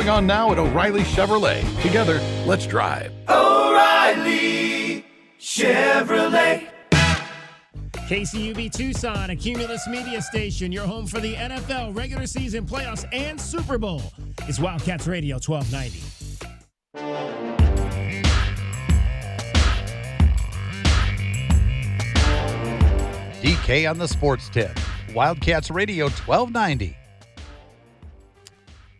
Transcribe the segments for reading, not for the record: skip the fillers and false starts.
going on now at O'Reilly Chevrolet. Together, let's drive. O'Reilly Chevrolet. KCUB Tucson, a Cumulus media station, your home for the NFL regular season playoffs and Super Bowl. It's Wildcats Radio 1290. DK on the sports tip. Wildcats Radio 1290.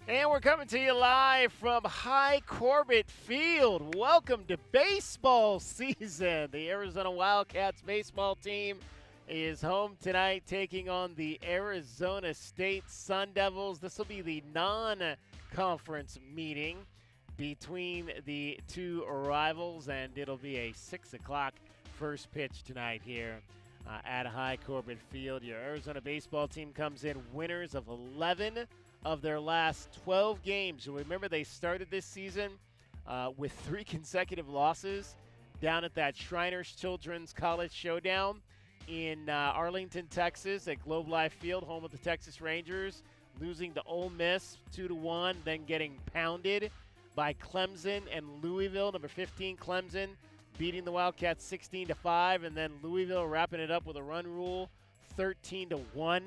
And we're coming to you live from High Corbett Field. Welcome to baseball season. The Arizona Wildcats baseball team is home tonight taking on the Arizona State Sun Devils. This will be the non-conference meeting between the two rivals, and it'll be a 6 o'clock first pitch tonight here at High Corbett Field. Your Arizona baseball team comes in winners of 11 of their last 12 games. You'll remember they started this season with 3 consecutive losses down at that Shriners Children's College Showdown in Arlington, Texas at Globe Life Field, home of the Texas Rangers, losing to Ole Miss 2-1, then getting pounded by Clemson and Louisville. Number 15 Clemson beating the Wildcats 16-5, and then Louisville wrapping it up with a run rule 13-1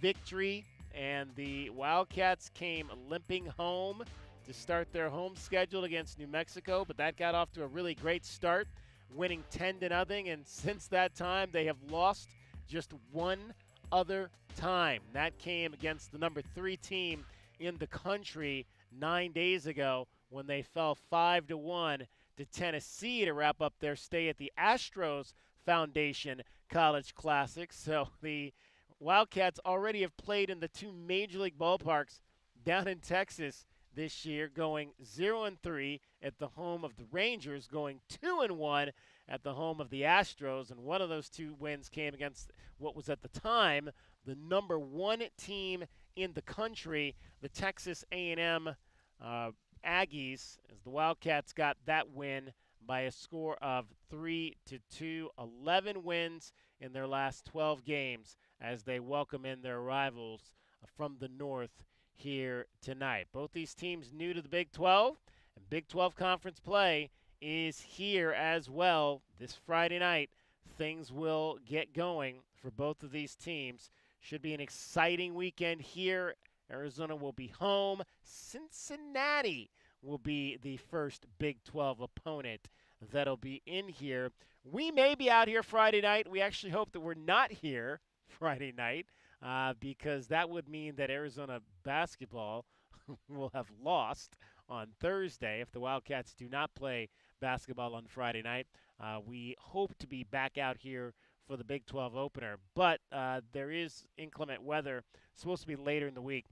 victory. And the Wildcats came limping home to start their home schedule against New Mexico, but that got off to a really great start, winning 10-0. And since that time, they have lost just one other time. That came against the number 3 team in the country 9 days ago when they fell 5-1 to Tennessee to wrap up their stay at the Astros Foundation College Classic. So the Wildcats already have played in the 2 major league ballparks down in Texas this year, going 0-3 at the home of the Rangers, going 2-1 at the home of the Astros, and one of those 2 wins came against what was at the time the number 1 team in the country, the Texas A&M Aggies, as the Wildcats got that win by a score of 3-2, 11 wins in their last 12 games as they welcome in their rivals from the north here tonight. Both these teams new to the Big 12, and Big 12 conference play is here as well. This Friday night, things will get going for both of these teams. Should be an exciting weekend here. Arizona will be home. Cincinnati will be the first Big 12 opponent that'll be in here. We may be out here Friday night. We actually hope that we're not here Friday night because that would mean that Arizona basketball will have lost on Thursday if the Wildcats do not play basketball on Friday night. We hope to be back out here for the Big 12 opener, but there is inclement weather supposed to be later in the week.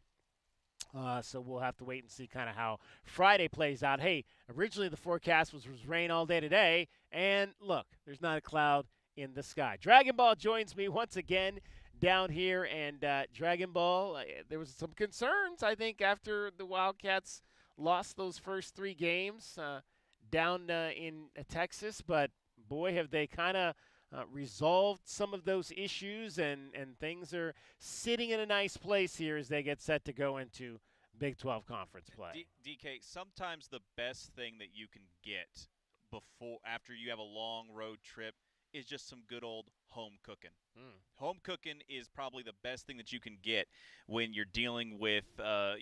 So we'll have to wait and see kind of how Friday plays out. Hey, originally the forecast was rain all day today, and look, there's not a cloud in the sky. Dragon Ball joins me once again down here, and Dragon Ball, there was some concerns, I think, after the Wildcats lost those first 3 games down in Texas, but boy, have they kind of resolved some of those issues, and things are sitting in a nice place here as they get set to go into Big 12 conference play. DK, sometimes the best thing that you can get after you have a long road trip is just some good old home cooking. Home cooking is probably the best thing that you can get when you're dealing with, a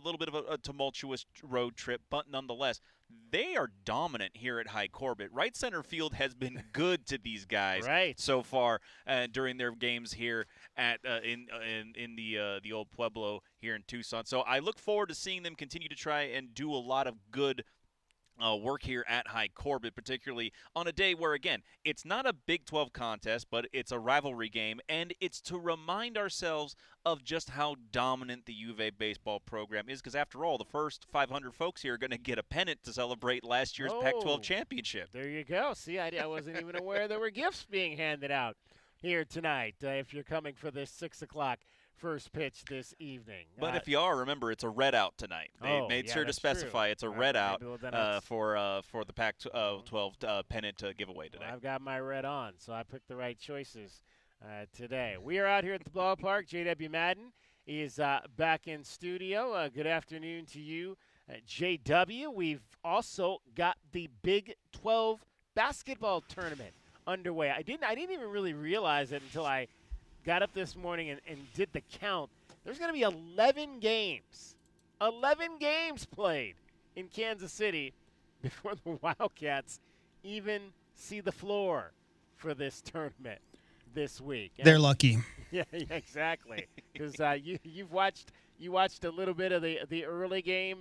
little bit of a tumultuous road trip, but nonetheless, they are dominant here at High Corbett. Right center field has been good to these guys so far during their games here at in the old Pueblo here in Tucson. So I look forward to seeing them continue to try and do a lot of good work here at High Corbett, particularly on a day where, again, it's not a Big 12 contest, but it's a rivalry game, and it's to remind ourselves of just how dominant the U of A baseball program is, because after all, the first 500 folks here are going to get a pennant to celebrate last year's Pac-12 championship. There you go. See, I wasn't even aware there were gifts being handed out here tonight if you're coming for this 6 o'clock first pitch this evening. But if you are, remember, it's a red out tonight. They made sure to specify it's a red out for the Pac-12 pennant giveaway today. Well, I've got my red on, so I picked the right choices today. We are out here at the ballpark. J.W. Madden is back in studio. Good afternoon to you JW, we've also got the Big 12 basketball tournament underway. I didn't even really realize it until I got up this morning and did the count. There's going to be 11 games. 11 games played in Kansas City before the Wildcats even see the floor for this tournament this week. They're lucky. Yeah, exactly. Because you watched a little bit of the early game.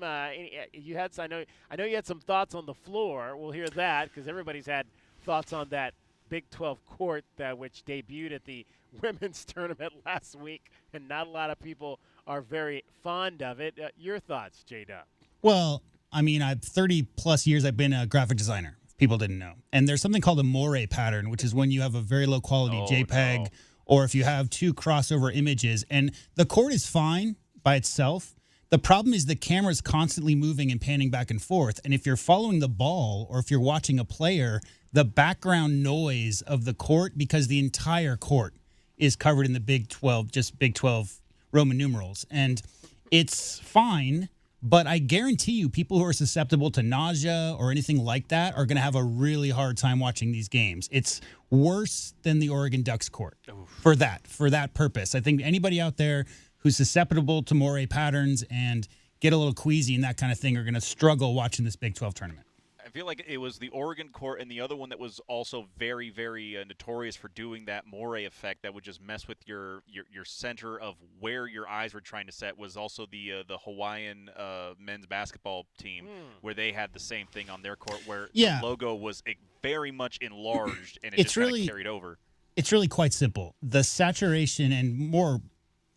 You had I know you had some thoughts on the floor. We'll hear that because everybody's had thoughts on that Big 12 court which debuted at the women's tournament last week, and not a lot of people are very fond of it. Your thoughts, J-Dub? Well, I mean, 30-plus years I've been a graphic designer, if people didn't know. And there's something called a moire pattern, which is when you have a very low-quality JPEG or if you have two crossover images. And the court is fine by itself. The problem is the camera is constantly moving and panning back and forth. And if you're following the ball or if you're watching a player, the background noise of the court, because the entire court is covered in the Big 12, just Big 12 Roman numerals. And it's fine, but I guarantee you people who are susceptible to nausea or anything like that are going to have a really hard time watching these games. It's worse than the Oregon Ducks court for that purpose. I think anybody out there who's susceptible to moire patterns and get a little queasy and that kind of thing are going to struggle watching this Big 12 tournament. I feel like it was the Oregon court and the other one that was also very, very notorious for doing that moire effect that would just mess with your center of where your eyes were trying to set was also the Hawaiian men's basketball team where they had the same thing on their court where the logo was very much enlarged and it just kind of carried over. It's really quite simple. The saturation and more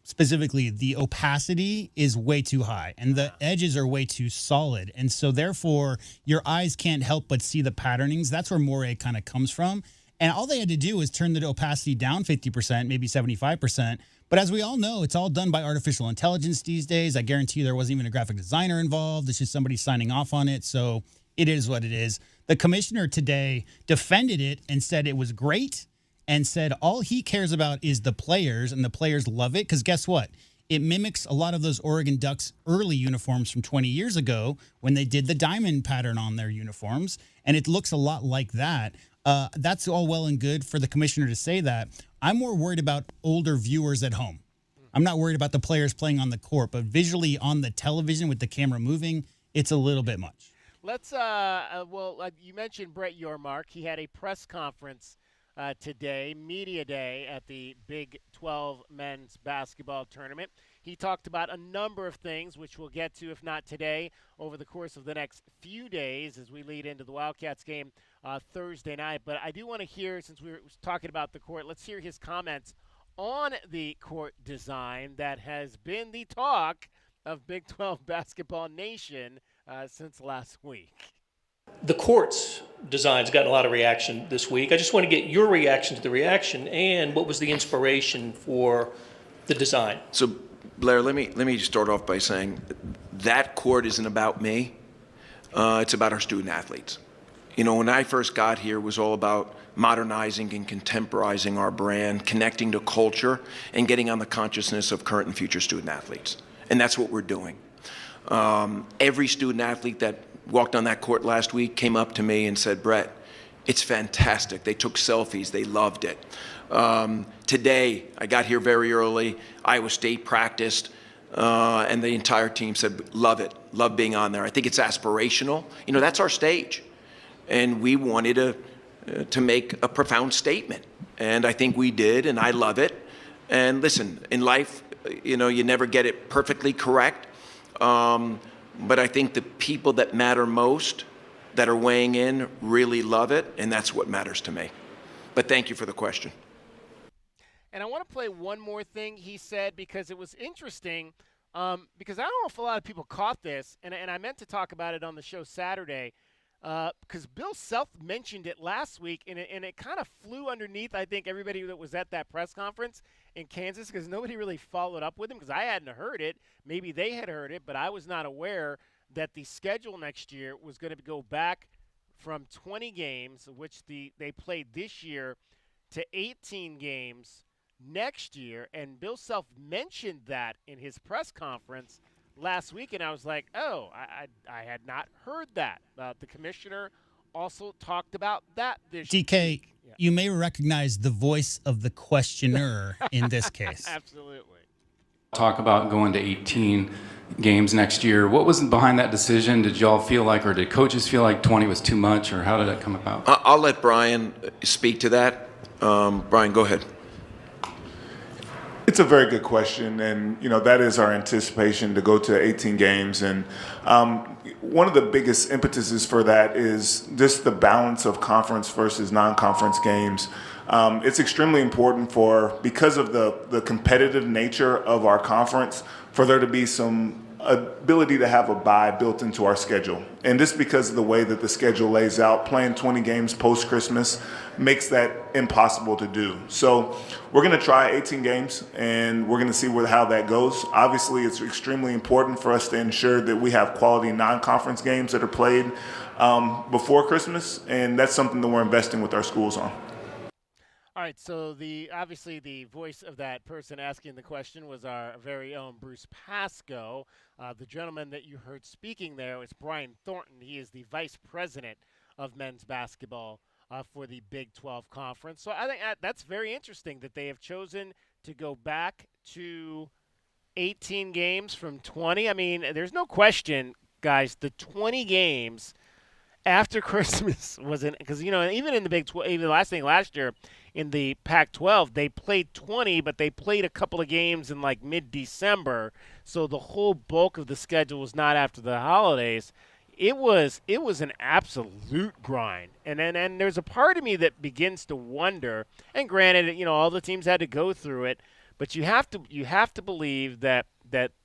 specifically, the opacity is way too high and the edges are way too solid. And so therefore, your eyes can't help but see the patternings. That's where moire kind of comes from. And all they had to do was turn the opacity down 50%, maybe 75%. But as we all know, it's all done by artificial intelligence these days. I guarantee you there wasn't even a graphic designer involved. It's just somebody signing off on it. So it is what it is. The commissioner today defended it and said it was great. And said all he cares about is the players, and the players love it because guess what? It mimics a lot of those Oregon Ducks early uniforms from 20 years ago when they did the diamond pattern on their uniforms, and it looks a lot like that. That's all well and good for the commissioner to say that. I'm more worried about older viewers at home. I'm not worried about the players playing on the court, but visually on the television with the camera moving, it's a little bit much. Let's, you mentioned Brett Yormark. He had a press conference today, media day at the Big 12 men's basketball tournament. He talked about a number of things, which we'll get to, if not today, over the course of the next few days as we lead into the Wildcats game Thursday night. But I do want to hear, since we were talking about the court, let's hear his comments on the court design that has been the talk of Big 12 basketball nation since last week. The court's design's gotten a lot of reaction this week. I just want to get your reaction to the reaction and what was the inspiration for the design. So, Blair, let me start off by saying that court isn't about me. It's about our student athletes. You know, when I first got here, it was all about modernizing and contemporizing our brand, connecting to culture, and getting on the consciousness of current and future student athletes. And that's what we're doing. Every student athlete that walked on that court last week came up to me and said, Brett, it's fantastic. They took selfies. They loved it. Today, I got here very early. Iowa State practiced, and the entire team said, love it. Love being on there. I think it's aspirational. You know, that's our stage. And we wanted to make a profound statement. And I think we did, and I love it. And listen, in life, you know, you never get it perfectly correct. But I think the people that matter most that are weighing in really love it, and that's what matters to me. But thank you for the question. And I want to play one more thing he said because it was interesting because I don't know if a lot of people caught this, and I meant to talk about it on the show Saturday because Bill Self mentioned it last week, and it kind of flew underneath, I think, everybody that was at that press conference in Kansas because nobody really followed up with him because I hadn't heard it. Maybe they had heard it, but I was not aware that the schedule next year was going to go back from 20 games, which they played this year, to 18 games next year. And Bill Self mentioned that in his press conference last week, and I was like, oh, I had not heard that. The commissioner also talked about that this DK, week. Yeah. you may recognize the voice of the questioner in this case. Absolutely. Talk about going to 18 games next year. What was behind that decision? Did y'all feel like, or did coaches feel like 20 was too much, or how did that come about? I'll let Brian speak to that. Brian, go ahead. It's a very good question, and that is our anticipation to go to 18 games. And one of the biggest impetuses for that is just the balance of conference versus non-conference games. It's extremely important because of the competitive nature of our conference, for there to be some ability to have a bye built into our schedule. And just because of the way that the schedule lays out, playing 20 games post-Christmas makes that impossible to do. So we're going to try 18 games, and we're going to see how that goes. Obviously, it's extremely important for us to ensure that we have quality non-conference games that are played before Christmas, and that's something that we're investing with our schools on. All right, so obviously the voice of that person asking the question was our very own Bruce Pascoe. The gentleman that you heard speaking there was Brian Thornton. He is the vice president of men's basketball for the Big 12 Conference. So I think that's very interesting that they have chosen to go back to 18 games from 20. I mean, there's no question, guys, the 20 games after Christmas wasn't, because even in the Big 12, even last year in the Pac-12, they played 20, but they played a couple of games in like mid-December, so the whole bulk of the schedule was not after the holidays. It was an absolute grind, and there's a part of me that begins to wonder. And granted, all the teams had to go through it, but you have to believe that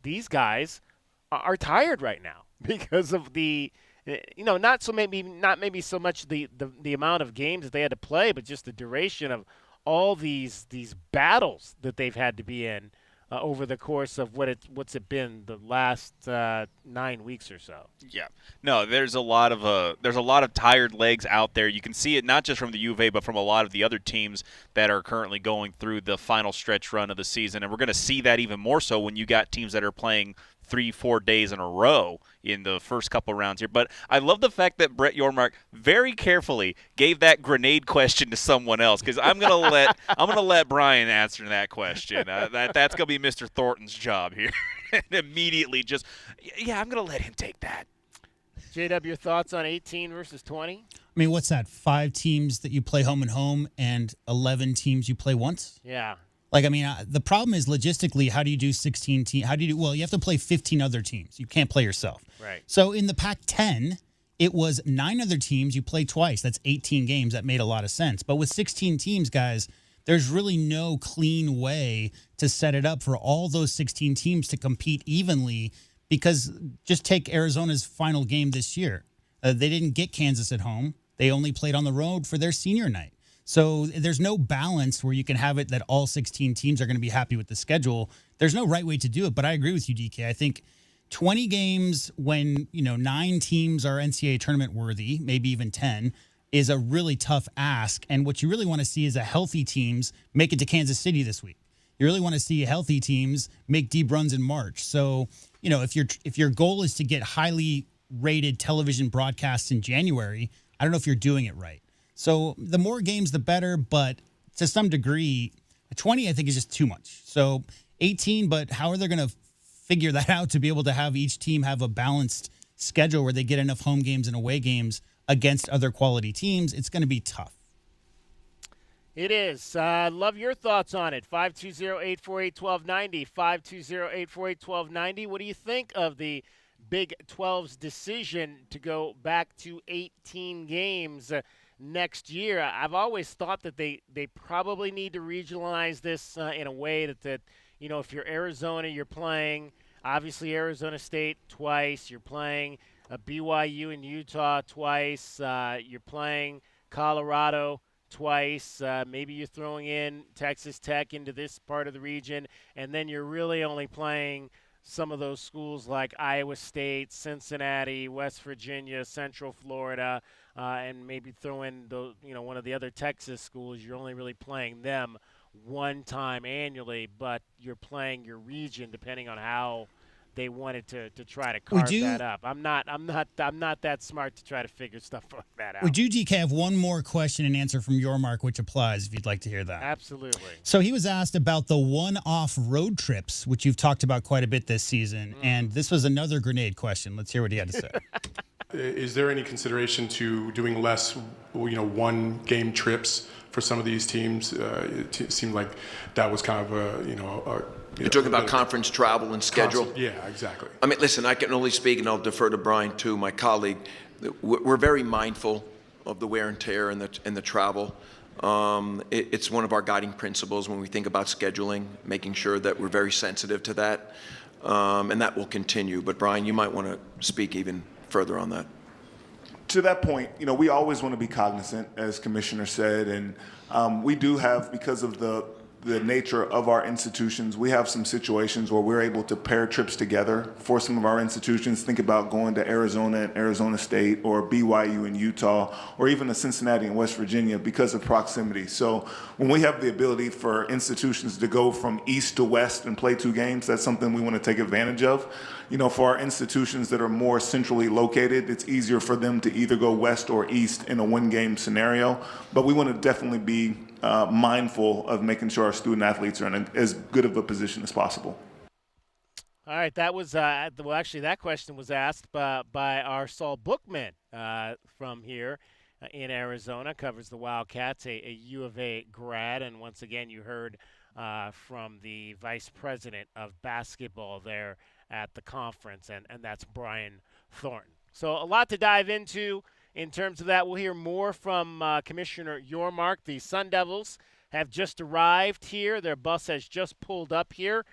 these guys are tired right now because of the. Not maybe so much the amount of games that they had to play, but just the duration of all these battles that they've had to be in over the course of what's it been the last 9 weeks or so. Yeah, no, there's a lot of tired legs out there. You can see it not just from the U of A, but from a lot of the other teams that are currently going through the final stretch run of the season, and we're going to see that even more so when you got teams that are playing 3-4 days in a row in the first couple rounds here. But I love the fact that Brett Yormark very carefully gave that grenade question to someone else, because I'm gonna let Brian answer that question. That's gonna be Mr. Thornton's job here. And immediately I'm gonna let him take that. JW, your thoughts on 18 versus 20? I mean, what's that? 5 teams that you play home and home, and 11 teams you play once? Yeah. Like, I mean, the problem is logistically, how do you do 16 teams? Well, you have to play 15 other teams. You can't play yourself. Right. So in the Pac-10, it was 9 other teams. You play twice. That's 18 games. That made a lot of sense. But with 16 teams, guys, there's really no clean way to set it up for all those 16 teams to compete evenly, because just take Arizona's final game this year. They didn't get Kansas at home. They only played on the road for their senior night. So there's no balance where you can have it that all 16 teams are going to be happy with the schedule. There's no right way to do it, but I agree with you, DK. I think 20 games when, 9 teams are NCAA tournament worthy, maybe even 10, is a really tough ask. And what you really want to see is a healthy teams make it to Kansas City this week. You really want to see healthy teams make deep runs in March. So, if your goal is to get highly rated television broadcasts in January, I don't know if you're doing it right. So the more games, the better, but to some degree, 20, I think, is just too much. So 18, but how are they going to figure that out to be able to have each team have a balanced schedule where they get enough home games and away games against other quality teams? It's going to be tough. It is. Love your thoughts on it. 520-848-1290, 520-848-1290. What do you think of the Big 12's decision to go back to 18 games next year? I've always thought that they probably need to regionalize this in a way that if you're Arizona, you're playing obviously Arizona State twice. You're playing BYU and Utah twice. You're playing Colorado twice. Maybe you're throwing in Texas Tech into this part of the region, and then you're really only playing some of those schools like Iowa State, Cincinnati, West Virginia, Central Florida, and maybe throw in one of the other Texas schools. You're only really playing them one time annually, but you're playing your region depending on how they wanted to try to carve that up. I'm not that smart to try to figure stuff like that out. We do, DK, have one more question and answer from your mark, which applies if you'd like to hear that. Absolutely. So he was asked about the one-off road trips, which you've talked about quite a bit this season, and this was another grenade question. Let's hear what he had to say. Is there any consideration to doing less, one-game trips for some of these teams? It seemed like that was kind of You're talking about conference travel and schedule? Yeah, exactly. I mean, listen, I can only speak, and I'll defer to Brian, too, my colleague. We're very mindful of the wear and tear and the travel. It's one of our guiding principles when we think about scheduling, making sure that we're very sensitive to that, and that will continue. But, Brian, you might want to speak even further on that. To that point, we always want to be cognizant, as Commissioner said, and we do have, because of the nature of our institutions, we have some situations where we're able to pair trips together for some of our institutions. Think about going to Arizona and Arizona State, or BYU and Utah, or even to Cincinnati and West Virginia because of proximity. So when we have the ability for institutions to go from east to west and play 2 games, that's something we want to take advantage of. For our institutions that are more centrally located, it's easier for them to either go west or east in a 1-game scenario. But we want to definitely be mindful of making sure our student athletes are in as good of a position as possible. All right, that was that question was asked by our Saul Bookman from here in Arizona, covers the Wildcats, a U of A grad, and once again you heard from the vice president of basketball there at the conference, and that's Brian Thornton. So a lot to dive into in terms of that. We'll hear more from Commissioner Yormark. The Sun Devils have just arrived here. Their bus has just pulled up here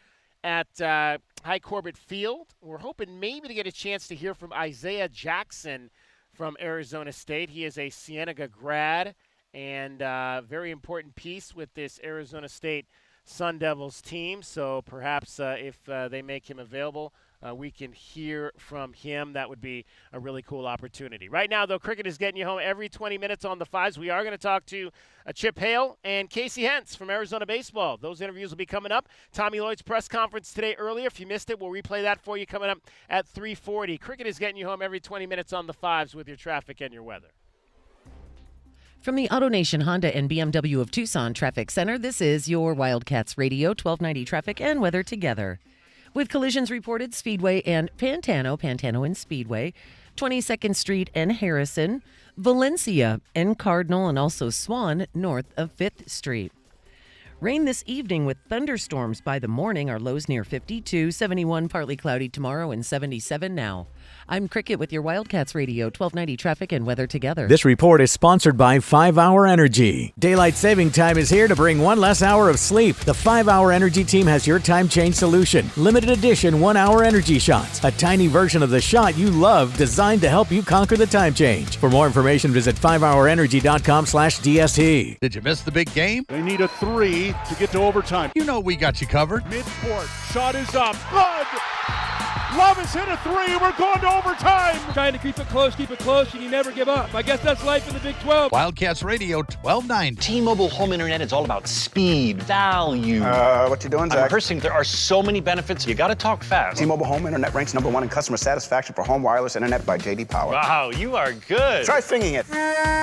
at High Corbett Field. We're hoping maybe to get a chance to hear from Isaiah Jackson from Arizona State. He is a Cienega grad and very important piece with this Arizona State Sun Devils team. So perhaps if they make him available, we can hear from him. That would be a really cool opportunity. Right now, though, cricket is getting you home every 20 minutes on the Fives. We are going to talk to Chip Hale and Casey Hentz from Arizona Baseball. Those interviews will be coming up. Tommy Lloyd's press conference today earlier. If you missed it, we'll replay that for you coming up at 3:40. Cricket is getting you home every 20 minutes on the Fives with your traffic and your weather. From the AutoNation Honda and BMW of Tucson Traffic Center, this is your Wildcats Radio 1290 traffic and weather together. With collisions reported, Speedway and Pantano and Speedway, 22nd Street and Harrison, Valencia and Cardinal, and also Swan north of 5th Street. Rain this evening with thunderstorms by the morning. Our lows near 52, 71 partly cloudy tomorrow, and 77 now. I'm Cricket with your Wildcats Radio 1290 traffic and weather together. This report is sponsored by 5-Hour Energy. Daylight saving time is here to bring one less hour of sleep. The 5-Hour Energy team has your time change solution. Limited edition 1-hour energy shots. A tiny version of the shot you love designed to help you conquer the time change. For more information, visit 5hourenergy.com/DST. Did you miss the big game? They need a 3 to get to overtime. You know we got you covered. Midcourt, shot is up. Good! Love has hit a 3. We're going to overtime. Trying to keep it close, and you never give up. I guess that's life in the Big 12. Wildcats Radio 1290. T-Mobile home internet is all about speed, value. What you doing, Zach? I'm rehearsing. There are so many benefits. You got to talk fast. T-Mobile home internet ranks #1 in customer satisfaction for home wireless internet by J.D. Power. Wow, you are good. Try singing it.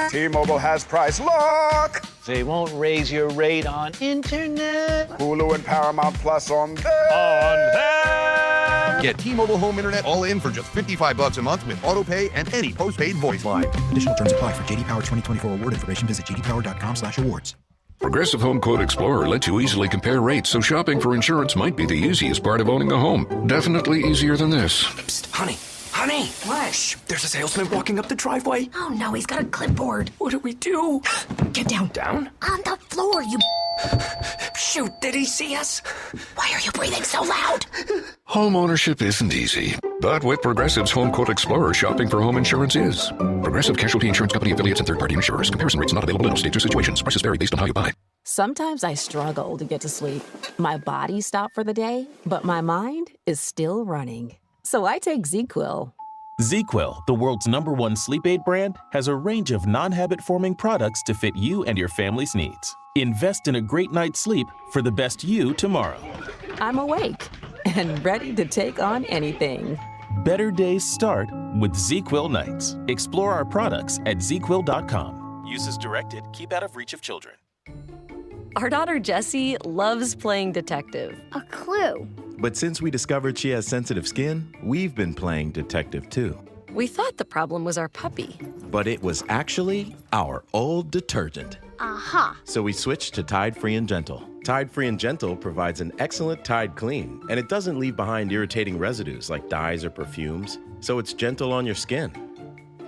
T-Mobile has price lock. They won't raise your rate on internet. Hulu and Paramount Plus on them. Get T-Mobile home internet all in for just $55 a month with auto pay and any postpaid voice line. Additional terms apply. For J.D. Power 2024 award information, visit jdpower.com/awards. Progressive Home Quote Explorer lets you easily compare rates, so shopping for insurance might be the easiest part of owning a home. Definitely easier than this. Psst, honey. Honey! What? Shh, there's a salesman walking up the driveway. Oh no, he's got a clipboard. What do we do? Get down. Down? On the floor, you... Shoot, did he see us? Why are you breathing so loud? Home ownership isn't easy, but with Progressive's Home Quote Explorer, shopping for home insurance is. Progressive Casualty Insurance Company affiliates and third-party insurers. Comparison rates not available in all states or situations. Prices vary based on how you buy. Sometimes I struggle to get to sleep. My body stopped for the day, but my mind is still running. So I take ZQuil. ZQuil, the world's #1 sleep aid brand, has a range of non-habit-forming products to fit you and your family's needs. Invest in a great night's sleep for the best you tomorrow. I'm awake and ready to take on anything. Better days start with ZzzQuil Nights. Explore our products at ZzzQuil.com. Use as directed. Keep out of reach of children. Our daughter Jessie loves playing detective. A clue. But since we discovered she has sensitive skin, we've been playing detective too. We thought the problem was our puppy. But it was actually our old detergent. Aha. So we switched to Tide Free and Gentle. Tide Free and Gentle provides an excellent Tide clean, and it doesn't leave behind irritating residues like dyes or perfumes, so it's gentle on your skin.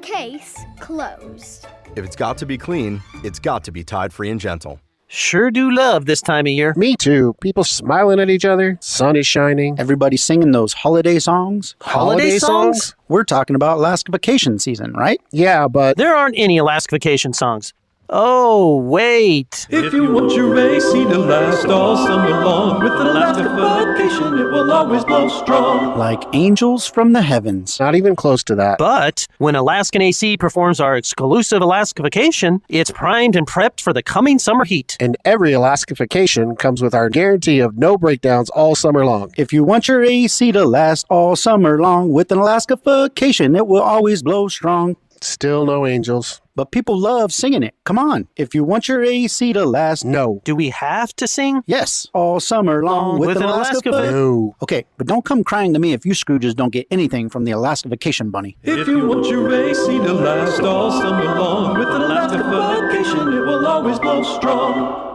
Case closed. If it's got to be clean, it's got to be Tide Free and Gentle. Sure do love this time of year. Me too. People smiling at each other, sun is shining. Everybody singing those holiday songs. Holiday songs? We're talking about Alaska vacation season, right? Yeah, but there aren't any Alaska vacation songs. Oh, wait. If you want your AC to last all summer long, with Alaska vacation, it will always blow strong. Like angels from the heavens. Not even close to that. But when Alaskan AC performs our exclusive Alaska vacation, it's primed and prepped for the coming summer heat. And every Alaska vacation comes with our guarantee of no breakdowns all summer long. If you want your AC to last all summer long, with an Alaska vacation, it will always blow strong. Still no angels. But people love singing it. Come on. If you want your AC to last, no. Do we have to sing? Yes. All summer long with an Alaska No. Okay, but don't come crying to me if you Scrooges don't get anything from the Alaska Vacation Bunny. If you want your AC to last all summer long, with an Alaska vacation, it will always blow strong.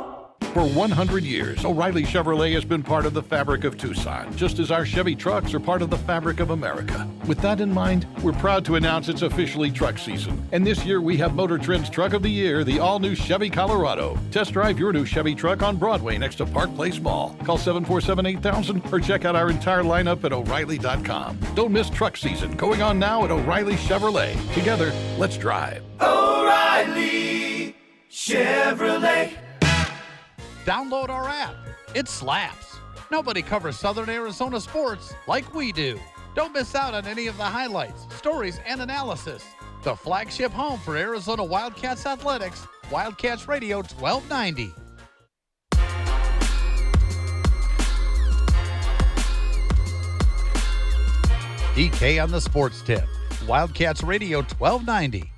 For 100 years, O'Reilly Chevrolet has been part of the fabric of Tucson, just as our Chevy trucks are part of the fabric of America. With that in mind, we're proud to announce it's officially truck season. And this year we have Motor Trend's Truck of the Year, the all-new Chevy Colorado. Test drive your new Chevy truck on Broadway next to Park Place Mall. Call 747-8000 or check out our entire lineup at O'Reilly.com. Don't miss truck season, going on now at O'Reilly Chevrolet. Together, let's drive. O'Reilly Chevrolet. Download our app. It slaps. Nobody covers Southern Arizona sports like we do. Don't miss out on any of the highlights, stories, and analysis. The flagship home for Arizona Wildcats athletics, Wildcats Radio 1290. DK on the sports tip. Wildcats Radio 1290.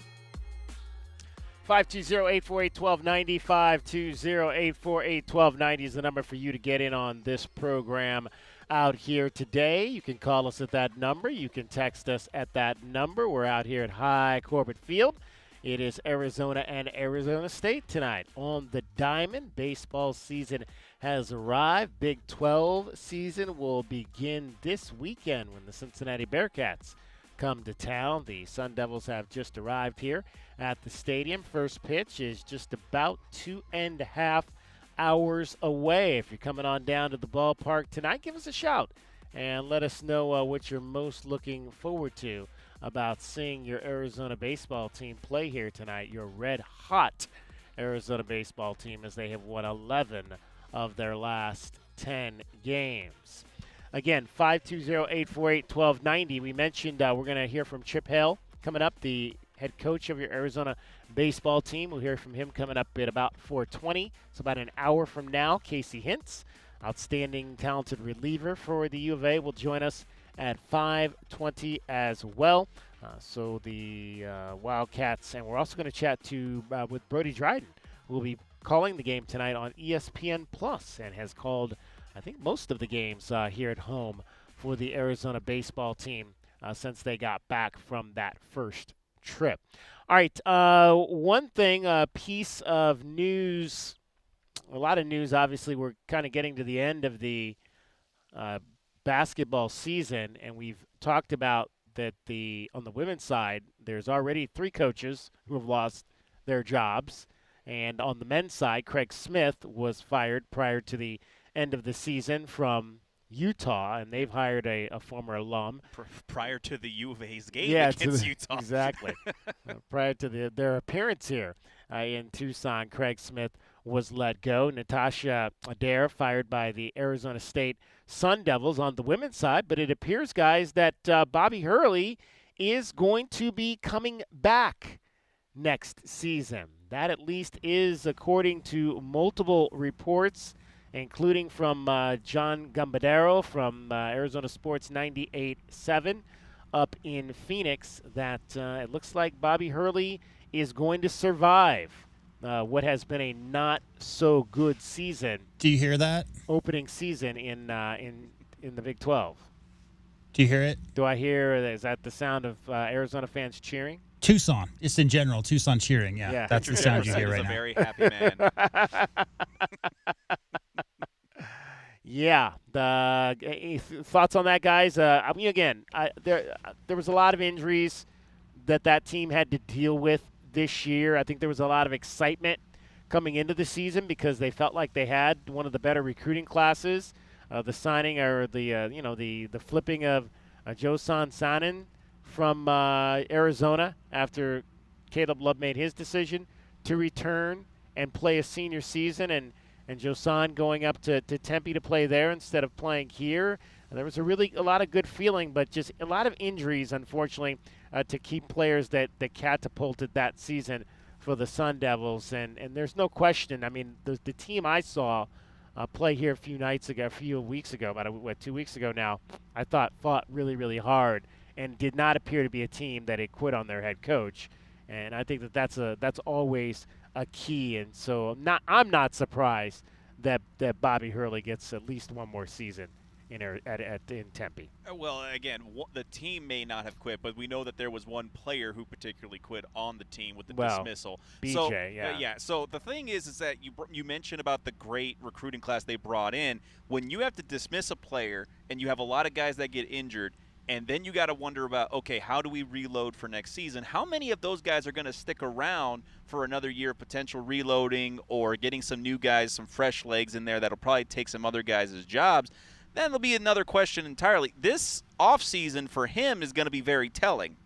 520-848-1290, 520-848-1290 is the number for you to get in on this program out here today. You can call us at that number. You can text us at that number. We're out here at High Corbett Field. It is Arizona and Arizona State tonight on the diamond. Baseball season has arrived. Big 12 season will begin this weekend when the Cincinnati Bearcats come to town. The Sun Devils have just arrived here at the stadium. First pitch is just about 2.5 hours away. If you're coming on down to the ballpark tonight, give us a shout and let us know what you're most looking forward to about seeing your Arizona baseball team play here tonight. Your red-hot Arizona baseball team, as they have won 11 of their last 10 games. Again, 520-848-1290. We mentioned we're going to hear from Chip Hale coming up, the head coach of your Arizona baseball team. We'll hear from him coming up at about 4:20. It's about an hour from now. Casey Hintz, outstanding, talented reliever for the U of A, will join us at 5:20 as well. So the Wildcats, and we're also going to chat with Brody Dryden, who will be calling the game tonight on ESPN Plus and has called, I think, most of the games here at home for the Arizona baseball team since they got back from that first trip. All right, one thing, a piece of news, a lot of news, obviously. We're kind of getting to the end of the basketball season, and we've talked about that on the women's side, there's already 3 coaches who have lost their jobs. And on the men's side, Craig Smith was fired prior to the end of the season from Utah, and they've hired a former alum. Prior to the U of A's game against Utah. Exactly. Prior to their appearance here in Tucson, Craig Smith was let go. Natasha Adair fired by the Arizona State Sun Devils on the women's side, but it appears, guys, that Bobby Hurley is going to be coming back next season. That at least is according to multiple reports. including from John Gambadero from Arizona Sports 98.7 up in Phoenix, that it looks like Bobby Hurley is going to survive what has been a not-so-good season. Do you hear that? Opening season in the Big 12. Do you hear it? Do I hear, is that the sound of Arizona fans cheering? Tucson, just in general, Tucson cheering. Yeah. That's the sound you hear right now. He's a very happy man. Yeah. Thoughts on that, guys? I mean, again, there was a lot of injuries that team had to deal with this year. I think there was a lot of excitement coming into the season because they felt like they had one of the better recruiting classes. The signing or the flipping of Josan Sanin from Arizona after Caleb Love made his decision to return and play a senior season, and Josan going up to Tempe to play there instead of playing here. And there was a lot of good feeling, but just a lot of injuries, unfortunately, to keep players that catapulted that season for the Sun Devils. And there's no question. I mean, the team I saw play here a few weeks ago, about 2 weeks ago now, I thought fought really, really hard and did not appear to be a team that had quit on their head coach. And I think that's always a key. And so I'm not surprised that Bobby Hurley gets at least one more season in Tempe. Well, again, the team may not have quit, but we know that there was one player who particularly quit on the team with the dismissal. BJ, So the thing is that you mentioned about the great recruiting class they brought in. When you have to dismiss a player and you have a lot of guys that get injured, and then you got to wonder about, okay, how do we reload for next season? How many of those guys are going to stick around for another year of potential reloading or getting some new guys, some fresh legs in there that'll probably take some other guys' jobs? Then there'll be another question entirely. This offseason for him is going to be very telling.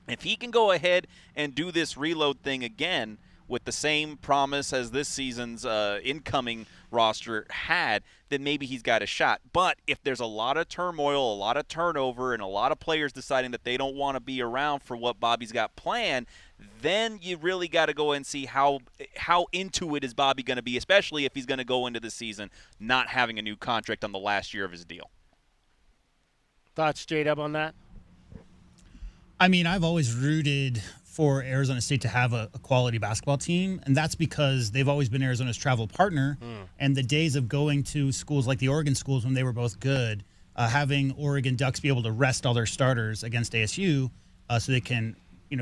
If he can go ahead and do this reload thing again with the same promise as this season's incoming roster had, then maybe he's got a shot. But if there's a lot of turmoil, a lot of turnover, and a lot of players deciding that they don't want to be around for what Bobby's got planned, then you really got to go and see how into it is Bobby going to be, especially if he's going to go into the season not having a new contract on the last year of his deal. Thoughts straight up on that? I mean, I've always rooted for Arizona State to have a quality basketball team, and that's because they've always been Arizona's travel partner. And the days of going to schools like the Oregon schools when they were both good, having Oregon Ducks be able to rest all their starters against ASU so they can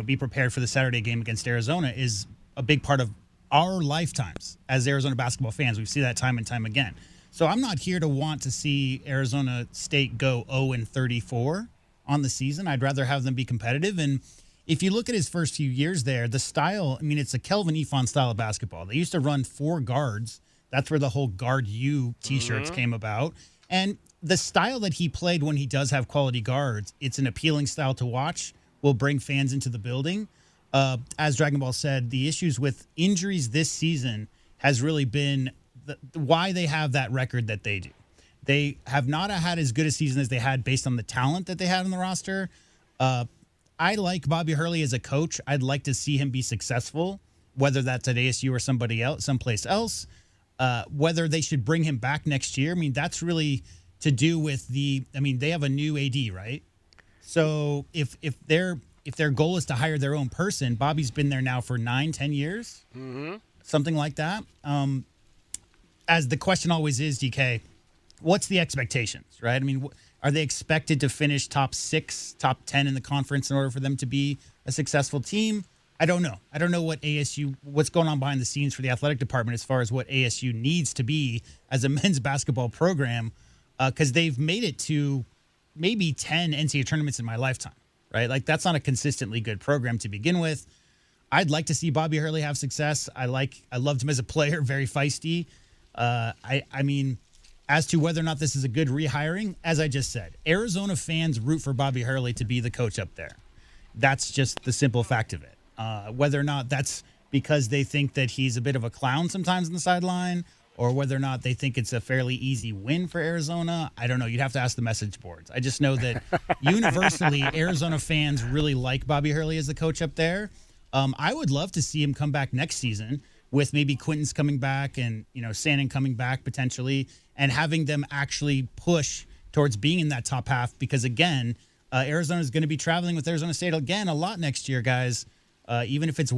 be prepared for the Saturday game against Arizona is a big part of our lifetimes as Arizona basketball fans. We see that time and time again. So I'm not here to want to see Arizona State go 0-34 on the season. I'd rather have them be competitive. And if you look at his first few years there, the style, I mean, it's a Kelvin Ifon style of basketball. They used to run 4 guards. That's where the whole Guard U T-shirts came about. And the style that he played when he does have quality guards, it's an appealing style to watch, will bring fans into the building. As Dragon Ball said, the issues with injuries this season has really been why they have that record that they do. They have not had as good a season as they had based on the talent that they had on the roster. I like Bobby Hurley as a coach. I'd like to see him be successful, whether that's at ASU or someplace else. Whether they should bring him back next year, I mean, that's really to do with they have a new AD, right? So if their goal is to hire their own person, Bobby's been there now for 9-10 years, something like that. As the question always is, DK, what's the expectations, right? I mean, are they expected to finish top 6, top 10 in the conference in order for them to be a successful team? I don't know. I don't know what's going on behind the scenes for the athletic department as far as what ASU needs to be as a men's basketball program, because they've made it to maybe 10 NCAA tournaments in my lifetime, right? Like, that's not a consistently good program to begin with. I'd like to see Bobby Hurley have success. I loved him as a player, very feisty. I mean, as to whether or not this is a good rehiring, as I just said, Arizona fans root for Bobby Hurley to be the coach up there. That's just the simple fact of it. Whether or not that's because they think that he's a bit of a clown sometimes on the sideline, or whether or not they think it's a fairly easy win for Arizona, I don't know. You'd have to ask the message boards. I just know that universally, Arizona fans really like Bobby Hurley as the coach up there. I would love to see him come back next season with maybe Quinton's coming back and, Sannon coming back potentially, and having them actually push towards being in that top half because, again, Arizona is going to be traveling with Arizona State again a lot next year, guys. Even if it's,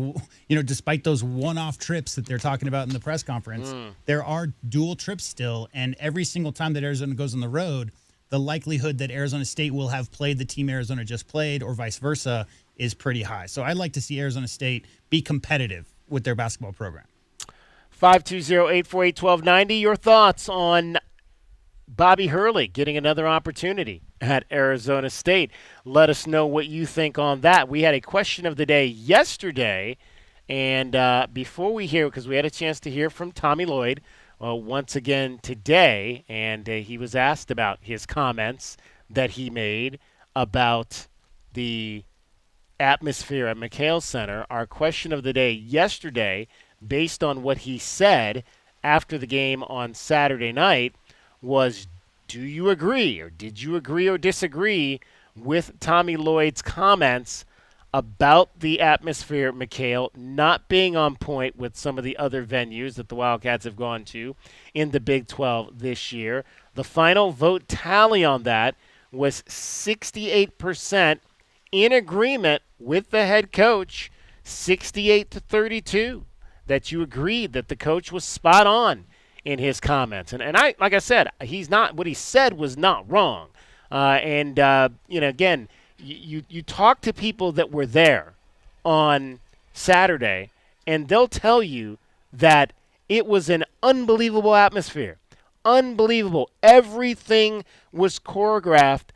despite those one-off trips that they're talking about in the press conference, there are dual trips still. And every single time that Arizona goes on the road, the likelihood that Arizona State will have played the team Arizona just played or vice versa is pretty high. So I'd like to see Arizona State be competitive with their basketball program. 520-848-1290. Your thoughts on Bobby Hurley getting another opportunity at Arizona State. Let us know what you think on that. We had a question of the day yesterday, and before we hear, because we had a chance to hear from Tommy Lloyd once again today, and he was asked about his comments that he made about the atmosphere at McKale Center. Our question of the day yesterday, based on what he said after the game on Saturday night, was, do you agree or did you agree or disagree with Tommy Lloyd's comments about the atmosphere at McKale not being on point with some of the other venues that the Wildcats have gone to in the Big 12 this year? The final vote tally on that was 68% in agreement with the head coach, 68-32, that you agreed that the coach was spot on in his comments. And I, like I said, what he said was not wrong. Again, you talk to people that were there on Saturday, and they'll tell you that it was an unbelievable atmosphere. Unbelievable. Everything was choreographed,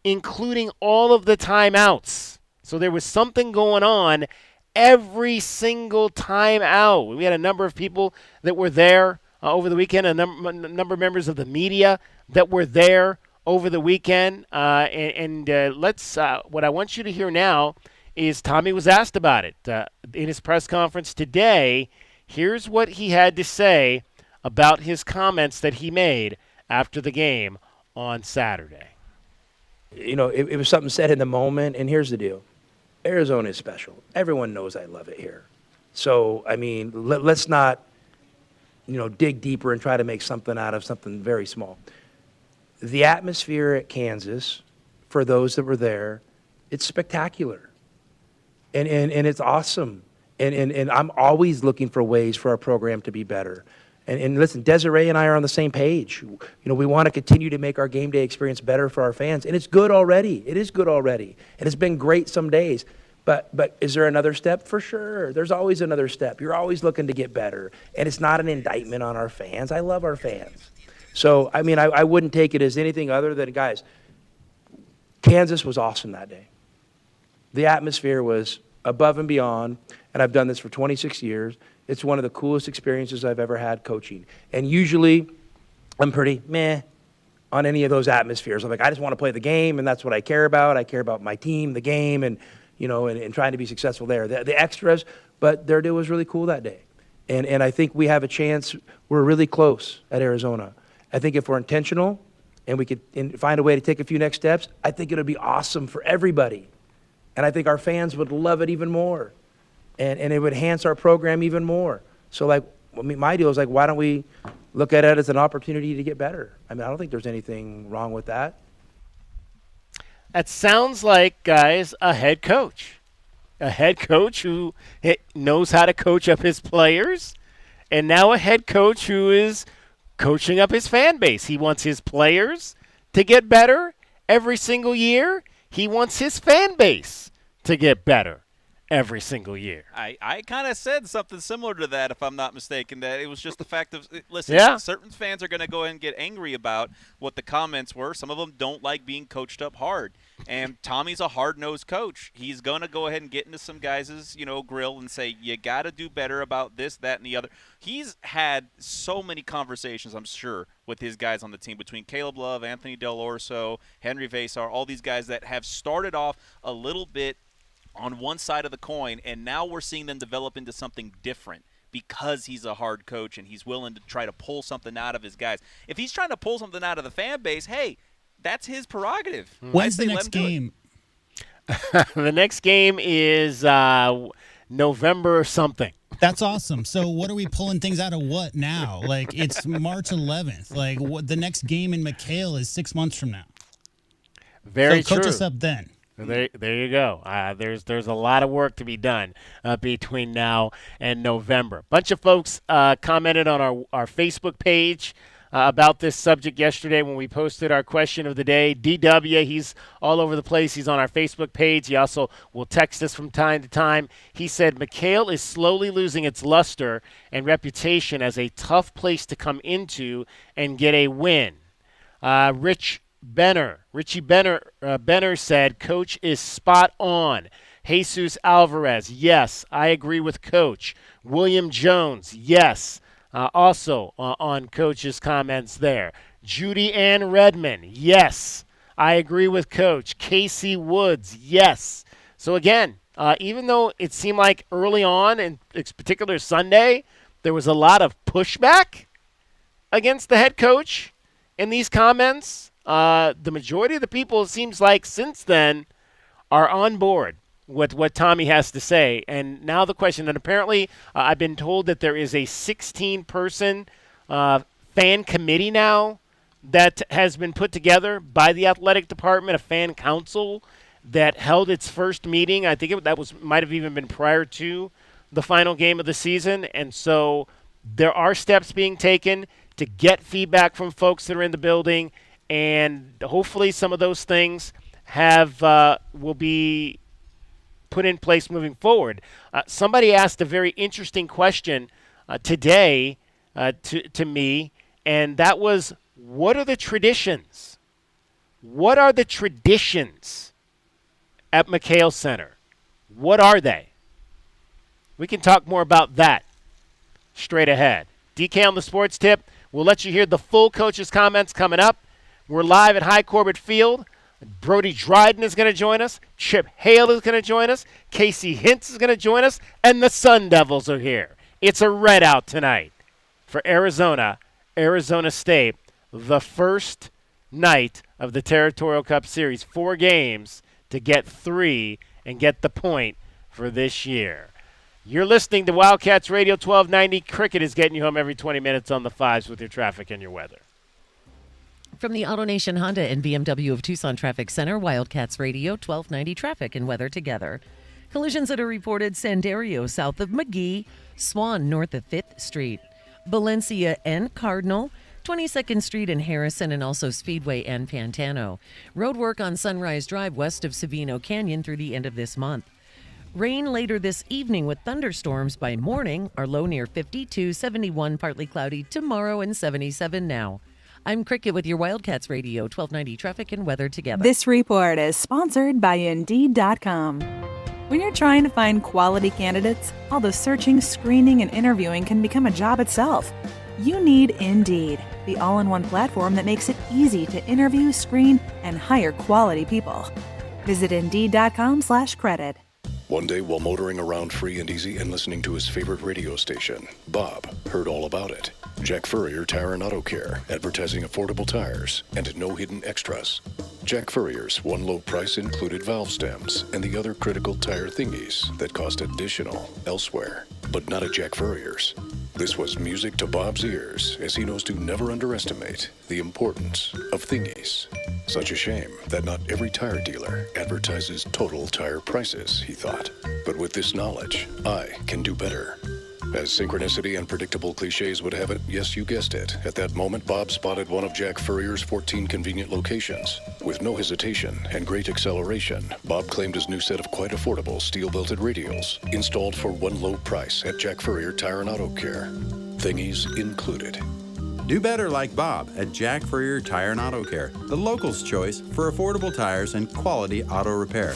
including all of the timeouts. So there was something going on every single time out. We had a number of people that were there over the weekend, a number of members of the media that were there over the weekend. Let's. What I want you to hear now is Tommy was asked about it in his press conference today. Here's what he had to say about his comments that he made after the game on Saturday. It was something said in the moment, and here's the deal. Arizona is special. Everyone knows I love it here. So, let's not, dig deeper and try to make something out of something very small. The atmosphere at Kansas, for those that were there, it's spectacular. And it's awesome. And I'm always looking for ways for our program to be better. And listen, Desiree and I are on the same page. We want to continue to make our game day experience better for our fans. And it's good already. It is good already. And it's been great some days. But is there another step? For sure. There's always another step. You're always looking to get better. And it's not an indictment on our fans. I love our fans. So, I wouldn't take it as anything other than, guys, Kansas was awesome that day. The atmosphere was above and beyond. And I've done this for 26 years. It's one of the coolest experiences I've ever had coaching. And usually I'm pretty meh on any of those atmospheres. I'm like, I just want to play the game, and that's what I care about. I care about my team, the game, and trying to be successful there. The extras, but their deal was really cool that day. And I think we have a chance. We're really close at Arizona. I think if we're intentional and we could find a way to take a few next steps, I think it would be awesome for everybody. And I think our fans would love it even more. And it would enhance our program even more. So, my deal is, why don't we look at it as an opportunity to get better? I don't think there's anything wrong with that. That sounds like, guys, a head coach. A head coach who knows how to coach up his players, and now a head coach who is coaching up his fan base. He wants his players to get better every single year. He wants his fan base to get better every single year. I kind of said something similar to that, if I'm not mistaken, that it was just the fact of, listen, certain fans are going to go ahead and get angry about what the comments were. Some of them don't like being coached up hard. And Tommy's a hard-nosed coach. He's going to go ahead and get into some guys' grill and say, you got to do better about this, that, and the other. He's had so many conversations, I'm sure, with his guys on the team, between Caleb Love, Anthony Del Orso, Henry Vasar, all these guys that have started off a little bit on one side of the coin, and now we're seeing them develop into something different because he's a hard coach and he's willing to try to pull something out of his guys. If he's trying to pull something out of the fan base, hey, that's his prerogative. When's the next game? The next game is November something. That's awesome. So what are we pulling things out of what now? Like, it's March 11th. Like, what, the next game in McKale is 6 months from now. Very true. So coach us up then. There you go. There's a lot of work to be done between now and November. Bunch of folks commented on our Facebook page about this subject yesterday when we posted our question of the day. DW, he's all over the place. He's on our Facebook page. He also will text us from time to time. He said, McKale is slowly losing its luster and reputation as a tough place to come into and get a win. Richie Benner said, Coach is spot on. Jesus Alvarez, yes, I agree with Coach. William Jones, yes. Also on Coach's comments there. Judy Ann Redmond, yes, I agree with Coach. Casey Woods, yes. So again, even though it seemed like early on, in particular Sunday, there was a lot of pushback against the head coach in these comments, the majority of the people, it seems like, since then are on board with what Tommy has to say. And now the question, and apparently I've been told that there is a 16-person fan committee now that has been put together by the athletic department, a fan council that held its first meeting. I think might have even been prior to the final game of the season. And so there are steps being taken to get feedback from folks that are in the building, and hopefully some of those things will be put in place moving forward. Somebody asked a very interesting question today to me, and that was, what are the traditions? What are the traditions at McKale Center? What are they? We can talk more about that straight ahead. DK on the Sports Tip. We'll let you hear the full coach's comments coming up. We're live at High Corbett Field. Brody Dryden is going to join us. Chip Hale is going to join us. Casey Hintz is going to join us. And the Sun Devils are here. It's a red out tonight for Arizona State. The first night of the Territorial Cup Series. 4 games to get 3 and get the point for this year. You're listening to Wildcats Radio 1290. Cricket is getting you home every 20 minutes on the 5s with your traffic and your weather. From the AutoNation Honda and BMW of Tucson Traffic Center, Wildcats Radio 1290 traffic and weather together. Collisions that are reported: Sandario south of McGee, Swan north of 5th Street, Valencia and Cardinal, 22nd Street and Harrison, and also Speedway and Pantano. Road work on Sunrise Drive west of Savino Canyon through the end of this month. Rain later this evening with thunderstorms by morning. Our low near 52, 71 partly cloudy tomorrow, and 77 now. I'm Cricket with your Wildcats Radio 1290 traffic and weather together. This report is sponsored by Indeed.com. When you're trying to find quality candidates, all the searching, screening, and interviewing can become a job itself. You need Indeed, the all-in-one platform that makes it easy to interview, screen, and hire quality people. Visit Indeed.com/credit. One day while motoring around free and easy and listening to his favorite radio station, Bob heard all about it. Jack Furrier Tire and Auto Care, advertising affordable tires and no hidden extras. Jack Furrier's one low price included valve stems and the other critical tire thingies that cost additional elsewhere, but not at Jack Furrier's. This was music to Bob's ears, as he knows to never underestimate the importance of thingies. Such a shame that not every tire dealer advertises total tire prices, he thought. But with this knowledge, I can do better. As synchronicity and predictable cliches would have it, yes, you guessed it. At that moment, Bob spotted one of Jack Furrier's 14 convenient locations. With no hesitation and great acceleration, Bob claimed his new set of quite affordable steel-belted radials, installed for one low price at Jack Furrier Tire and Auto Care. Thingies included. Do better like Bob at Jack Furrier Tire and Auto Care, the locals' choice for affordable tires and quality auto repair.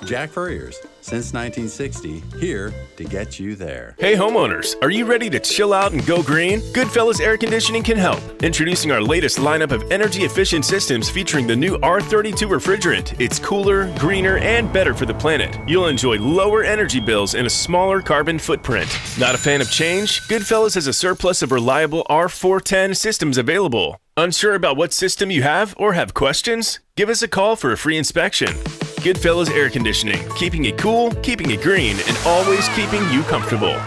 Jack Furrier's, since 1960, here to get you there. Hey homeowners, are you ready to chill out and go green? Goodfellas Air Conditioning can help. Introducing our latest lineup of energy-efficient systems featuring the new R32 refrigerant. It's cooler, greener, and better for the planet. You'll enjoy lower energy bills and a smaller carbon footprint. Not a fan of change? Goodfellas has a surplus of reliable R410 systems available. Unsure about what system you have or have questions? Give us a call for a free inspection. Goodfellas Air Conditioning, keeping it cool, keeping it green, and always keeping you comfortable.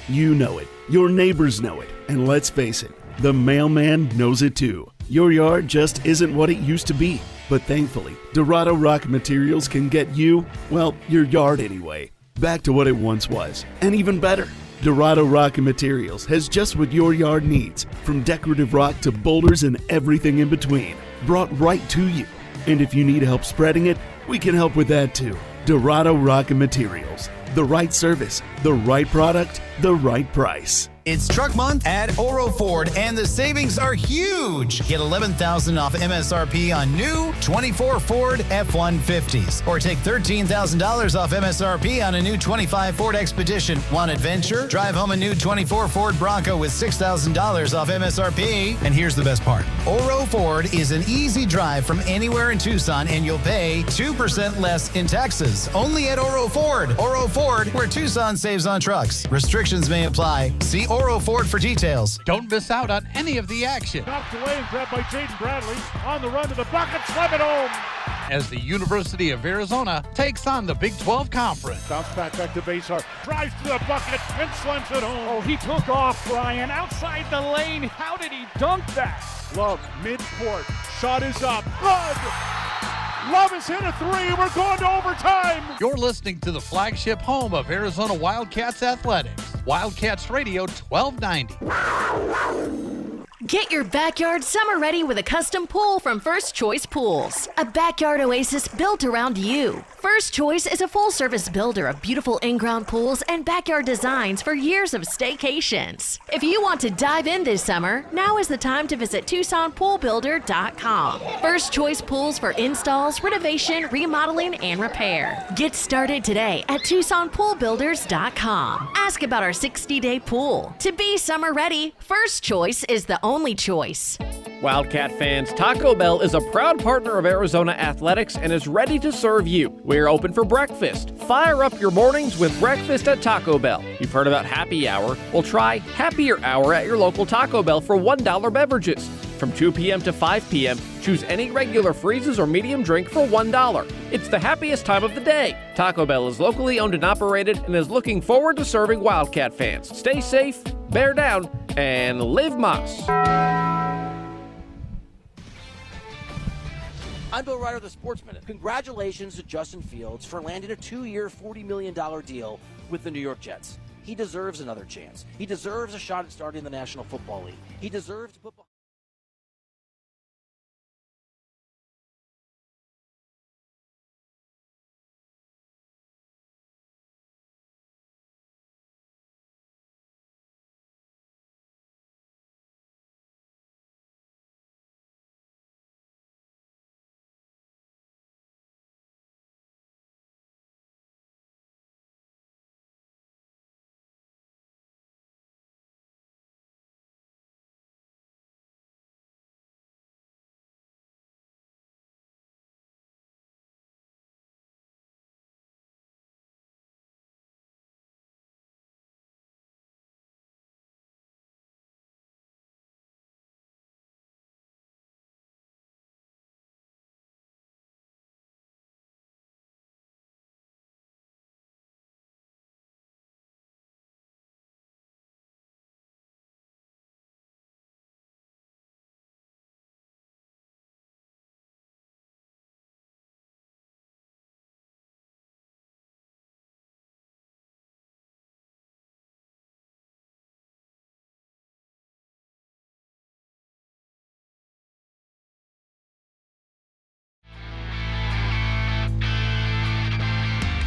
You know it. Your neighbors know it. And let's face it, the mailman knows it too. Your yard just isn't what it used to be. But thankfully, Dorado Rock Materials can get you, well, your yard anyway, back to what it once was. And even better. Dorado Rock Materials has just what your yard needs, from decorative rock to boulders and everything in between, brought right to you. And if you need help spreading it, we can help with that too. Dorado Rock Materials. The right service, the right product, the right price. It's Truck Month at Oro Ford, and the savings are huge. Get $11,000 off MSRP on new 24 Ford F-150s. Or take $13,000 off MSRP on a new 25 Ford Expedition. Want adventure? Drive home a new 24 Ford Bronco with $6,000 off MSRP. And here's the best part. Oro Ford is an easy drive from anywhere in Tucson, and you'll pay 2% less in taxes. Only at Oro Ford. Oro Ford, where Tucson saves on trucks. Restrictions may apply. See Oro Ford for details. Don't miss out on any of the action. Knocked away and grabbed by Jaden Bradley. On the run to the bucket, slam it home. As the University of Arizona takes on the Big 12 Conference. Bounce back to Basehart. Drives to the bucket and slams it home. Oh, he took off, Brian. Outside the lane. How did he dunk that? Love, midcourt. Shot is up. Good! Love has hit a three. We're going to overtime. You're listening to the flagship home of Arizona Wildcats athletics. Wildcats Radio 1290. Get your backyard summer ready with a custom pool from First Choice Pools. A backyard oasis built around you. First Choice is a full-service builder of beautiful in-ground pools and backyard designs for years of staycations. If you want to dive in this summer, now is the time to visit TucsonPoolBuilder.com. First Choice Pools for installs, renovation, remodeling, and repair. Get started today at TucsonPoolBuilders.com. Ask about our 60-day pool. To be summer ready, First Choice is the only choice. Wildcat fans, Taco Bell is a proud partner of Arizona Athletics and is ready to serve you. We're open for breakfast. Fire up your mornings with breakfast at Taco Bell. You've heard about Happy Hour? Well, try Happier Hour at your local Taco Bell for $1 beverages. From 2 p.m. to 5 p.m., choose any regular freezes or medium drink for $1. It's the happiest time of the day. Taco Bell is locally owned and operated and is looking forward to serving Wildcat fans. Stay safe, bear down, and live Moss. I'm Bill Ryder, the Sports Minute. Congratulations to Justin Fields for landing a 2-year, $40 million deal with the New York Jets. He deserves another chance. He deserves a shot at starting the National Football League. He deserves to put behind.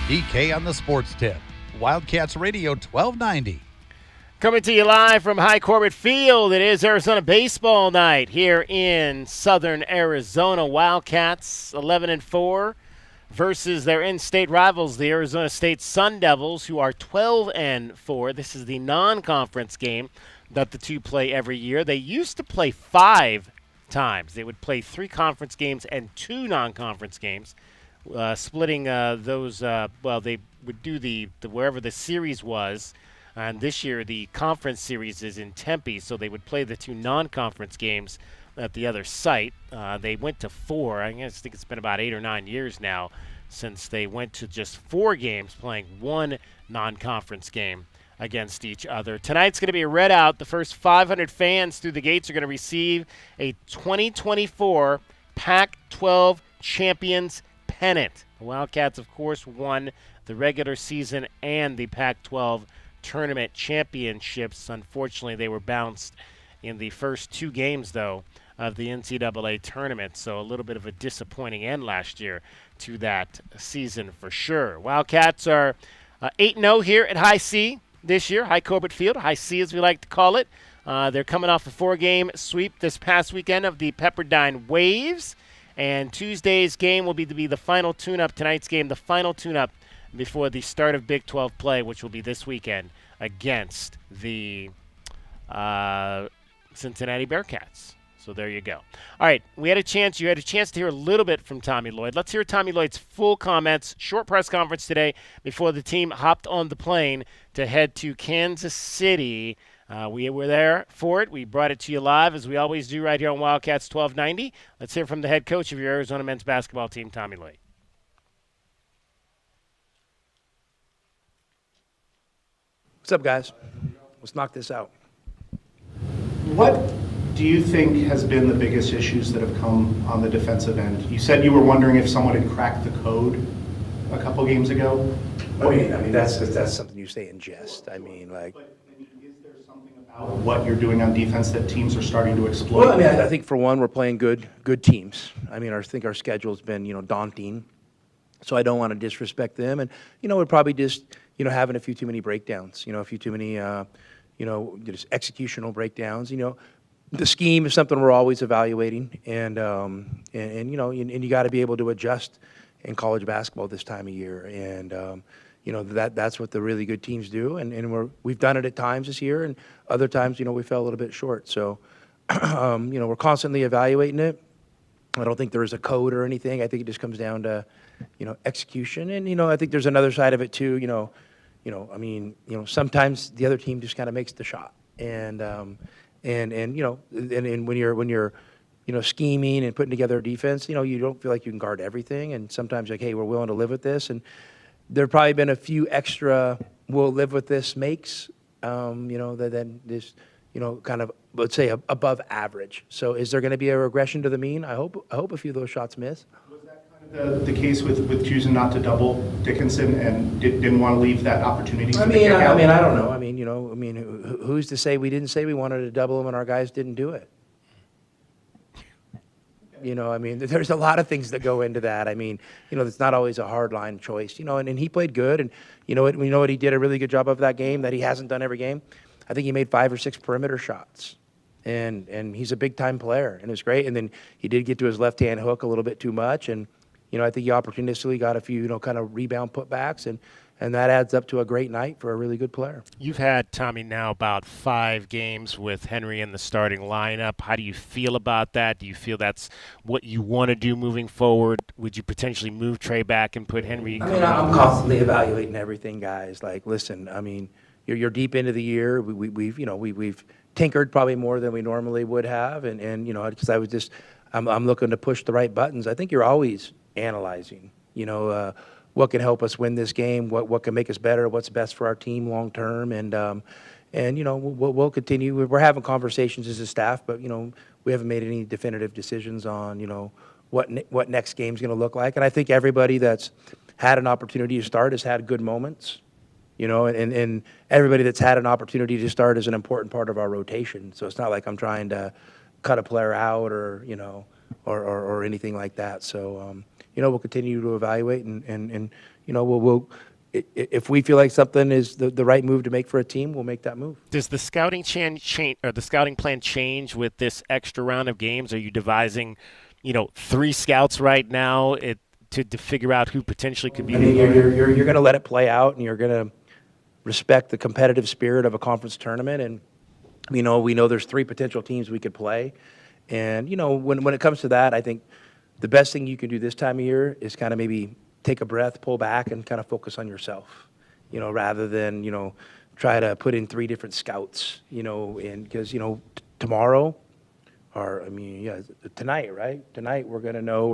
DK on the Sports Tip. Wildcats Radio 1290. Coming to you live from High Corbett Field. It is Arizona baseball night here in southern Arizona. Wildcats 11-4 versus their in-state rivals, the Arizona State Sun Devils, who are 12-4. This is the non-conference game that the two play every year. They used to play 5 times. They would play 3 conference games and 2 non-conference games. Splitting those, they would do the wherever the series was, and this year the conference series is in Tempe, so they would play the 2 non-conference games at the other site. They went to 4. I think it's been about 8 or 9 years now since they went to just 4 games, playing 1 non-conference game against each other. Tonight's going to be a readout. The first 500 fans through the gates are going to receive a 2024 Pac-12 Champions pennant. The Wildcats, of course, won the regular season and the Pac-12 tournament championships. Unfortunately, they were bounced in the first 2 games, though, of the NCAA tournament, so a little bit of a disappointing end last year to that season for sure. Wildcats are 8-0 here at High C this year, High Corbett Field, High C as we like to call it. They're coming off a 4-game sweep this past weekend of the Pepperdine Waves, and Tuesday's game will be the final tune-up, tonight's game, the final tune-up before the start of Big 12 play, which will be this weekend against the Cincinnati Bearcats. So there you go. All right, you had a chance to hear a little bit from Tommy Lloyd. Let's hear Tommy Lloyd's full comments, short press conference today before the team hopped on the plane to head to Kansas City. We were there for it. We brought it to you live, as we always do right here on Wildcats 1290. Let's hear from the head coach of your Arizona men's basketball team, Tommy Lloyd. What's up, guys? Let's knock this out. What do you think has been the biggest issues that have come on the defensive end? You said you were wondering if someone had cracked the code a couple games ago. I mean that's something you say in jest. I mean, like. Is there something about what you're doing on defense that teams are starting to exploit? Well, I mean, I think for one, we're playing good teams. I mean, I think our schedule's been daunting, so I don't want to disrespect them, and we're probably just having a few too many breakdowns. A few too many just executional breakdowns. The scheme is something we're always evaluating, and you got to be able to adjust in college basketball this time of year, and that's what the really good teams do, and we've done it at times this year, and other times we fell a little bit short. So we're constantly evaluating it. I don't think there is a code or anything. I think it just comes down to execution, and I think there's another side of it too. Sometimes the other team just kind of makes the shot, and when you're scheming and putting together a defense, you don't feel like you can guard everything, and sometimes like, hey, we're willing to live with this, and there've probably been a few extra we'll live with this makes, than this, kind of, let's say above average. So is there going to be a regression to the mean? I hope a few of those shots miss. Was that kind of the case with choosing not to double Dickinson and didn't want to leave that opportunity? I don't know. Who's to say we didn't say we wanted to double him and our guys didn't do it? There's a lot of things that go into that. It's not always a hard line choice, and he played good, and we know what he did a really good job of that game that he hasn't done every game. I think he made 5 or 6 perimeter shots, and he's a big time player, and it was great. And then he did get to his left hand hook a little bit too much, and I think he opportunistically got a few kind of rebound putbacks, and that adds up to a great night for a really good player. You've had, Tommy, now about 5 games with Henry in the starting lineup. How do you feel about that? Do you feel that's what you want to do moving forward? Would you potentially move Trey back and put Henry? I'm constantly evaluating everything, guys. Like, listen, you're deep into the year. We've tinkered probably more than we normally would have, and because I'm looking to push the right buttons. I think you're always analyzing, what can help us win this game, what can make us better, what's best for our team long term, and we'll continue. We're having conversations as a staff, but we haven't made any definitive decisions on what next game's going to look like. And I think everybody that's had an opportunity to start has had good moments, and everybody that's had an opportunity to start is an important part of our rotation. So it's not like I'm trying to cut a player out or or anything like that. So we'll continue to evaluate, and we'll if we feel like something is the right move to make for a team, we'll make that move. Does the scouting change or the scouting plan change with this extra round of games? Are you devising, 3 scouts right now to figure out who potentially could be? You're going to let it play out, and you're going to respect the competitive spirit of a conference tournament. And we know there's 3 potential teams we could play, and when it comes to that, I think the best thing you can do this time of year is kind of maybe take a breath, pull back, and kind of focus on yourself, rather than, try to put in 3 different scouts, because, tomorrow I mean, yeah, tonight, right? Tonight we're going to know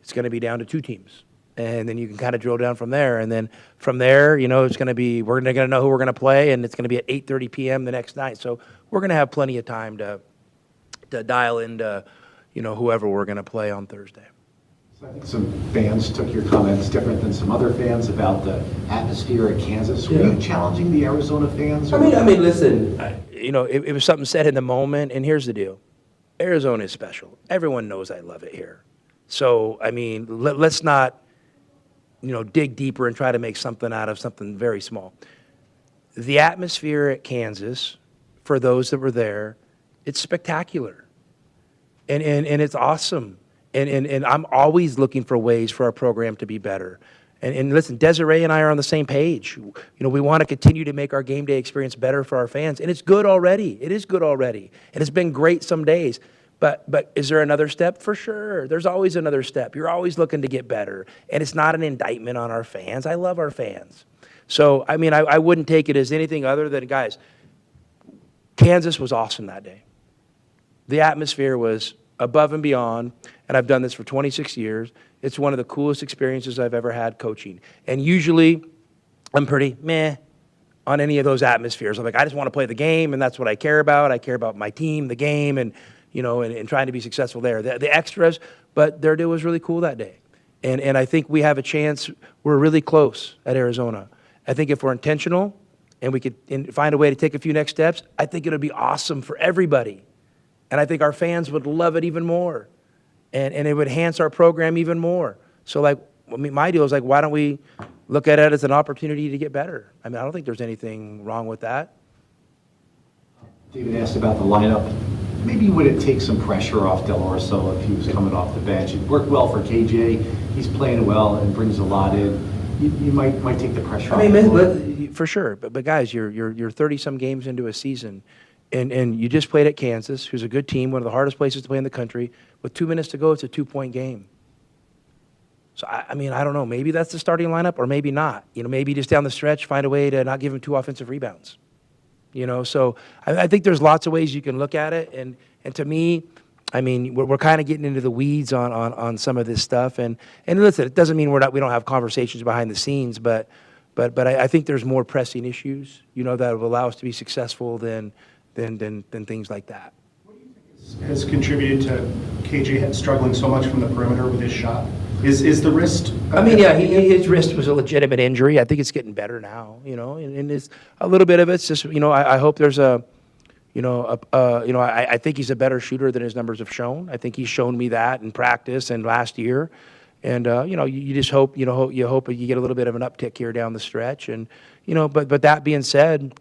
it's going to be down to 2 teams. And then you can kind of drill down from there. And then from there, it's going to be, we're going to know who we're going to play, and it's going to be at 8:30 p.m. the next night. So we're going to have plenty of time to dial into, whoever we're going to play on Thursday. So I think some fans took your comments different than some other fans about the atmosphere at Kansas. Were you challenging the Arizona fans? I mean, listen, it was something said in the moment, and here's the deal. Arizona is special. Everyone knows I love it here. So, I mean, let's not, dig deeper and try to make something out of something very small. The atmosphere at Kansas, for those that were there, it's spectacular. And it's awesome. And I'm always looking for ways for our program to be better. And listen, Desiree and I are on the same page. We want to continue to make our game day experience better for our fans. And it's good already. It is good already. And it's been great some days. But is there another step? For sure. There's always another step. You're always looking to get better. And it's not an indictment on our fans. I love our fans. So, I mean, I wouldn't take it as anything other than, guys, Kansas was awesome that day. The atmosphere was above and beyond, and I've done this for 26 years. It's one of the coolest experiences I've ever had coaching. And usually I'm pretty meh on any of those atmospheres. I'm like, I just want to play the game, and that's what I care about. I care about my team, the game, and and trying to be successful there. The extras, but their deal was really cool that day. And I think we have a chance. We're really close at Arizona. I think if we're intentional and we could find a way to take a few next steps, I think it'll be awesome for everybody. And I think our fans would love it even more. And it would enhance our program even more. So, my deal is, why don't we look at it as an opportunity to get better? I mean, I don't think there's anything wrong with that. David asked about the lineup. Maybe would it take some pressure off Del Orso if he was coming off the bench? It worked well for KJ. He's playing well and brings a lot in. You might take the pressure off. For sure. But guys, you're 30-some games into a season. And you just played at Kansas, who's a good team, one of the hardest places to play in the country. With 2 minutes to go, it's a 2-point game. So, I don't know. Maybe that's the starting lineup or maybe not. Maybe just down the stretch, find a way to not give him 2 offensive rebounds. So I think there's lots of ways you can look at it. And to me, we're kind of getting into the weeds on some of this stuff. And listen, it doesn't mean we don't have conversations behind the scenes, but I think there's more pressing issues, that will allow us to be successful than things like that. What do you think has contributed to KJ struggling so much from the perimeter with his shot? Is the wrist? His wrist was a legitimate injury. I think it's getting better now, and it's a little bit of it's just, I hope there's I think he's a better shooter than his numbers have shown. I think he's shown me that in practice and last year. And, you just hope, you hope you get a little bit of an uptick here down the stretch. And, but that being said,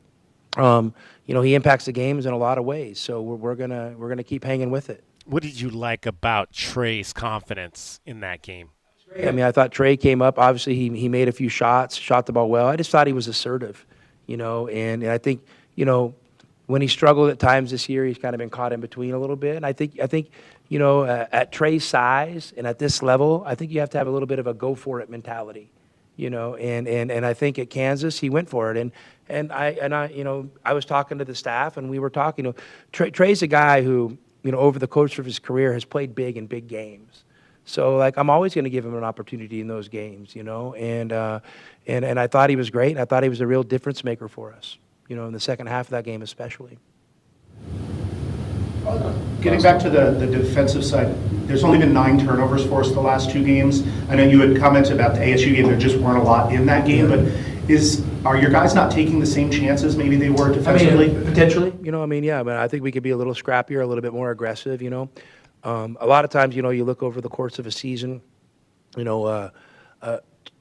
he impacts the games in a lot of ways. So we're gonna keep hanging with it. What did you like about Trey's confidence in that game? I thought Trey came up. Obviously, he made a few shots, shot the ball well. I just thought he was assertive, and I think, when he struggled at times this year, he's kind of been caught in between a little bit. And I think at Trey's size and at this level, I think you have to have a little bit of a go for it mentality, and I think at Kansas he went for it. And I was talking to the staff and we were talking. Trey's a guy who, over the course of his career has played big in big games. So I'm always going to give him an opportunity in those games, and I thought he was great. And I thought he was a real difference maker for us, in the second half of that game especially. Getting back to the defensive side, there's only been 9 turnovers for us the last 2 games. I know you had commented about the ASU game. There just weren't a lot in that game, but are your guys not taking the same chances maybe they were defensively? Potentially. I think we could be a little scrappier, a little bit more aggressive, A lot of times, you look over the course of a season,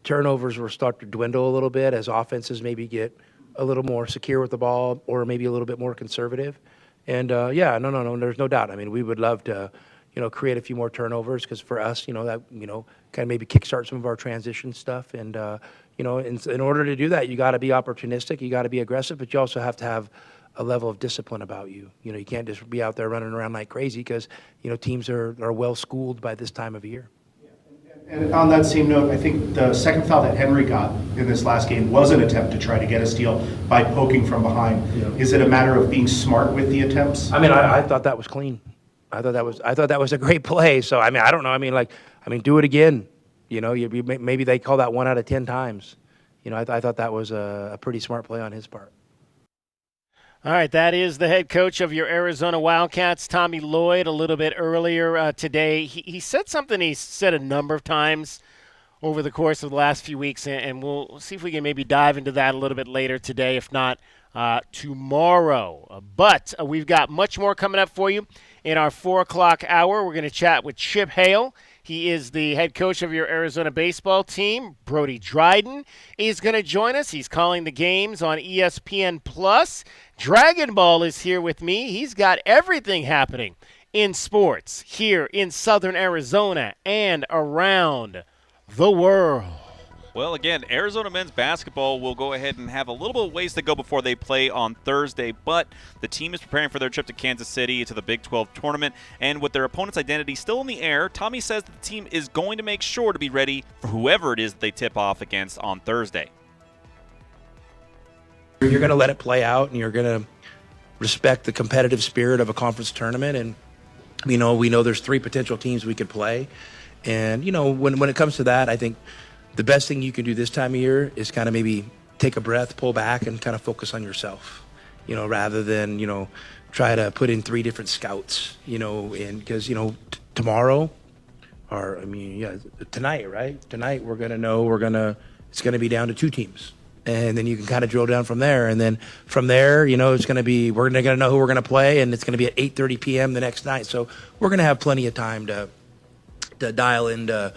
turnovers will start to dwindle a little bit as offenses maybe get a little more secure with the ball or maybe a little bit more conservative. And, no, there's no doubt. We would love to, create a few more turnovers because for us, that, kind of maybe kickstart some of our transition stuff. And, in order to do that, you got to be opportunistic, you got to be aggressive, but you also have to have a level of discipline about you. You can't just be out there running around like crazy because, teams are well schooled by this time of year. And on that same note, I think the second foul that Henry got in this last game was an attempt to try to get a steal by poking from behind. Yeah. Is it a matter of being smart with the attempts? I thought that was clean. I thought that was a great play. So I mean, I don't know. Do it again. Maybe they call that 1 out of 10 times. I thought that was a pretty smart play on his part. All right, that is the head coach of your Arizona Wildcats, Tommy Lloyd, a little bit earlier today. He said something he said a number of times over the course of the last few weeks, and we'll see if we can maybe dive into that a little bit later today, if not tomorrow. But we've got much more coming up for you in our 4 o'clock hour. We're going to chat with Chip Hale. He is the head coach of your Arizona baseball team. Brody Dryden is going to join us. He's calling the games on ESPN+. Dragon Ball is here with me. He's got everything happening in sports here in Southern Arizona and around the world. Well, again, Arizona men's basketball will go ahead and have a little bit of ways to go before they play on Thursday, but the team is preparing for their trip to Kansas City to the Big 12 tournament, and with their opponent's identity still in the air, Tommy says that the team is going to make sure to be ready for whoever it is that they tip off against on Thursday. You're going to let it play out, and you're going to respect the competitive spirit of a conference tournament, and we know there's 3 potential teams we could play, and when it comes to that, I think the best thing you can do this time of year is kind of maybe take a breath, pull back, and kind of focus on yourself, rather than, try to put in 3 different scouts, because, tomorrow, tonight, right? Tonight we're going to know it's going to be down to 2 teams. And then you can kind of drill down from there. And then from there, it's going to be, we're going to know who we're going to play, and it's going to be at 8:30 p.m. the next night. So we're going to have plenty of time to dial into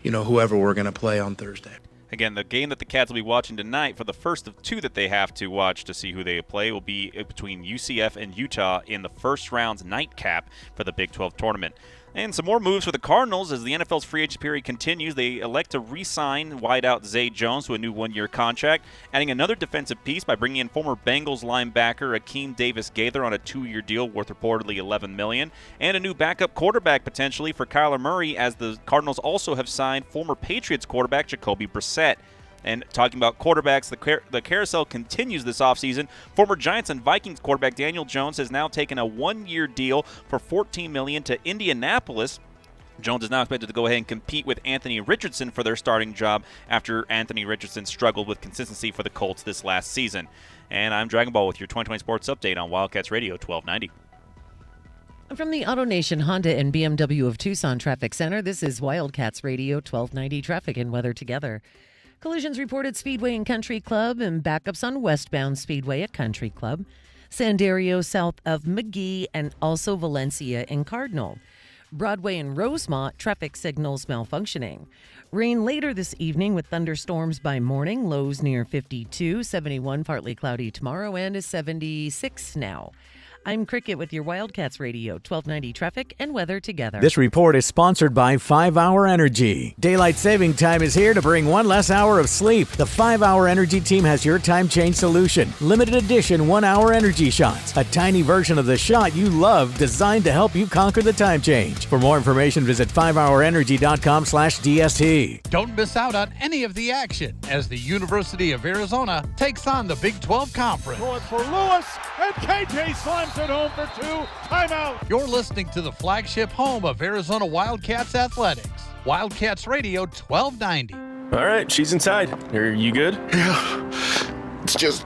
whoever we're going to play on Thursday. Again, the game that the Cats will be watching tonight, for the first of 2 that they have to watch to see who they play, will be between UCF and Utah in the first round's nightcap for the Big 12 tournament. And some more moves for the Cardinals as the NFL's free agent period continues. They elect to re-sign wideout Zay Jones to a new 1-year contract, adding another defensive piece by bringing in former Bengals linebacker Akeem Davis-Gaither on a 2-year deal worth reportedly $11 million, and a new backup quarterback potentially for Kyler Murray, as the Cardinals also have signed former Patriots quarterback Jacoby Brissett. And talking about quarterbacks, the carousel continues this offseason. Former Giants and Vikings quarterback Daniel Jones has now taken a 1-year deal for $14 million to Indianapolis. Jones is now expected to go ahead and compete with Anthony Richardson for their starting job after Anthony Richardson struggled with consistency for the Colts this last season. And I'm Dragon Ball with your 2020 Sports Update on Wildcats Radio 1290. From the AutoNation Honda and BMW of Tucson Traffic Center, this is Wildcats Radio 1290 Traffic and Weather Together. Collisions reported Speedway and Country Club, and backups on westbound Speedway at Country Club. Sandario south of McGee, and also Valencia and Cardinal. Broadway and Rosemont, traffic signals malfunctioning. Rain later this evening with thunderstorms by morning. Lows near 52, 71 partly cloudy tomorrow, and a 76 now. I'm Cricket with your Wildcats Radio, 1290 Traffic and Weather Together. This report is sponsored by 5-Hour Energy. Daylight saving time is here to bring 1 less hour of sleep. The 5-Hour Energy team has your time change solution. Limited edition 1-hour energy shots. A tiny version of the shot you love, designed to help you conquer the time change. For more information, visit 5hourenergy.com/DST. Don't miss out on any of the action as the University of Arizona takes on the Big 12 Conference. Going for Lewis, and KJ slams it home for 2. Timeout. You're listening to the flagship home of Arizona Wildcats Athletics. Wildcats Radio 1290. All right, she's inside. Are you good? Yeah. It's just,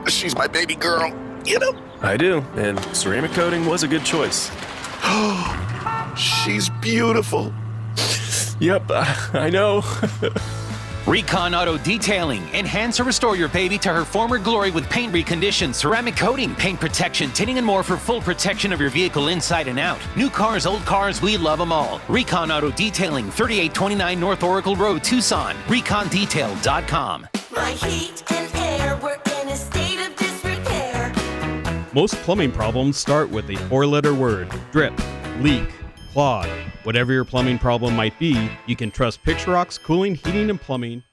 she's my baby girl, I do, and ceramic coating was a good choice. Oh, she's beautiful. Yep, I know. Recon Auto Detailing. Enhance or restore your baby to her former glory with paint recondition, ceramic coating, paint protection, tinting, and more for full protection of your vehicle inside and out. New cars, old cars, we love them all. Recon Auto Detailing, 3829 North Oracle Road, Tucson. ReconDetail.com. My heat and air were in a state of disrepair. Most plumbing problems start with a 4-letter word: drip, leak, clog. Whatever your plumbing problem might be, you can trust Picture Rock's Cooling, Heating, and Plumbing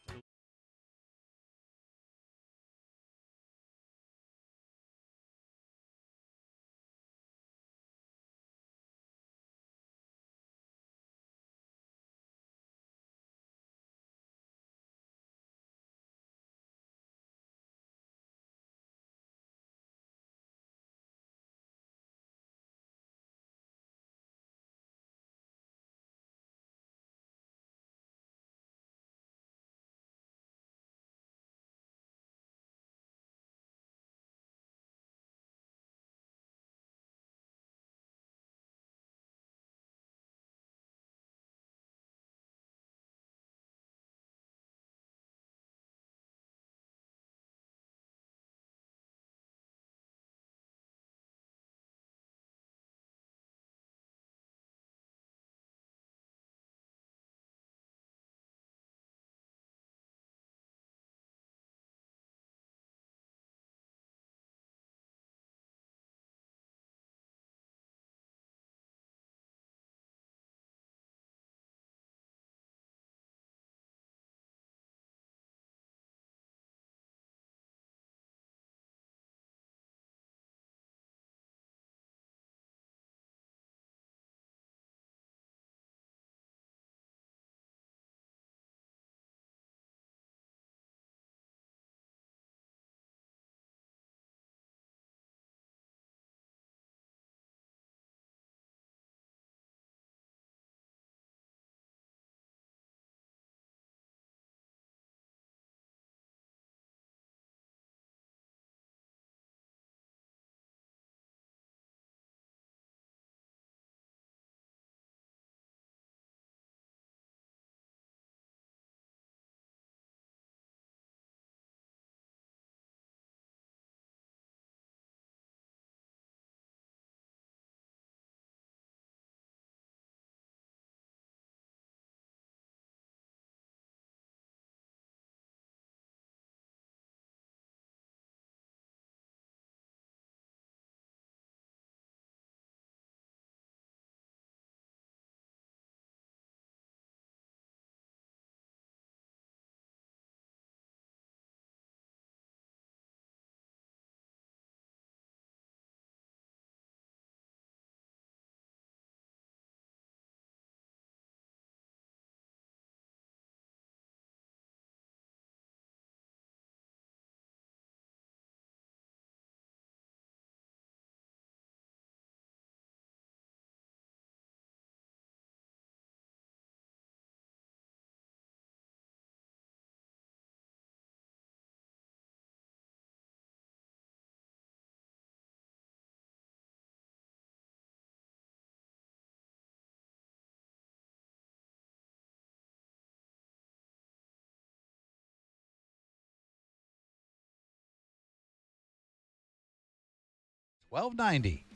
1290.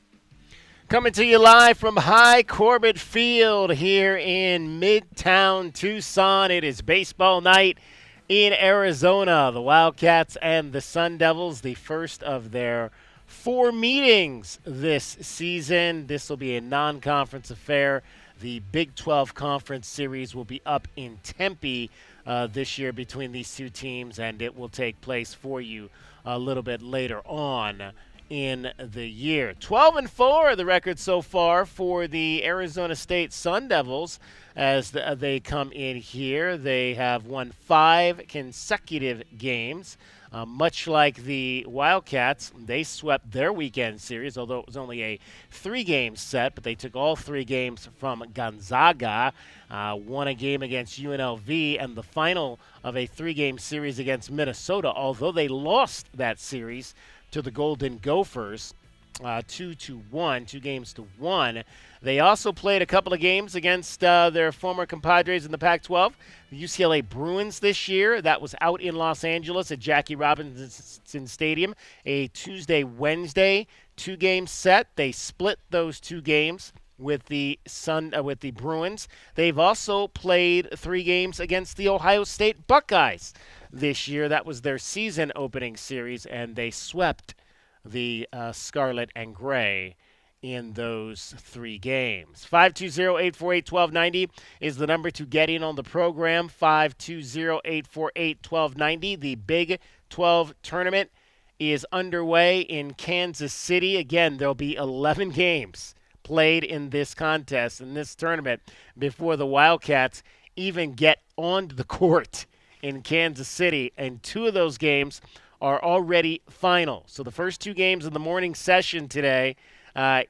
Coming to you live from High Corbett Field here in Midtown Tucson. It is baseball night in Arizona. The Wildcats and the Sun Devils, the first of their 4 meetings this season. This will be a non-conference affair. The Big 12 Conference Series will be up in Tempe this year between these two teams, and it will take place for you a little bit later on in the year. 12-4 the record so far for the Arizona State Sun Devils as they come in here. They have won 5 consecutive games. Much like the Wildcats, they swept their weekend series, although it was only a 3-game set, but they took all 3 games from Gonzaga, won a game against UNLV, and the final of a 3-game series against Minnesota, although they lost that series to the Golden Gophers, 2-1, 2 games to 1. They also played a couple of games against their former compadres in the Pac-12, the UCLA Bruins this year. That was out in Los Angeles at Jackie Robinson Stadium, a Tuesday-Wednesday 2-game set. They split those 2 games with the Bruins. They've also played 3 games against the Ohio State Buckeyes this year. That was their season opening series, and they swept the Scarlet and Gray in those 3 games. 520-848-1290 is the number to get in on the program. 520-848-1290. The Big 12 tournament is underway in Kansas City. Again, there'll be 11 games played in this contest, in this tournament, before the Wildcats even get onto the court in Kansas City, and 2 of those games are already final. So the first 2 games of the morning session today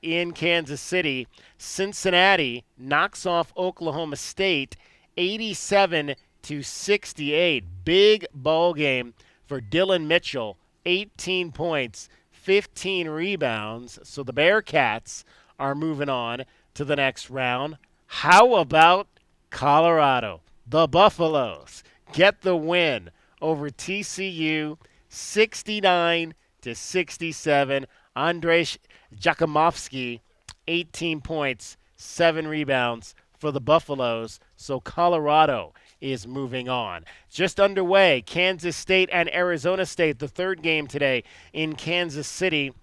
in Kansas City, Cincinnati knocks off Oklahoma State 87-68. Big ball game for Dylan Mitchell, 18 points, 15 rebounds. So the Bearcats are moving on to the next round. How about Colorado? The Buffaloes get the win over TCU, 69-67. Andrzej Jakimovski, 18 points, 7 rebounds for the Buffaloes. So Colorado is moving on. Just underway, Kansas State and Arizona State, the 3rd game today in Kansas City.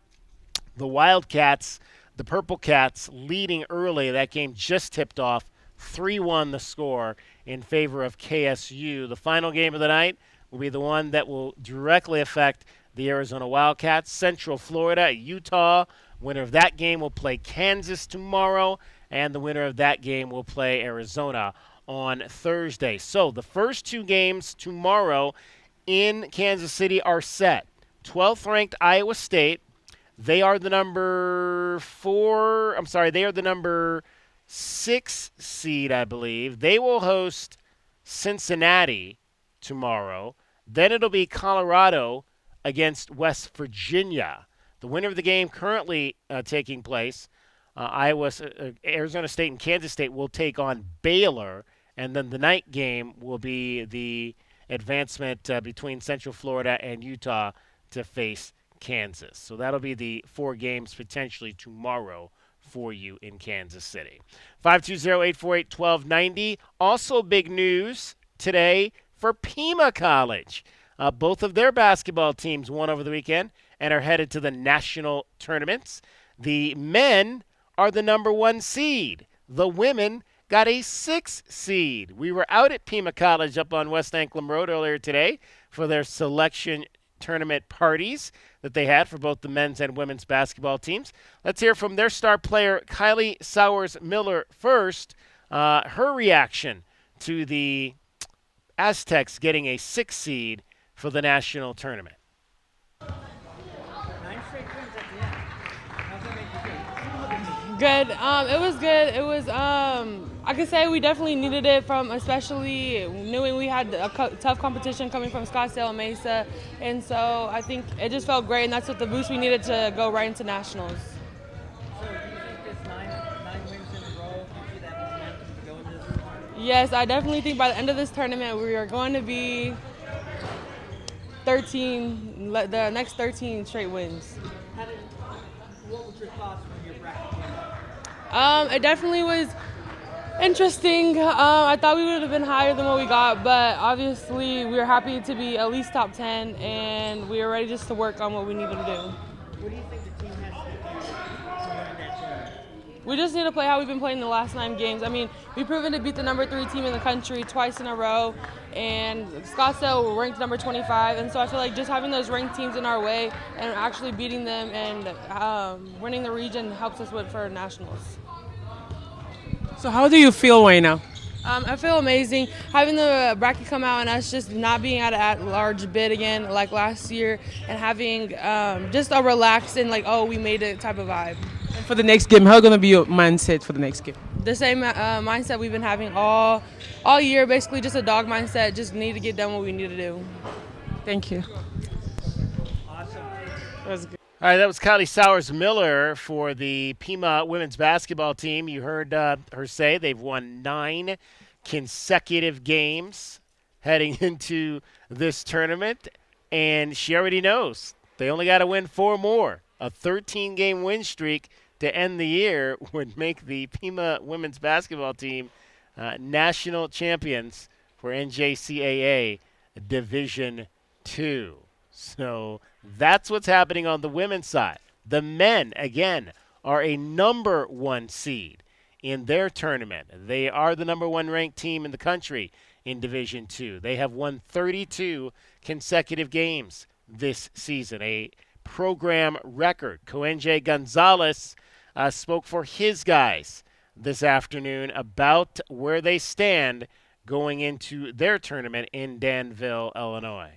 The Wildcats, the Purple Cats, leading early. That game just tipped off. 3-1 the score in favor of KSU. The final game of the night will be the one that will directly affect the Arizona Wildcats. Central Florida, Utah. Winner of that game will play Kansas tomorrow, and the winner of that game will play Arizona on Thursday. So the first 2 games tomorrow in Kansas City are set. 12th ranked Iowa State. They are the number 6 seed, I believe. They will host Cincinnati tomorrow. Then it'll be Colorado against West Virginia. The winner of the game currently taking place, Arizona State and Kansas State, will take on Baylor. And then the night game will be the advancement between Central Florida and Utah to face Kansas. So that'll be the 4 games potentially tomorrow for you in Kansas City. 520-848-1290. Also big news today for Pima College. Both of their basketball teams won over the weekend and are headed to the national tournaments. The men are the number 1 seed. The women got a 6 seed. We were out at Pima College up on West Anklam Road earlier today for their selection tournament parties that they had for both the men's and women's basketball teams. Let's hear from their star player, Kylie Sowers-Miller, first. Her reaction to the Aztecs getting a 6 seed for the national tournament. 9 straight wins at the end. How's that make you feel? Good. It was good. It was, I could say we definitely needed it especially knowing we had a tough competition coming from Scottsdale and Mesa. And so I think it just felt great, and that's what the boost we needed to go right into nationals. So do you think this 9 wins in a row gives you that momentum to go into this tournament? Yes, I definitely think by the end of this tournament we are going to be 13, the next 13 straight wins. What was your thoughts when your bracket came out? It definitely was interesting. I thought we would have been higher than what we got, but obviously we were happy to be at least top 10, and we were ready just to work on what we needed to do. What do you think the team has to do to win that tournament? We just need to play how we've been playing the last 9 games. I mean, we've proven to beat the number 3 team in the country twice in a row, and Scottsdale ranked number 25, and so I feel like just having those ranked teams in our way and actually beating them and winning the region helps us win for nationals. So how do you feel right now? I feel amazing. Having the bracket come out and us just not being at large bid again like last year, and having just a relaxed and like, oh, we made it type of vibe. For the next game, how going to be your mindset for the next game? The same mindset we've been having all year, basically just a dog mindset, just need to get done what we need to do. Thank you. Awesome. That was good. All right, that was Kylie Sowers-Miller for the Pima women's basketball team. You heard her say they've won 9 consecutive games heading into this tournament, and she already knows they only got to win 4 more. A 13-game win streak to end the year would make the Pima women's basketball team national champions for NJCAA Division II. So that's what's happening on the women's side. The men, again, are a number 1 seed in their tournament. They are the number 1 ranked team in the country in Division II. They have won 32 consecutive games this season, a program record. Coenje Gonzalez spoke for his guys this afternoon about where they stand going into their tournament in Danville, Illinois.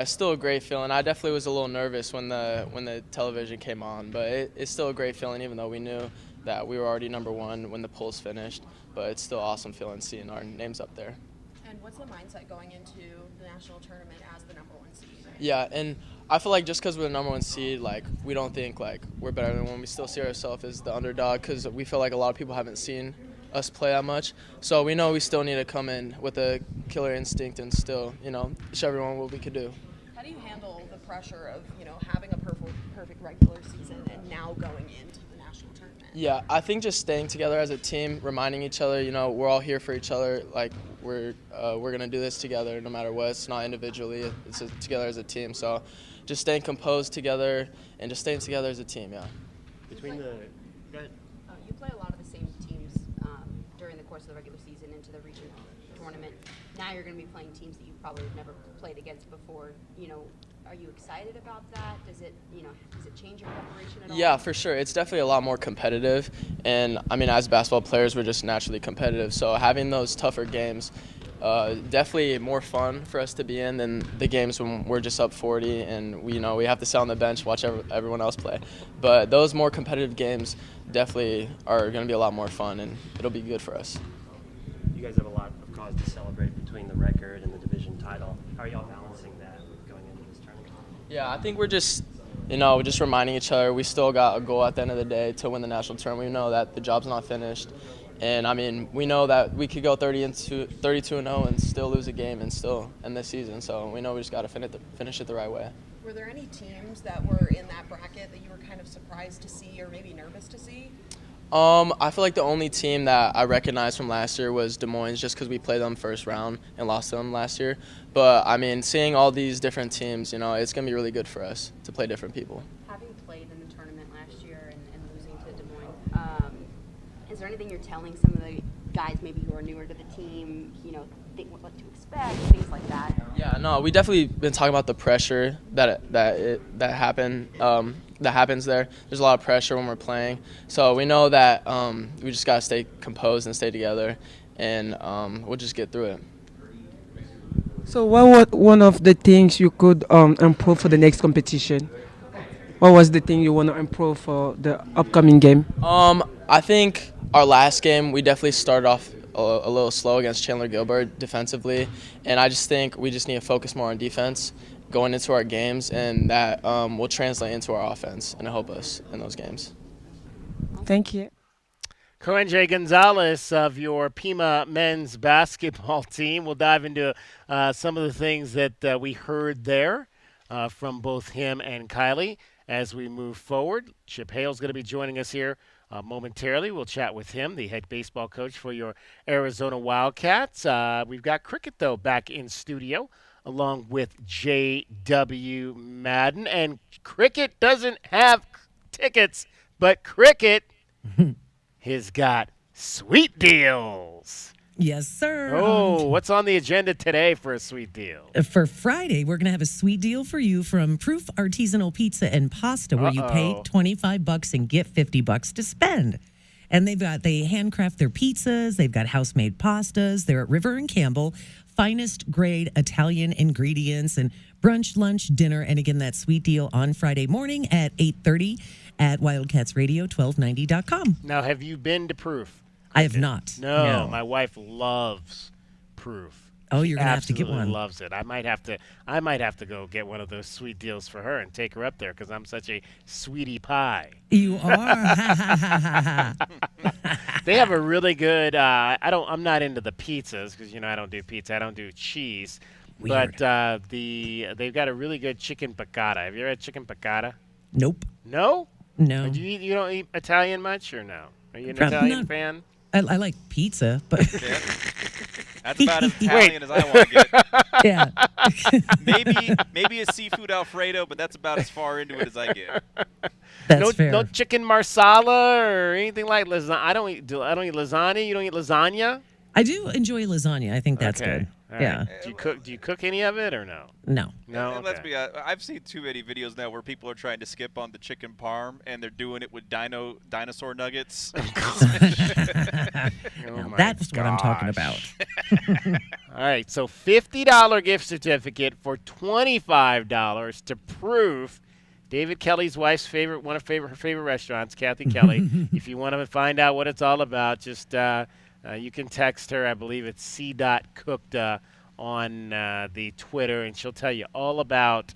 It's still a great feeling. I definitely was a little nervous when the television came on, but it's still a great feeling, even though we knew that we were already number 1 when the polls finished. But it's still awesome feeling seeing our names up there. And what's the mindset going into the national tournament as the number 1 seed? Yeah, and I feel like just because we're the number 1 seed, like, we don't think like we're better than one. We still see ourselves as the underdog because we feel like a lot of people haven't seen us play that much. So we know we still need to come in with a killer instinct and still, show everyone what we could do. How do you handle the pressure of, having a perfect regular season and now going into the national tournament? Yeah, I think just staying together as a team, reminding each other, we're all here for each other. Like, we're going to do this together no matter what. It's not individually. It's together as a team. So just staying composed together and just staying together as a team, yeah. Go ahead. You play a lot of the same teams during the course of the regular season into the regional tournament. Now you're going to be playing teams that you probably have never played against before. Are you excited about that? Does it change your preparation at all? Yeah, for sure. It's definitely a lot more competitive. And, as basketball players, we're just naturally competitive. So having those tougher games, definitely more fun for us to be in than the games when we're just up 40 and we have to sit on the bench, watch everyone else play. But those more competitive games definitely are going to be a lot more fun, and it'll be good for us. You guys have a lot of cause to celebrate between the record and the division title. How are y'all balancing that going into this tournament? Yeah, I think we're just, just reminding each other we still got a goal at the end of the day to win the national tournament. We know that the job's not finished. And, we know that we could go 32-0 and still lose a game and still end this season. So we know we just got to finish it the right way. Were there any teams that were in that bracket that you were kind of surprised to see or maybe nervous to see? I feel like the only team that I recognized from last year was Des Moines, just because we played them first round and lost to them last year. But, seeing all these different teams, it's going to be really good for us to play different people. Having played in the tournament last year and losing to Des Moines, is there anything you're telling some of the guys maybe who are newer to the team, think what to expect, things like that? Yeah, no, we definitely been talking about the pressure that happens there. There's a lot of pressure when we're playing. So we know that we just got to stay composed and stay together, and we'll just get through it. So what was one of the things you could improve for the next competition? What was the thing you want to improve for the upcoming game? I think our last game, we definitely started off a little slow against Chandler Gilbert defensively, and I just think we just need to focus more on defense going into our games, and that will translate into our offense and help us in those games. Thank you. Coenje Gonzalez of your Pima men's basketball team. We'll dive into some of the things that we heard there from both him and Kylie as we move forward. Chip Hale's going to be joining us here momentarily. We'll chat with him, the head baseball coach for your Arizona Wildcats. We've got Cricket, though, back in studio along with J.W. Madden. And Cricket doesn't have tickets, but Cricket has got sweet deals. Yes, sir. Oh, what's on the agenda today for a sweet deal? For Friday, we're going to have a sweet deal for you from Proof Artisanal Pizza and Pasta, where you pay $25 and get $50 to spend. And they handcraft their pizzas. They've got house-made pastas. They're at River and Campbell. Finest grade Italian ingredients and brunch, lunch, dinner. And again, that sweet deal on Friday morning at 8:30 at wildcatsradio1290.com. Now, have you been to Proof? I have not. No, my wife loves Proof. Oh, you're gonna have to get one. Loves it. I might have to go get one of those sweet deals for her and take her up there because I'm such a sweetie pie. You are. They have a really good. I'm not into the pizzas because I don't do pizza. I don't do cheese. Weird. But they've got a really good chicken piccata. Have you ever had chicken piccata? Nope. No. No. You don't eat Italian much or no? Are you an Italian fan? I like pizza, but that's about as Italian as I want to get. Yeah. maybe a seafood Alfredo, but that's about as far into it as I get. That's fair. No chicken marsala or anything like lasagna. I don't eat lasagna. You don't eat lasagna? I do enjoy lasagna. I think that's good. All Yeah. Right. Do you cook any of it or no? No. No. And let's be honest, I've seen too many videos now where people are trying to skip on the chicken parm and they're doing it with dinosaur nuggets. That's what I'm talking about. All right, so $50 gift certificate for $25 to Proof. David Kelly's wife's favorite, her favorite restaurants, Kathy Kelly. If you want to find out what it's all about, just you can text her. I believe it's c.cooked on the Twitter, and she'll tell you all about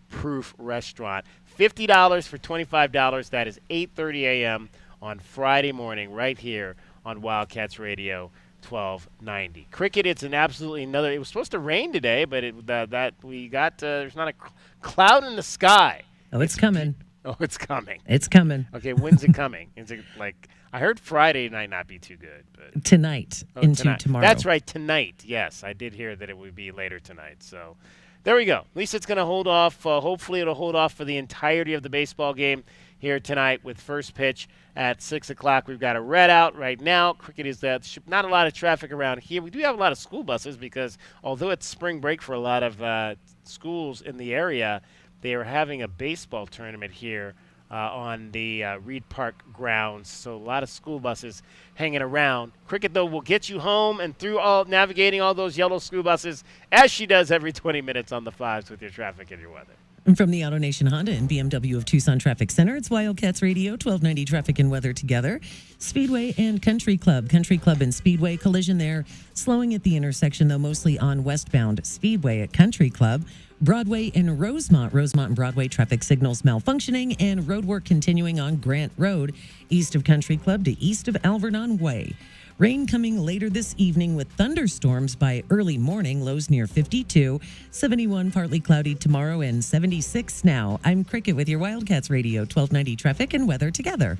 Proof Restaurant. $50 for $25. That is 8:30 a.m. on Friday morning right here on Wildcats Radio 1290. Cricket, it's an absolutely another. It was supposed to rain today, but there's not a cloud in the sky. Oh, it's coming. Oh, it's coming. It's coming. Okay, when's it coming? Is it like I heard Friday might not be too good, but tonight into tonight. tomorrow. That's right, tonight. Yes, I did hear that it would be later tonight. So there we go. At least it's going to hold off. Hopefully, it'll hold off for the entirety of the baseball game here tonight with first pitch at 6 o'clock. We've got a red out right now. Cricket is not a lot of traffic around here. We do have a lot of school buses because although it's spring break for a lot of schools in the area, they are having a baseball tournament here on the Reed Park grounds. So a lot of school buses hanging around. Cricket, though, will get you home and through navigating all those yellow school buses as she does every 20 minutes on the fives with your traffic and your weather. And from the AutoNation Honda and BMW of Tucson Traffic Center, it's Wildcats Radio, 1290 Traffic and Weather together. Speedway and Country Club. Country Club and Speedway collision there. Slowing at the intersection, though, mostly on westbound Speedway at Country Club. Broadway and Rosemont. Rosemont and Broadway traffic signals malfunctioning and road work continuing on Grant Road, east of Country Club to east of Alvernon Way. Rain coming later this evening with thunderstorms by early morning, lows near 52. 71 partly cloudy tomorrow and 76 now. I'm Cricket with your Wildcats Radio, 1290 Traffic and Weather together.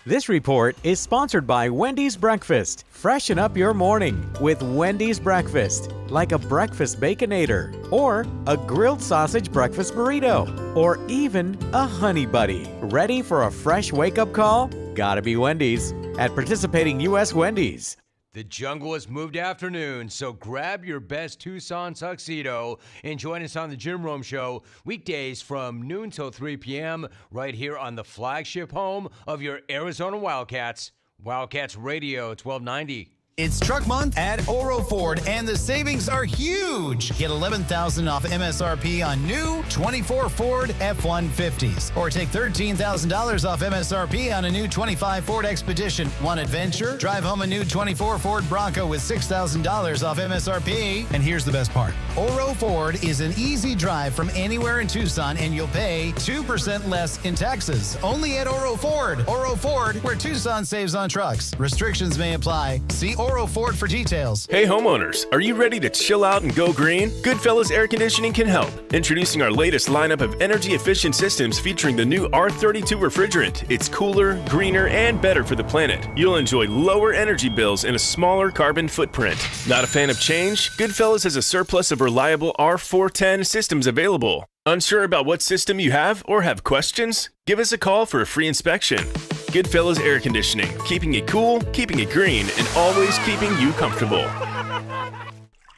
This report is sponsored by Wendy's Breakfast. Freshen up your morning with Wendy's Breakfast, like a breakfast Baconator, or a grilled sausage breakfast burrito, or even a Honey Buddy. Ready for a fresh wake-up call? Gotta be Wendy's. At participating U.S. Wendy's. The jungle has moved afternoon, so grab your best Tucson tuxedo and join us on the Jim Rome Show weekdays from noon till 3 p.m. right here on the flagship home of your Arizona Wildcats, Wildcats Radio 1290. It's Truck Month at Oro Ford, and the savings are huge. Get $11,000 off MSRP on new 24 Ford F-150s. Or take $13,000 off MSRP on a new 25 Ford Expedition. Want adventure? Drive home a new 24 Ford Bronco with $6,000 off MSRP. And here's the best part. Oro Ford is an easy drive from anywhere in Tucson, and you'll pay 2% less in taxes. Only at Oro Ford. Oro Ford, where Tucson saves on trucks. Restrictions may apply. See Oro Ford for details. Hey homeowners, are you ready to chill out and go green? Goodfellas Air Conditioning can help. Introducing our latest lineup of energy-efficient systems featuring the new R32 refrigerant. It's cooler, greener, and better for the planet. You'll enjoy lower energy bills and a smaller carbon footprint. Not a fan of change? Goodfellas has a surplus of reliable R410 systems available. Unsure about what system you have or have questions? Give us a call for a free inspection. Goodfellas Air Conditioning, keeping it cool, keeping it green, and always keeping you comfortable.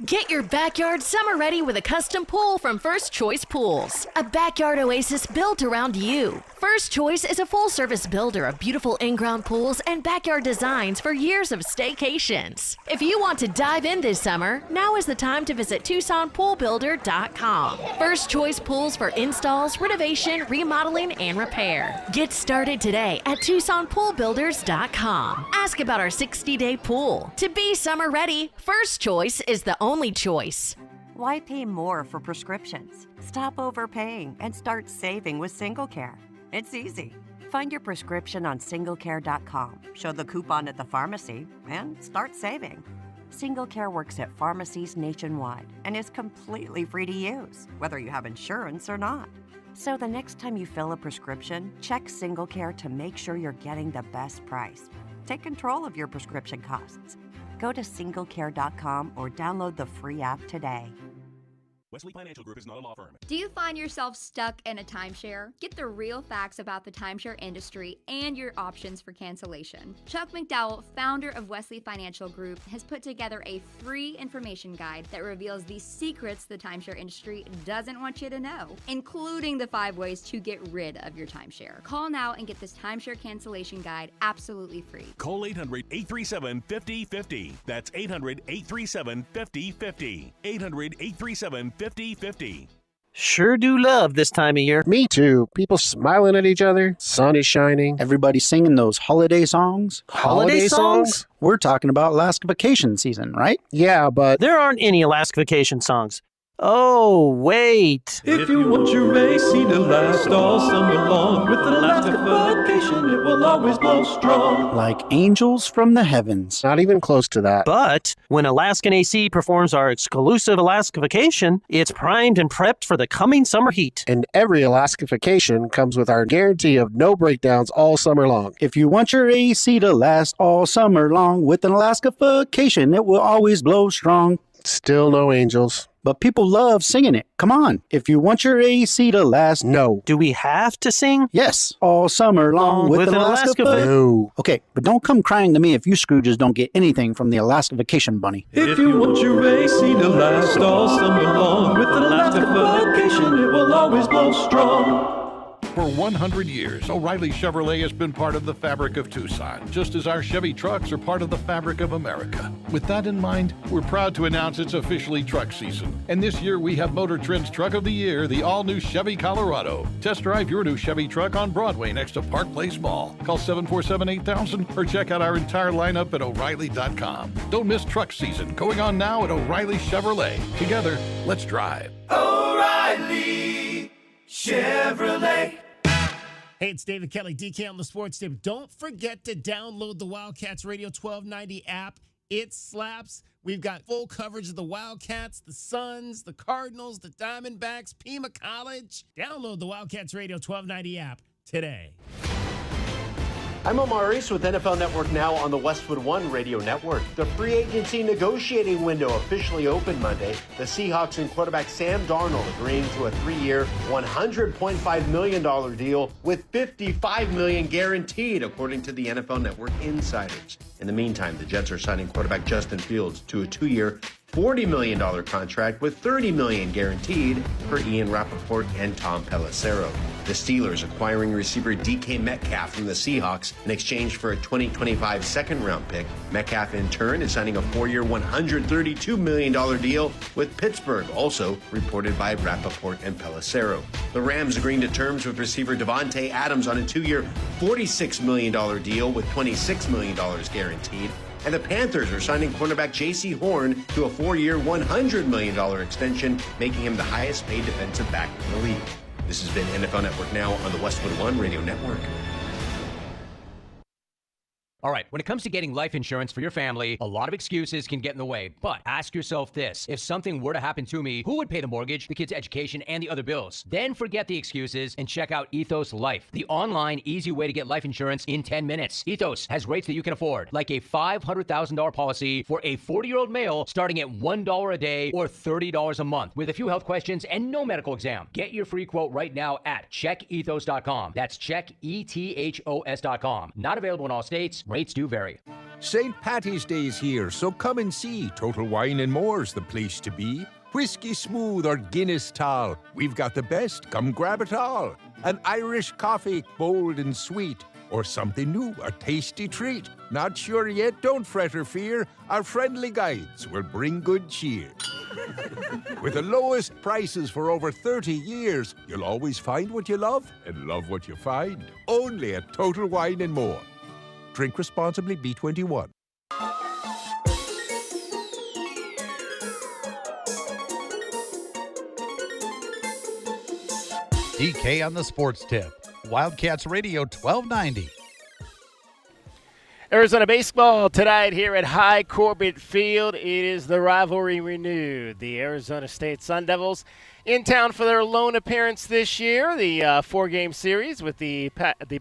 Get your backyard summer ready with a custom pool from First Choice Pools. A backyard oasis built around you. First Choice is a full-service builder of beautiful in-ground pools and backyard designs for years of staycations. If you want to dive in this summer, now is the time to visit TucsonPoolBuilder.com. First Choice Pools for installs, renovation, remodeling, and repair. Get started today at TucsonPoolBuilders.com. Ask about our 60-day pool. To be summer ready, First Choice is the only choice. Why pay more for prescriptions? Stop overpaying and start saving with SingleCare. It's easy. Find your prescription on SingleCare.com, show the coupon at the pharmacy, and start saving. SingleCare works at pharmacies nationwide and is completely free to use, whether you have insurance or not. So the next time you fill a prescription, check SingleCare to make sure you're getting the best price. Take control of your prescription costs. Go to SingleCare.com or download the free app today. Wesley Financial Group is not a law firm. Do you find yourself stuck in a timeshare? Get the real facts about the timeshare industry and your options for cancellation. Chuck McDowell, founder of Wesley Financial Group, has put together a free information guide that reveals the secrets the timeshare industry doesn't want you to know, including the 5 ways to get rid of your timeshare. Call now and get this timeshare cancellation guide absolutely free. Call 800-837-5050. That's 800-837-5050. 800-837-5050. Sure do love this time of year. Me too. People smiling at each other, sun is shining. Everybody singing those holiday songs. Holiday songs? We're talking about Alaska vacation season, right? Yeah, but there aren't any Alaska vacation songs. Oh, wait. If you want your AC to last all summer long, with an Alaska vacation, it will always blow strong. Like angels from the heavens. Not even close to that. But when Alaskan AC performs our exclusive Alaska vacation, it's primed and prepped for the coming summer heat. And every Alaska vacation comes with our guarantee of no breakdowns all summer long. If you want your AC to last all summer long, with an Alaska vacation, it will always blow strong. Still no angels. But people love singing it. Come on. If you want your AC to last... No. Do we have to sing? Yes. All summer long with an Alaska No. Okay, but don't come crying to me if you Scrooges don't get anything from the Alaska Vacation Bunny. If you want your AC to last all summer long, with an Alaska vacation, it will always blow strong. For 100 years, O'Reilly Chevrolet has been part of the fabric of Tucson, just as our Chevy trucks are part of the fabric of America. With that in mind, we're proud to announce it's officially truck season. And this year we have Motor Trend's Truck of the Year, the all-new Chevy Colorado. Test drive your new Chevy truck on Broadway next to Park Place Mall. Call 747-8000 or check out our entire lineup at O'Reilly.com. Don't miss truck season, going on now at O'Reilly Chevrolet. Together, let's drive. O'Reilly Chevrolet. Hey, it's David Kelly, DK on the Sports Tip. Don't forget to download the Wildcats Radio 1290 app. It slaps. We've got full coverage of the Wildcats, the Suns, the Cardinals, the Diamondbacks, Pima College. Download the Wildcats Radio 1290 app today. I'm Omar Reese with NFL Network Now on the Westwood One Radio Network. The free agency negotiating window officially opened Monday. The Seahawks and quarterback Sam Darnold agreeing to a 3-year, $100.5 million deal with $55 million guaranteed, according to the NFL Network insiders. In the meantime, the Jets are signing quarterback Justin Fields to a 2-year, $40 million contract with $30 million guaranteed for Ian Rappaport and Tom Pelissero. The Steelers acquiring receiver DK Metcalf from the Seahawks in exchange for a 2025 second-round pick. Metcalf, in turn, is signing a 4-year, $132 million deal with Pittsburgh, also reported by Rappaport and Pelissero. The Rams agreeing to terms with receiver Devontae Adams on a 2-year, $46 million deal with $26 million guaranteed. And the Panthers are signing cornerback J.C. Horn to a 4-year, $100 million extension, making him the highest-paid defensive back in the league. This has been NFL Network Now on the Westwood One Radio Network. All right, when it comes to getting life insurance for your family, a lot of excuses can get in the way. But ask yourself this. If something were to happen to me, who would pay the mortgage, the kids' education, and the other bills? Then forget the excuses and check out Ethos Life, the online, easy way to get life insurance in 10 minutes. Ethos has rates that you can afford, like a $500,000 policy for a 40-year-old male starting at $1 a day or $30 a month with a few health questions and no medical exam. Get your free quote right now at checkethos.com. That's checkethos.com. Not available in all states. Rates do vary. St. Patty's Day is here, so come and see. Total Wine and More's the place to be. Whiskey Smooth or Guinness Tall, we've got the best, come grab it all. An Irish coffee, bold and sweet, or something new, a tasty treat. Not sure yet? Don't fret or fear, our friendly guides will bring good cheer. With the lowest prices for over 30 years, you'll always find what you love and love what you find. Only at Total Wine and More. Drink responsibly, B21. DK on the Sports Tip. Wildcats Radio 1290. Arizona baseball tonight here at High Corbett Field. It is the rivalry renewed. The Arizona State Sun Devils in town for their lone appearance this year. The four-game series with the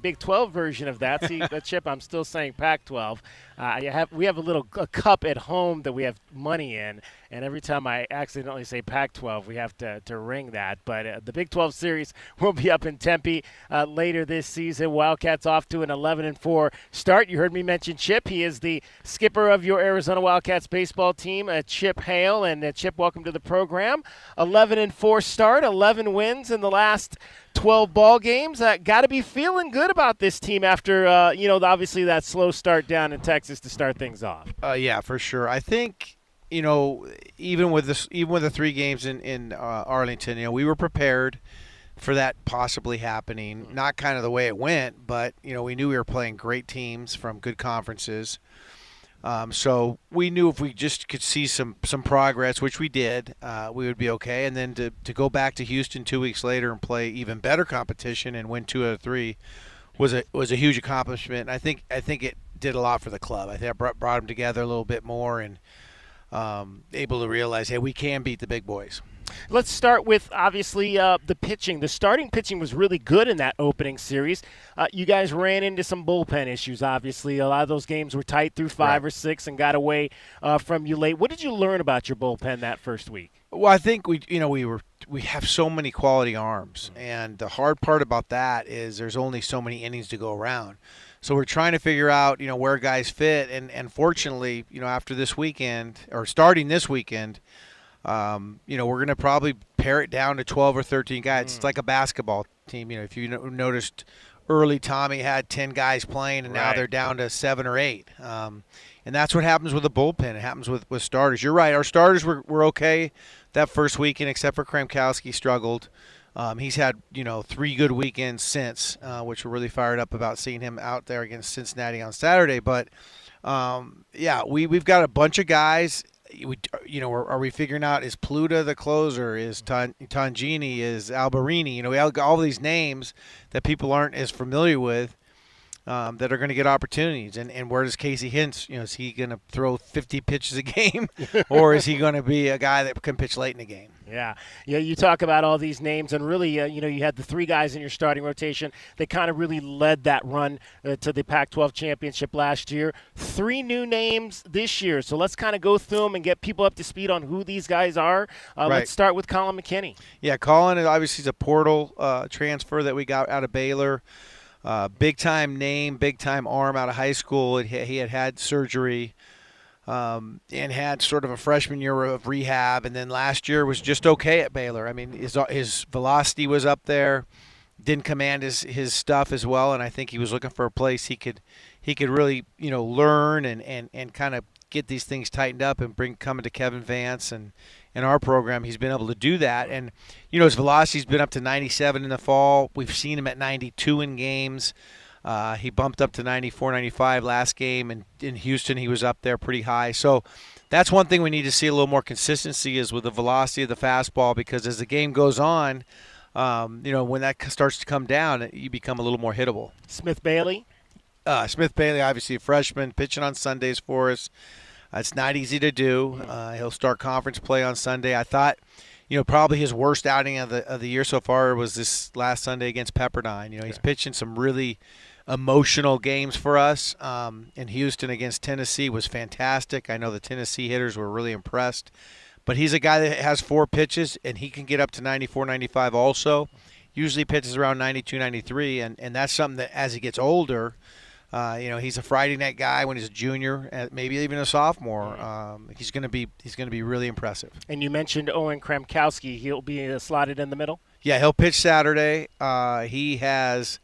Big 12 version of that. See, Chip, I'm still saying Pac-12. We have a cup at home that we have money in, and every time I accidentally say Pac-12, we have to ring that. But the Big 12 series will be up in Tempe later this season. Wildcats off to an 11-4 start. You heard me mention Chip. He is the skipper of your Arizona Wildcats baseball team, Chip Hale. And Chip, welcome to the program. 11-4 start, 11 wins in the last 12 ball games. Got to be feeling good about this team after, obviously that slow start down in Texas to start things off. Yeah, for sure. I think, even with the 3 games in Arlington, we were prepared for that possibly happening. Not kind of the way it went, but, we knew we were playing great teams from good conferences. So we knew if we just could see some progress, which we did, we would be okay. And then to go back to Houston 2 weeks later and play even better competition and win 2 out of 3 was a huge accomplishment. And I think it did a lot for the club. I think I brought them together a little bit more and able to realize, hey, we can beat the big boys. Let's start with, obviously, the pitching. The starting pitching was really good in that opening series. You guys ran into some bullpen issues, obviously. A lot of those games were tight through 5 or 6 and got away from you late. What did you learn about your bullpen that first week? Well, I think we have so many quality arms, and the hard part about that is there's only so many innings to go around. So we're trying to figure out, where guys fit, and fortunately, after this weekend, or starting this weekend, we're going to probably pare it down to 12 or 13 guys. It's like a basketball team. If you noticed early, Tommy had 10 guys playing, and now they're down to 7 or 8. And that's what happens with the bullpen. It happens with starters. You're right. Our starters were okay that first weekend, except for Kramkowski struggled. He's had, 3 good weekends since, which we're really fired up about seeing him out there against Cincinnati on Saturday. But, we've got a bunch of guys. Are we figuring out, is Pluta the closer? Is Tangini? Is Alberini? We have all these names that people aren't as familiar with that are going to get opportunities. And where does Casey Hintz, is he going to throw 50 pitches a game or is he going to be a guy that can pitch late in the game? Yeah, you talk about all these names, and really, you had the 3 guys in your starting rotation that kind of really led that run to the Pac-12 championship last year. 3 new names this year, so let's kind of go through them and get people up to speed on who these guys are. Let's start with Colin McKinney. Yeah, Colin obviously is a portal transfer that we got out of Baylor. Big-time name, big-time arm out of high school. He had surgery. And had sort of a freshman year of rehab, and then last year was just okay at Baylor. I mean, his velocity was up there, didn't command his stuff as well, and I think he was looking for a place he could really learn and kind of get these things tightened up and coming to Kevin Vance and our program. He's been able to do that, and his velocity's been up to 97 in the fall. We've seen him at 92 in games. He bumped up to 94, 95 last game, and in Houston he was up there pretty high. So that's one thing we need to see a little more consistency is with the velocity of the fastball, because as the game goes on, when that starts to come down, you become a little more hittable. Smith Bailey? Smith Bailey, obviously a freshman, pitching on Sundays for us. It's not easy to do. He'll start conference play on Sunday. I thought, probably his worst outing of the year so far was this last Sunday against Pepperdine. He's pitching some really emotional games for us. In Houston against Tennessee was fantastic. I know the Tennessee hitters were really impressed. But he's a guy that has 4 pitches, and he can get up to 94, 95 also. Usually pitches around 92, 93, and that's something that as he gets older, he's a Friday night guy when he's a junior, maybe even a sophomore. He's going to be really impressive. And you mentioned Owen Kremkowski. He'll be slotted in the middle? Yeah, he'll pitch Saturday. He actually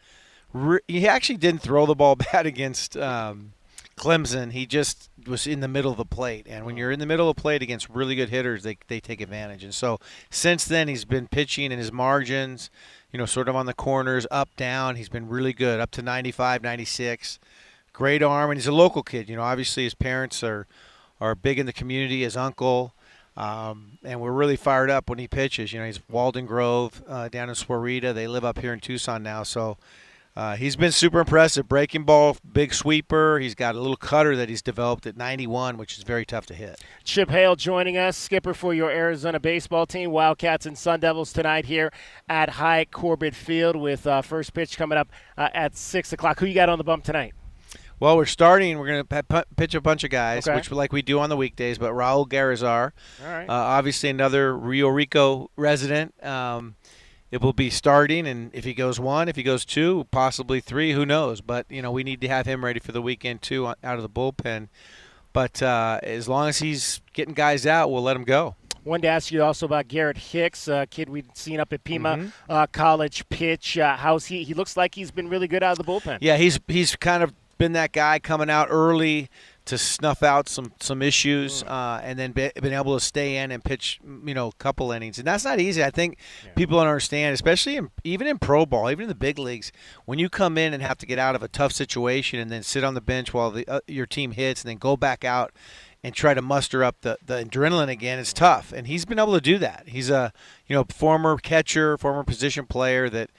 didn't throw the ball bad against Clemson. He just was in the middle of the plate, and when you're in the middle of the plate against really good hitters, they take advantage. And so since then, he's been pitching in his margins, sort of on the corners, up, down. He's been really good, up to 95, 96. Great arm, and he's a local kid. Obviously his parents are big in the community, his uncle, and we're really fired up when he pitches. He's Walden Grove down in Swarita. They live up here in Tucson now, so he's been super impressive. Breaking ball, big sweeper. He's got a little cutter that he's developed at 91, which is very tough to hit. Chip Hale joining us, skipper for your Arizona baseball team, Wildcats and Sun Devils tonight here at High Corbett Field with first pitch coming up at 6 o'clock. Who you got on the bump tonight? Well, we're starting. We're going to pitch a bunch of guys, which like we do on the weekdays, but Raul Garazar, all right. Obviously another Rio Rico resident. It will be starting, and if he goes 1, if he goes 2, possibly 3, who knows? But, we need to have him ready for the weekend, too, out of the bullpen. But as long as he's getting guys out, we'll let him go. Wanted to ask you also about Garrett Hicks, a kid we'd seen up at Pima College pitch. How's he? He looks like he's been really good out of the bullpen. Yeah, he's kind of been that guy coming out early to snuff out some issues, and then been able to stay in and pitch, a couple innings. And that's not easy. I think people don't understand, especially even in pro ball, even in the big leagues, when you come in and have to get out of a tough situation and then sit on the bench while your team hits and then go back out and try to muster up the adrenaline again, it's tough. And he's been able to do that. He's a former catcher, former position player that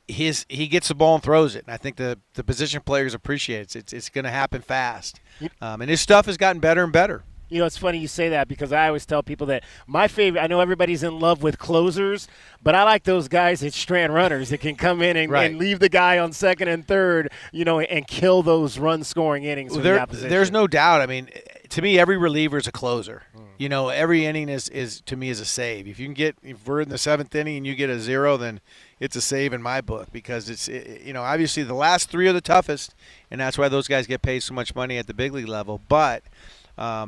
he gets the ball and throws it, and I think the position players appreciate it. It's going to happen fast, and his stuff has gotten better and better. It's funny you say that because I always tell people that my favorite – I know everybody's in love with closers, but I like those guys that strand runners that can come in and leave the guy on second and third, and kill those run-scoring innings for the opposition. There's no doubt. I mean, to me, every reliever is a closer. Every inning is to me is a save. If we're in the 7th inning and you get a 0, then it's a save in my book because obviously the last 3 are the toughest, and that's why those guys get paid so much money at the big league level. But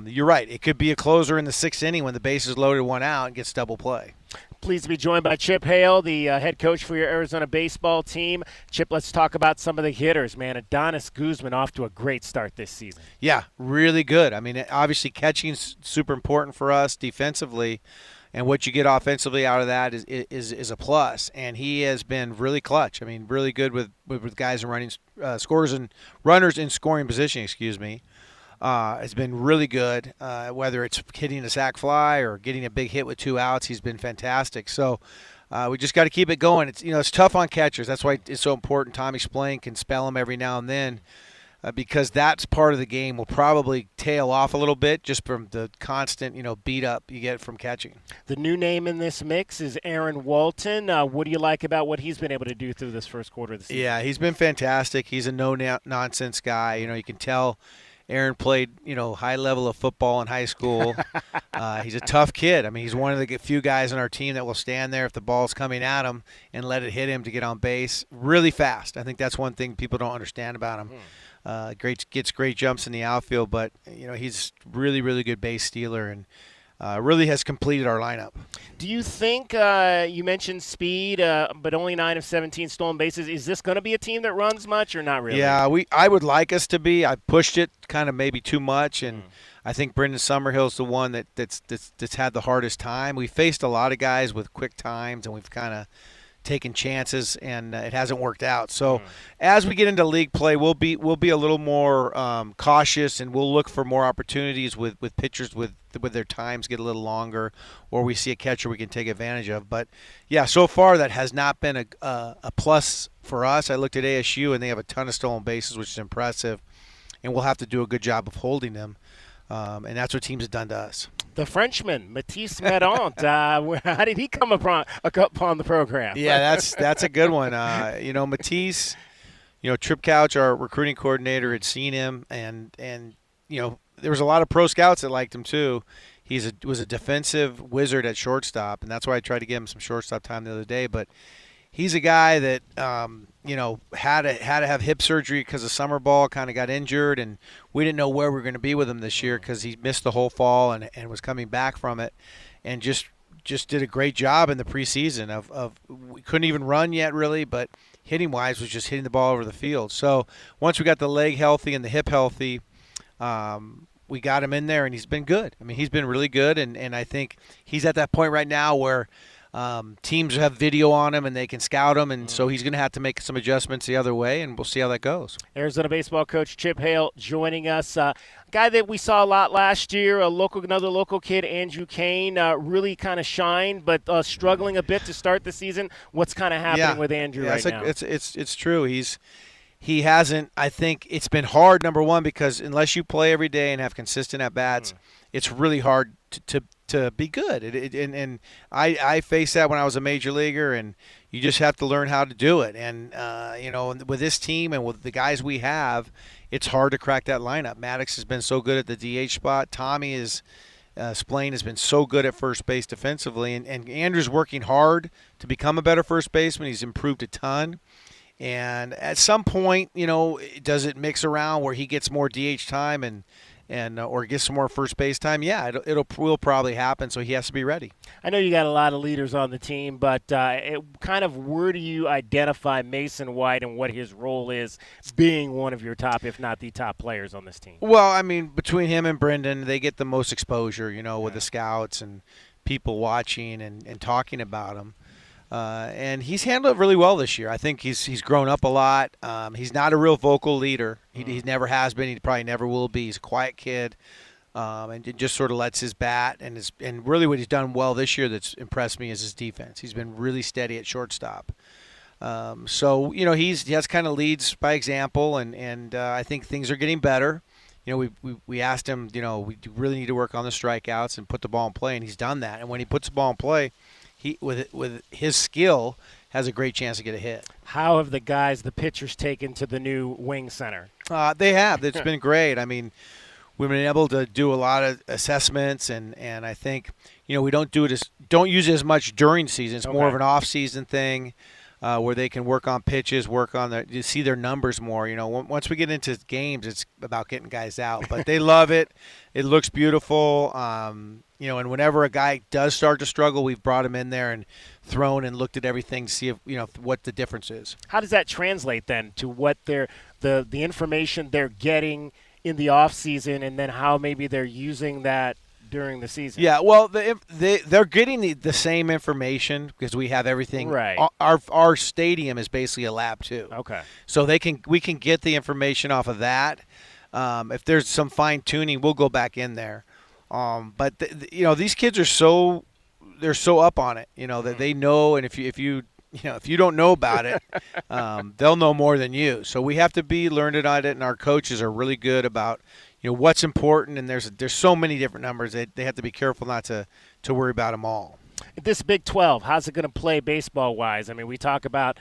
you're right. It could be a closer in the 6th inning when the base is loaded, 1 out, and gets double play. Pleased to be joined by Chip Hale, the head coach for your Arizona baseball team. Chip, let's talk about some of the hitters, man. Adonis Guzman off to a great start this season. Yeah, really good. I mean, obviously catching's super important for us defensively, and what you get offensively out of that is a plus. And he has been really clutch. I mean, really good with guys and running scores and runners in scoring position. It's been really good, whether it's hitting a sac fly or getting a big hit with 2 outs. He's been fantastic. So we just got to keep it going. It's tough on catchers. That's why it's so important. Tommy Spillane can spell them every now and then because that's part of the game. Will probably tail off a little bit just from the constant, beat up you get from catching. The new name in this mix is Aaron Walton. What do you like about what he's been able to do through this first quarter of the season? Yeah, he's been fantastic. He's a no-nonsense guy. You can tell Aaron played, high level of football in high school. He's a tough kid. I mean, he's one of the few guys on our team that will stand there if the ball's coming at him and let it hit him to get on base. Really fast. I think that's one thing people don't understand about him. Gets great jumps in the outfield, but he's really, really good base stealer and really has completed our lineup. Do you think you mentioned speed, but only 9 of 17 stolen bases? Is this going to be a team that runs much or not really? Yeah, I would like us to be. I pushed it kind of maybe too much, and I think Brendan Summerhill's the one that's had the hardest time. We faced a lot of guys with quick times, and we've kind of taken chances, and it hasn't worked out. So as we get into league play, we'll be a little more cautious, and we'll look for more opportunities with pitchers with their times get a little longer, or we see a catcher we can take advantage of. But yeah, so far that has not been a plus for us. I looked at ASU, and they have a ton of stolen bases, which is impressive, and we'll have to do a good job of holding them. And that's what teams have done to us. The Frenchman, Matisse Medant, how did he come upon the program? Yeah, that's a good one. Matisse, Trip Couch, our recruiting coordinator, had seen him, and there was a lot of pro scouts that liked him too. He was a defensive wizard at shortstop, and that's why I tried to give him some shortstop time the other day. But he's a guy that had to have hip surgery because of summer ball, kind of got injured, and we didn't know where we were going to be with him this year because he missed the whole fall and was coming back from it, and just did a great job in the preseason of we couldn't even run yet really, but hitting wise was just hitting the ball over the field. So once we got the leg healthy and the hip healthy, we got him in there, and he's been good. I mean, he's been really good, and I think he's at that point right now where teams have video on him and they can scout him, and so he's going to have to make some adjustments the other way, and we'll see how that goes. Arizona baseball coach Chip Hale joining us. A guy that we saw a lot last year, another local kid, Andrew Kane, really kind of shined, but struggling a bit to start the season. What's kind of happening with Andrew right now? It's true. He hasn't. I think it's been hard, number one, because unless you play every day and have consistent at-bats, it's really hard to be good. And I faced that when I was a major leaguer, and you just have to learn how to do it. And, with this team and with the guys we have, it's hard to crack that lineup. Maddox has been so good at the DH spot. Tommy Splain has been so good at first base defensively. And Andrew's working hard to become a better first baseman. He's improved a ton. And at some point, does it mix around where he gets more DH time and or gets some more first base time? Yeah, will probably happen, so he has to be ready. I know you got a lot of leaders on the team, but where do you identify Mason White and what his role is being one of your top, if not the top players on this team? Well, I mean, between him and Brendan, they get the most exposure, with the scouts and people watching and talking about him. And he's handled it really well this year. I think he's grown up a lot. He's not a real vocal leader. He never has been. He probably never will be. He's a quiet kid, and it just sort of lets his bat. And really what he's done well this year that's impressed me is his defense. He's been really steady at shortstop. So he has kind of leads by example, and I think things are getting better. We asked him, we really need to work on the strikeouts and put the ball in play, and he's done that. And when he puts the ball in play, he with his skill has a great chance to get a hit. How have the pitchers taken to the new wing center? They have. It's been great. I mean, we've been able to do a lot of assessments, and I think we don't use it as much during season. It's more of an off-season thing where they can work on pitches, you see their numbers more. Once we get into games, it's about getting guys out. But they love it. It looks beautiful. And whenever a guy does start to struggle, we've brought him in there and thrown and looked at everything to see if, what the difference is. How does that translate then to what the information they're getting in the off season, and then how maybe they're using that during the season? Yeah, well, they're getting the same information because we have everything. Right. Our stadium is basically a lab too. Okay. So we can get the information off of that. If there's some fine tuning, we'll go back in there. But these kids are so up on it, that they know, and if you don't know about it, they'll know more than you. So we have to be learned on it, and our coaches are really good about what's important. And there's so many different numbers. They have to be careful not to worry about them all. This Big 12, how's it going to play baseball-wise? I mean, we talk about,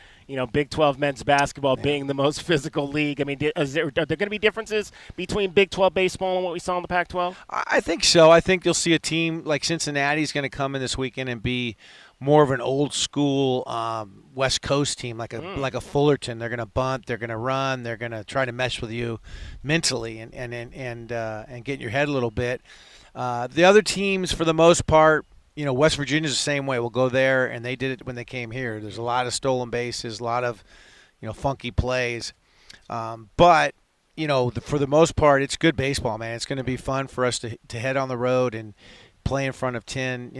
Big 12 men's basketball being the most physical league. I mean, are there going to be differences between Big 12 baseball and what we saw in the Pac-12? I think so. I think you'll see a team like Cincinnati is going to come in this weekend and be more of an old-school West Coast team, like a Fullerton. They're going to bunt, they're going to run, they're going to try to mess with you mentally and get in your head a little bit. The other teams, for the most part, West Virginia's the same way. We'll go there, and they did it when they came here. There's a lot of stolen bases, a lot of, funky plays. But, for the most part, it's good baseball, man. It's going to be fun for us to head on the road and play in front of 10,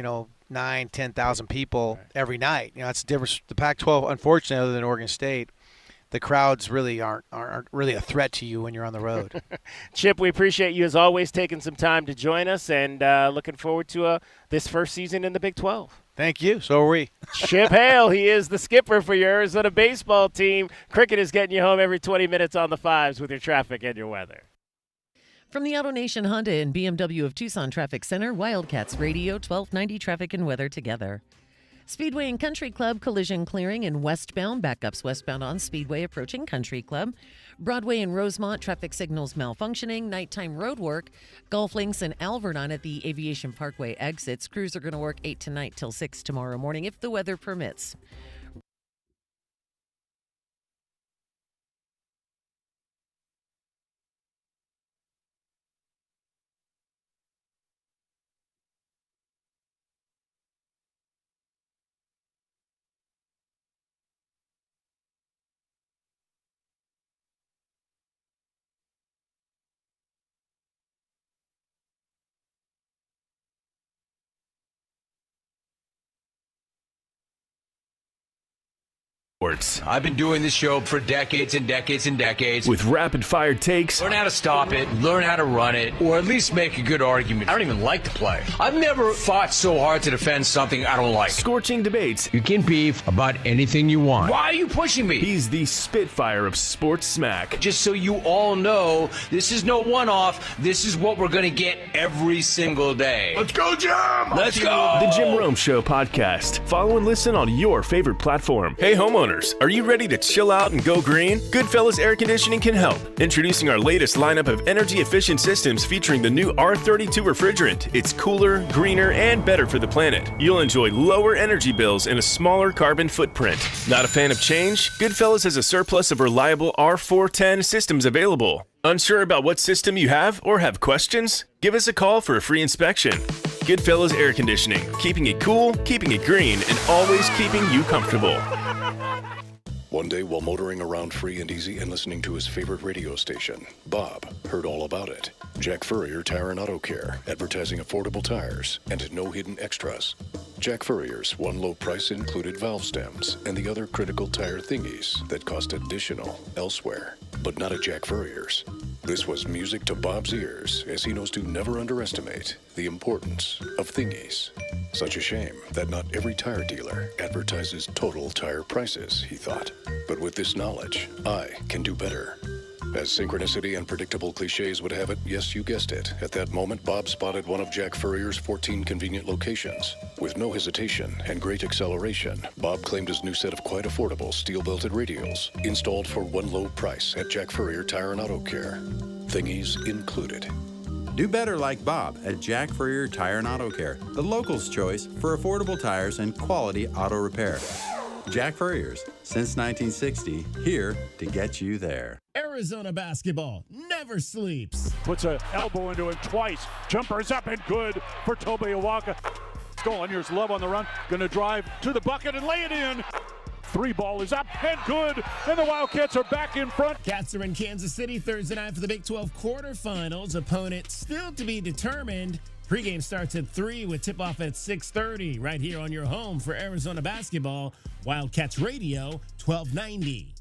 9,000, 10,000 people every night. That's the difference. The Pac-12, unfortunately, other than Oregon State, the crowds really aren't really a threat to you when you're on the road. Chip, we appreciate you as always taking some time to join us, and looking forward to this first season in the Big 12. Thank you. So are we. Chip Hale, he is the skipper for your Arizona baseball team. Cricket is getting you home every 20 minutes on the fives with your traffic and your weather. From the AutoNation Honda and BMW of Tucson Traffic Center, Wildcats Radio 1290 traffic and weather together. Speedway and Country Club collision clearing and westbound. Backups westbound on Speedway approaching Country Club. Broadway and Rosemont traffic signals malfunctioning. Nighttime road work. Golf Links and Alvernon at the Aviation Parkway exits. Crews are going to work 8 tonight till 6 tomorrow morning if the weather permits. I've been doing this show for decades and decades and decades. With rapid-fire takes. Learn how to stop it, learn how to run it, or at least make a good argument. I don't even like the play. I've never fought so hard to defend something I don't like. Scorching debates. You can beef about anything you want. Why are you pushing me? He's the Spitfire of sports smack. Just so you all know, this is no one-off. This is what we're going to get every single day. Let's go, Jim! Let's go! The Jim Rome Show podcast. Follow and listen on your favorite platform. Hey, homeowners. Are you ready to chill out and go green? Goodfellas Air Conditioning can help. Introducing our latest lineup of energy-efficient systems featuring the new R32 refrigerant. It's cooler, greener, and better for the planet. You'll enjoy lower energy bills and a smaller carbon footprint. Not a fan of change? Goodfellas has a surplus of reliable R410 systems available. Unsure about what system you have or have questions? Give us a call for a free inspection. Goodfellas Air Conditioning. Keeping it cool, keeping it green, and always keeping you comfortable. One day, while motoring around free and easy and listening to his favorite radio station, Bob heard all about it. Jack Furrier Tire and Auto Care, advertising affordable tires and no hidden extras. Jack Furrier's one low price included valve stems and the other critical tire thingies that cost additional elsewhere, but not at Jack Furrier's. This was music to Bob's ears, as he knows to never underestimate the importance of thingies. Such a shame that not every tire dealer advertises total tire prices, he thought. But with this knowledge, I can do better. As synchronicity and predictable cliches would have it, yes, you guessed it. At that moment, Bob spotted one of Jack Furrier's 14 convenient locations. With no hesitation and great acceleration, Bob claimed his new set of quite affordable steel-belted radials, installed for one low price at Jack Furrier Tire and Auto Care. Thingies included. Do better like Bob at Jack Furrier Tire and Auto Care, the locals' choice for affordable tires and quality auto repair. Jack Furrier's, since 1960, here to get you there. Arizona basketball never sleeps. Puts an elbow into him twice. Jumper's up and good for Toby Awaka. Stolen, here's Love on the run. Gonna drive to the bucket and lay it in. Three ball is up and good, and the Wildcats are back in front. Cats are in Kansas City Thursday night for the Big 12 quarterfinals. Opponent still to be determined. Pregame starts at 3 with tip-off at 6:30 right here on your home for Arizona basketball, Wildcats Radio 1290.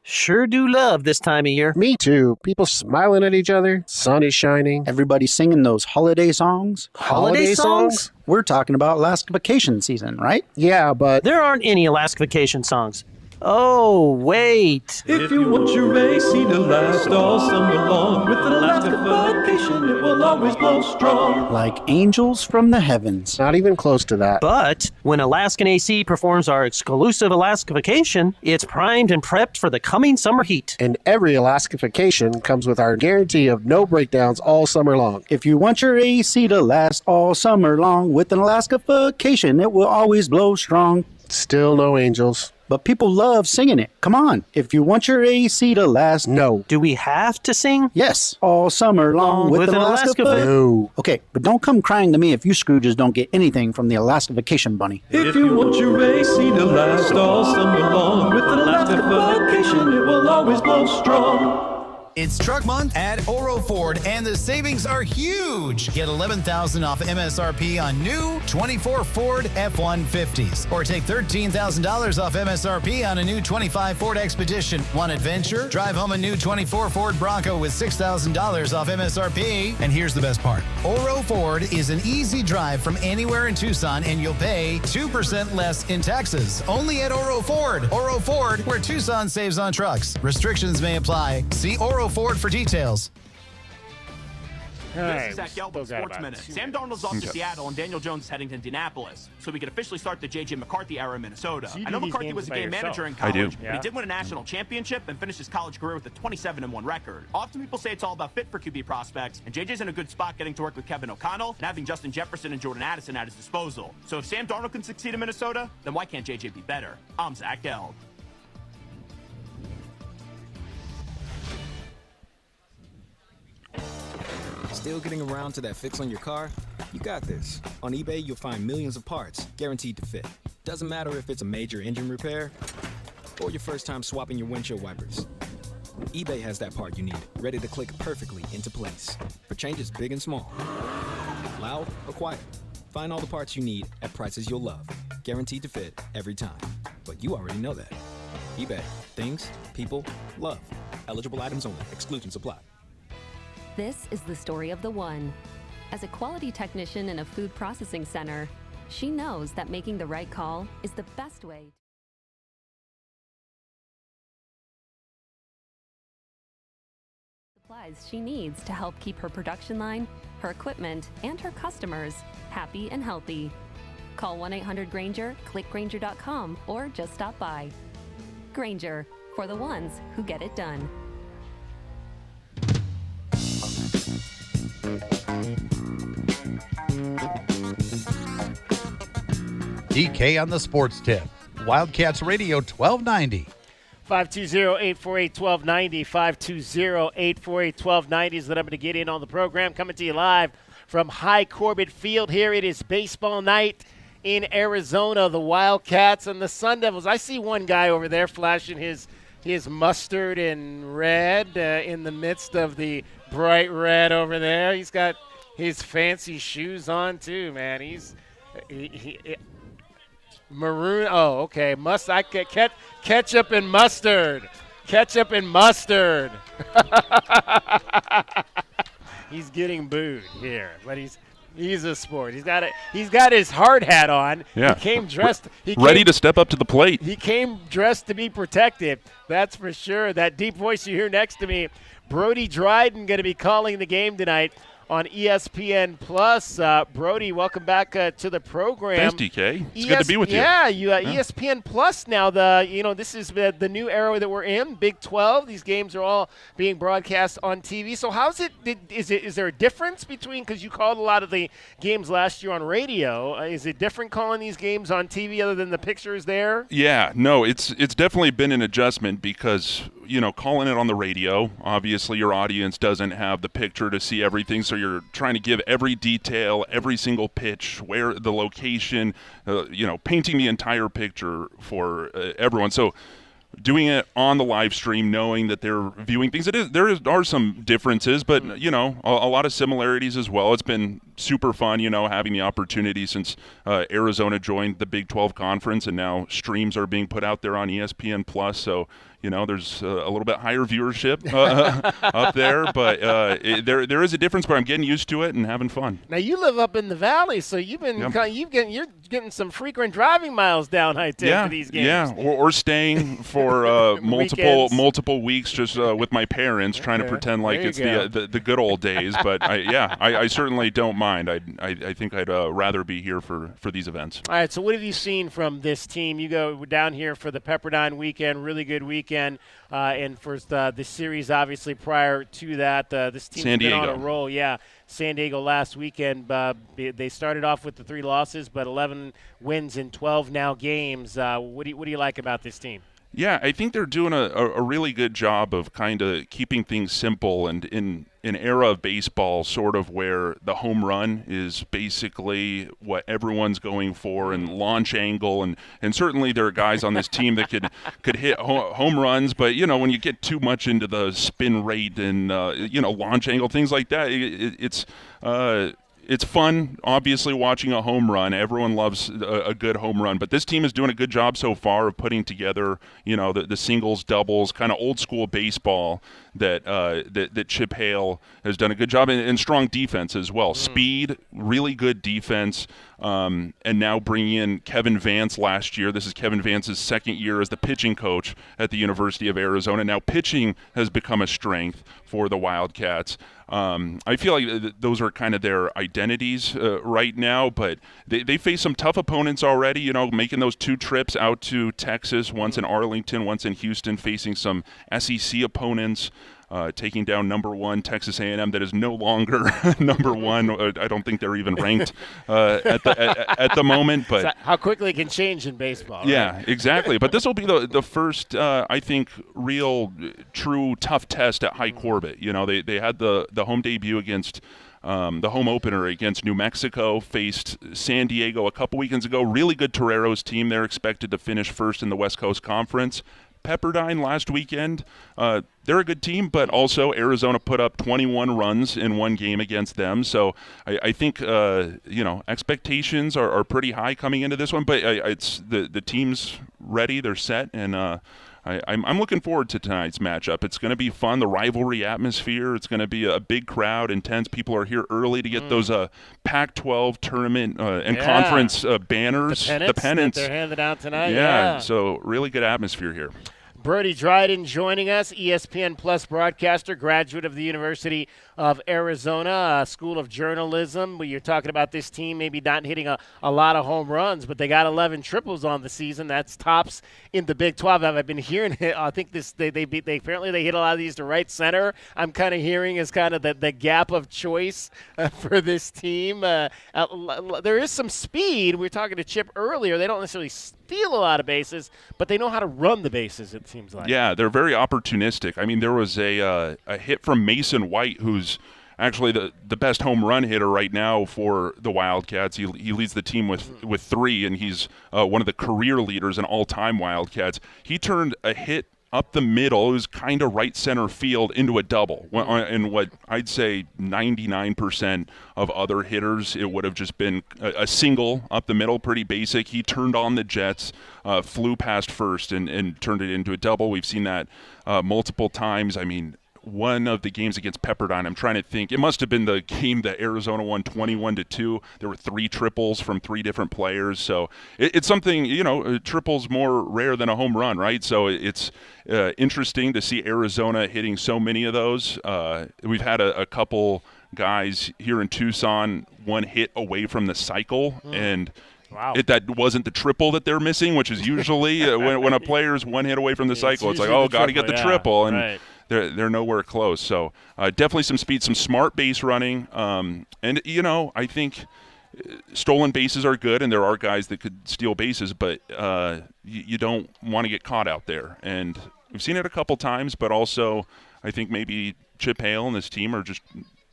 Sure do love this time of year. Me too. People smiling at each other. Sun is shining. Everybody singing those holiday songs. Holiday songs? We're talking about Alaska vacation season, right? Yeah, but there aren't any Alaska vacation songs. Oh, wait. If you want your AC to last all summer long, with an Alaska vacation, it will always blow strong. Like angels from the heavens. Not even close to that. But when Alaskan AC performs our exclusive Alaska vacation, it's primed and prepped for the coming summer heat. And every Alaska vacation comes with our guarantee of no breakdowns all summer long. If you want your AC to last all summer long, with an Alaska vacation, it will always blow strong. Still no angels. But people love singing it. Come on. If you want your AC to last... No. Do we have to sing? Yes. All summer long with an Alaska No. Okay, but don't come crying to me if you Scrooges don't get anything from the Alaska Vacation Bunny. If you want your AC to last all summer long, with an Alaska vacation, it will always blow strong. It's Truck Month at Oro Ford, and the savings are huge. Get $11,000 off MSRP on new 24 Ford F-150s. Or take $13,000 off MSRP on a new 25 Ford Expedition. Want adventure? Drive home a new 24 Ford Bronco with $6,000 off MSRP. And here's the best part. Oro Ford is an easy drive from anywhere in Tucson, and you'll pay 2% less in taxes. Only at Oro Ford. Oro Ford, where Tucson saves on trucks. Restrictions may apply. See Oro Ford for details. Right, this is Zach Gelb with Sports Minute. Sam Darnold's off to Seattle, and Daniel Jones is heading to Indianapolis, so we can officially start the J.J. McCarthy era in Minnesota. So I know McCarthy was a game manager in college, but he did win a national championship and finished his college career with a 27-1 record. Often people say it's all about fit for QB prospects, and J.J.'s in a good spot getting to work with Kevin O'Connell and having Justin Jefferson and Jordan Addison at his disposal. So if Sam Darnold can succeed in Minnesota, then why can't J.J. be better? I'm Zach Gelb. Still getting around to that fix on your car? You got this. On eBay, you'll find millions of parts, guaranteed to fit. Doesn't matter if it's a major engine repair or your first time swapping your windshield wipers. eBay has that part you need, ready to click perfectly into place for changes big and small. Loud or quiet, find all the parts you need at prices you'll love, guaranteed to fit every time. But you already know that. eBay, things, people, love. Eligible items only, exclusions apply. This is the story of the one. As a quality technician in a food processing center, she knows that making the right call is the best way. Supplies she needs to help keep her production line, her equipment, and her customers happy and healthy. Call 1-800-GRANGER, click Grainger.com, or just stop by. Grainger, for the ones who get it done. DK on the sports tip. Wildcats Radio 1290. 520-848-1290. 520-848-1290 is the number to get in on the program. Coming to you live from High Corbett Field. Here it is baseball night in Arizona. The Wildcats and the Sun Devils. I see one guy over there flashing his mustard and red in the midst of the bright red over there. He's got his fancy shoes on too, man. He's maroon. Oh, okay. Ketchup and mustard. Ketchup and mustard. He's getting booed here, but he's a sport. He's got his hard hat on. Yeah. He came dressed. Ready to step up to the plate. He came dressed to be protected. That's for sure. That deep voice you hear next to me, Brody Dryden, going to be calling the game tonight on ESPN Plus. Brody, welcome back to the program. Thanks, DK. It's good to be with you. Yeah, ESPN Plus now. This is the new era that we're in. Big 12. These games are all being broadcast on TV. So how's it? Is there a difference between, because you called a lot of the games last year on radio? Is it different calling these games on TV other than the pictures there? Yeah, no, it's definitely been an adjustment because, calling it on the radio, obviously your audience doesn't have the picture to see everything, so you're trying to give every detail, every single pitch, where the location, painting the entire picture for everyone. So doing it on the live stream, knowing that they're viewing things, there are some differences, but, a lot of similarities as well. It's been super fun, having the opportunity since Arizona joined the Big 12 Conference, and now streams are being put out there on ESPN Plus. So, there's a little bit higher viewership up there, but there is a difference, but I'm getting used to it and having fun. Now you live up in the valley, so you're getting some frequent driving miles down I-10 for these games. Yeah, or staying for multiple weeks just with my parents, trying to pretend like it's the good old days. But I certainly don't mind. I think I'd rather be here for these events. All right, so what have you seen from this team? You go down here for the Pepperdine weekend, really good weekend. And for the series, obviously, prior to that, this team's been on a roll. Yeah, San Diego last weekend. They started off with the 3 losses, but 11 wins in 12 now games. What do you like about this team? Yeah, I think they're doing a really good job of kind of keeping things simple, and in an era of baseball sort of where the home run is basically what everyone's going for, and launch angle, and certainly there are guys on this team that could hit home runs, but when you get too much into the spin rate and launch angle, things like that, it's fun, obviously, watching a home run. Everyone loves a good home run. But this team is doing a good job so far of putting together, the singles, doubles, kind of old school baseball that Chip Hale has done a good job, and strong defense as well. Speed, really good defense, and now bringing in Kevin Vance last year. This is Kevin Vance's second year as the pitching coach at the University of Arizona. Now pitching has become a strength for the Wildcats. I feel like those are kind of their identities right now, but they face some tough opponents already, making those 2 trips out to Texas, once in Arlington, once in Houston, facing some SEC opponents, taking down number 1 Texas A&M that is no longer number 1. I don't think they're even ranked at the moment. But so how quickly it can change in baseball. Right? Yeah, exactly. But this will be the first, I think, real, true, tough test at High Corbett. They had the home debut against the home opener against New Mexico, faced San Diego a couple weekends ago. Really good Toreros team. They're expected to finish first in the West Coast Conference. Pepperdine last weekend, they're a good team, but also Arizona put up 21 runs in one game against them. So I think, expectations are pretty high coming into this one, but it's the team's ready, they're set, and I'm looking forward to tonight's matchup. It's going to be fun, the rivalry atmosphere. It's going to be a big crowd, intense. People are here early to get those Pac-12 tournament and conference banners. The pennants that they're handing out tonight. Yeah, so really good atmosphere here. Brody Dryden joining us, ESPN Plus broadcaster, graduate of the University of Arizona, School of Journalism. You're talking about this team maybe not hitting a lot of home runs, but they got 11 triples on the season. That's tops in the Big 12. I've been hearing it. I think they apparently they hit a lot of these to right center. I'm kind of hearing is kind of the gap of choice for this team. There is some speed. We were talking to Chip earlier. They don't necessarily steal a lot of bases, but they know how to run the bases, it seems like. Yeah, they're very opportunistic. I mean, there was a hit from Mason White, who's actually the best home run hitter right now for the Wildcats. He leads the team with 3, and he's one of the career leaders in all-time Wildcats. He turned a hit up the middle, it was kind of right center field, into a double. In what I'd say 99% of other hitters, it would have just been a single up the middle, pretty basic. He turned on the jets, flew past first, and turned it into a double. We've seen that multiple times. I mean, one of the games against Pepperdine, I'm trying to think, it must have been the game that Arizona won 21-2. There were 3 triples from 3 different players. So it's something, triples more rare than a home run, right? So it's interesting to see Arizona hitting so many of those. We've had a couple guys here in Tucson, one hit away from the cycle, and wow. That wasn't the triple that they're missing, which is usually when a player's one hit away from the cycle, it's like, oh, got to get the triple. And right. They're nowhere close. So definitely some speed, some smart base running. And, I think stolen bases are good, and there are guys that could steal bases, but you don't want to get caught out there. And we've seen it a couple times, but also I think maybe Chip Hale and his team are just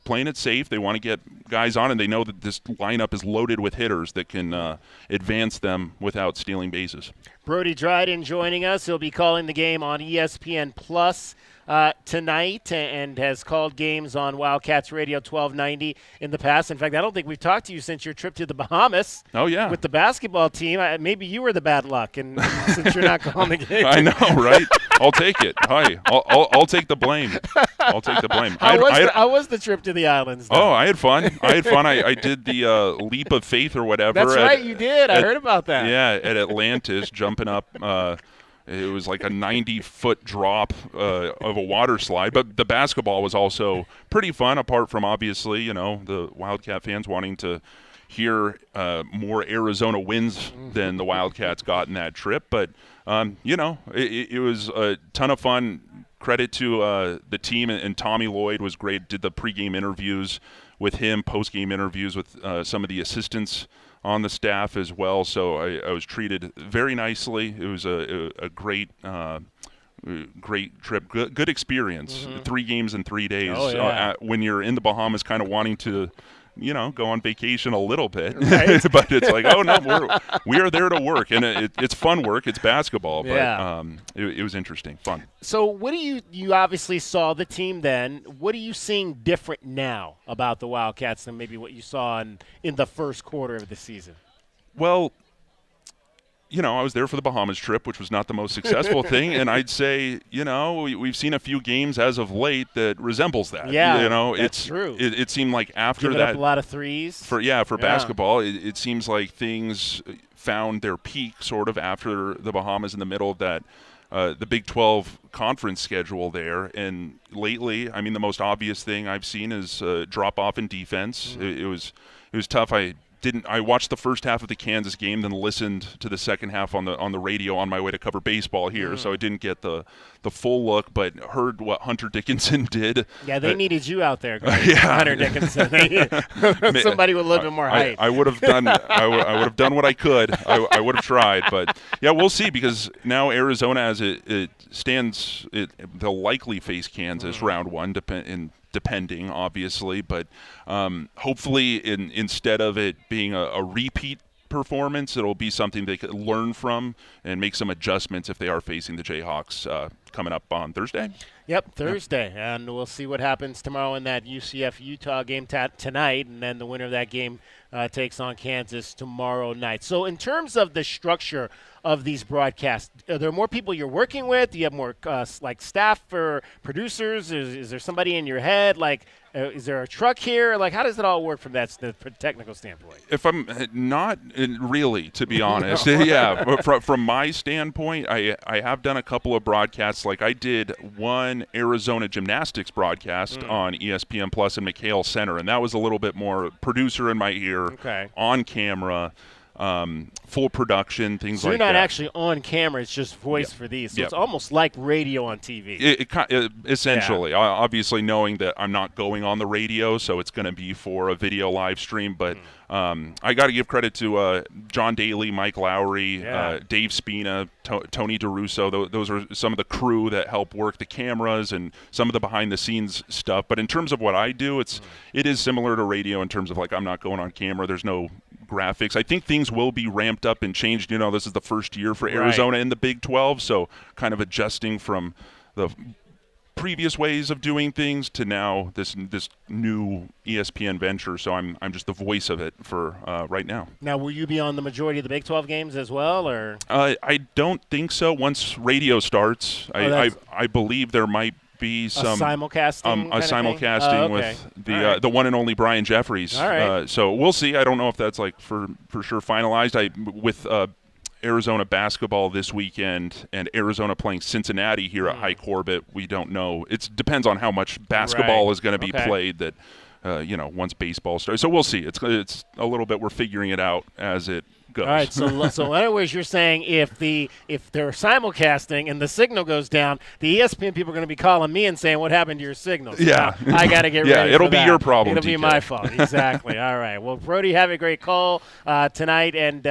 playing it safe. They want to get guys on, and they know that this lineup is loaded with hitters that can advance them without stealing bases. Brody Dryden joining us. He'll be calling the game on ESPN Plus tonight, and has called games on Wildcats Radio 1290 in the past. In fact, I don't think we've talked to you since your trip to the Bahamas. Oh, yeah. With the basketball team. Maybe you were the bad luck, and since you're not calling the game. I know, right? I'll take it. Hi, I'll take the blame. I'll take the blame. How was the trip to the islands, though? Oh, I had fun. I did the leap of faith or whatever. That's right, you did. I heard about that. Yeah, at Atlantis, jumping up. It was like a 90-foot drop of a water slide. But the basketball was also pretty fun, apart from, obviously, the Wildcat fans wanting to hear more Arizona wins than the Wildcats got in that trip. But, it was a ton of fun. Credit to the team, and Tommy Lloyd was great. Did the pregame interviews with him, postgame interviews with some of the assistants on the staff as well, so I was treated very nicely. It was a great trip, good experience. 3 games in 3 days. Oh, yeah. When you're in the Bahamas, kind of wanting to, go on vacation a little bit, right? But it's like, oh no, we are there to work, and it's fun work. It's basketball, but it was interesting, fun. So, what do you obviously saw the team then? What are you seeing different now about the Wildcats than maybe what you saw in the first quarter of the season? Well, I was there for the Bahamas trip, which was not the most successful thing, and I'd say, we've seen a few games as of late that resembles that. Yeah, that's it's true. It seemed like after Giving that, up a lot of threes. For basketball, it seems like things found their peak sort of after the Bahamas in the middle of that. The Big 12 conference schedule there, and lately, I mean, the most obvious thing I've seen is drop off in defense. It was tough. I watched the first half of the Kansas game, then listened to the second half on the radio on my way to cover baseball here, so I didn't get the full look, but heard what Hunter Dickinson did. Yeah, they needed you out there, yeah. Hunter Dickinson. Somebody with a little bit more height. I would have done. I would have done what I could. I would have tried, but yeah, we'll see, because now Arizona, as it stands, they'll likely face Kansas round 1, depending, obviously, but hopefully instead of it being a repeat performance, it'll be something they could learn from and make some adjustments if they are facing the Jayhawks coming up on Thursday. Yep, Thursday, and we'll see what happens tomorrow in that UCF-Utah game tonight, and then the winner of that game takes on Kansas tomorrow night. So in terms of the structure of these broadcasts, are there more people you're working with? Do you have more staff for producers? Is there somebody in your head? Is there a truck here? How does it all work from the technical standpoint? If I'm not really, to be honest, yeah. But from my standpoint, I have done a couple of broadcasts. Like I did one Arizona gymnastics broadcast on ESPN Plus and McKale Center, and that was a little bit more producer in my ear, on camera. Full production, things so like that. You're not actually on camera; it's just voice for these. So it's almost like radio on TV. Essentially, obviously knowing that I'm not going on the radio, so it's going to be for a video live stream. But I got to give credit to John Daly, Mike Lowry, Dave Spina, Tony DeRusso. Those are some of the crew that help work the cameras and some of the behind-the-scenes stuff. But in terms of what I do, it is similar to radio in terms of I'm not going on camera. There's no graphics. I think things will be ramped up and changed. This is the first year for Arizona in the Big 12, so kind of adjusting from the previous ways of doing things to now this new ESPN venture. So I'm just the voice of it for right now. Now, will you be on the majority of the Big 12 games as well, or? I don't think so. Once radio starts, I believe there might be some simulcasting, with the one and only Brian Jeffries. All right. So we'll see. I don't know if that's for sure finalized. With Arizona basketball this weekend and Arizona playing Cincinnati here at High Corbett, we don't know. It depends on how much basketball is going to be played. That once baseball starts. So we'll see. It's a little bit. We're figuring it out as it goes. All right, so in other words, you're saying if they're simulcasting and the signal goes down, the ESPN people are going to be calling me and saying, "What happened to your signals?" Yeah, now, I got to get ready. Yeah, it'll for be that. your problem. It'll be my fault. Exactly. All right. Well, Brody, have a great call tonight and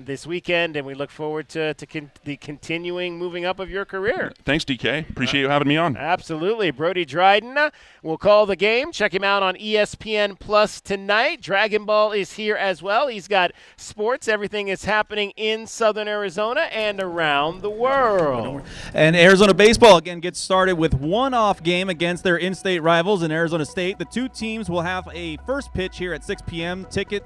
this weekend, and we look forward to the continuing moving up of your career. Thanks, DK. Appreciate you having me on. Absolutely, Brody Dryden will call the game. Check him out on ESPN Plus tonight. Dragon Ball is here as well. He's got sports, everything is happening in Southern Arizona and around the world. And Arizona baseball again gets started with one off game against their in-state rivals in Arizona State. The two teams will have a first pitch here at 6 p.m. Ticket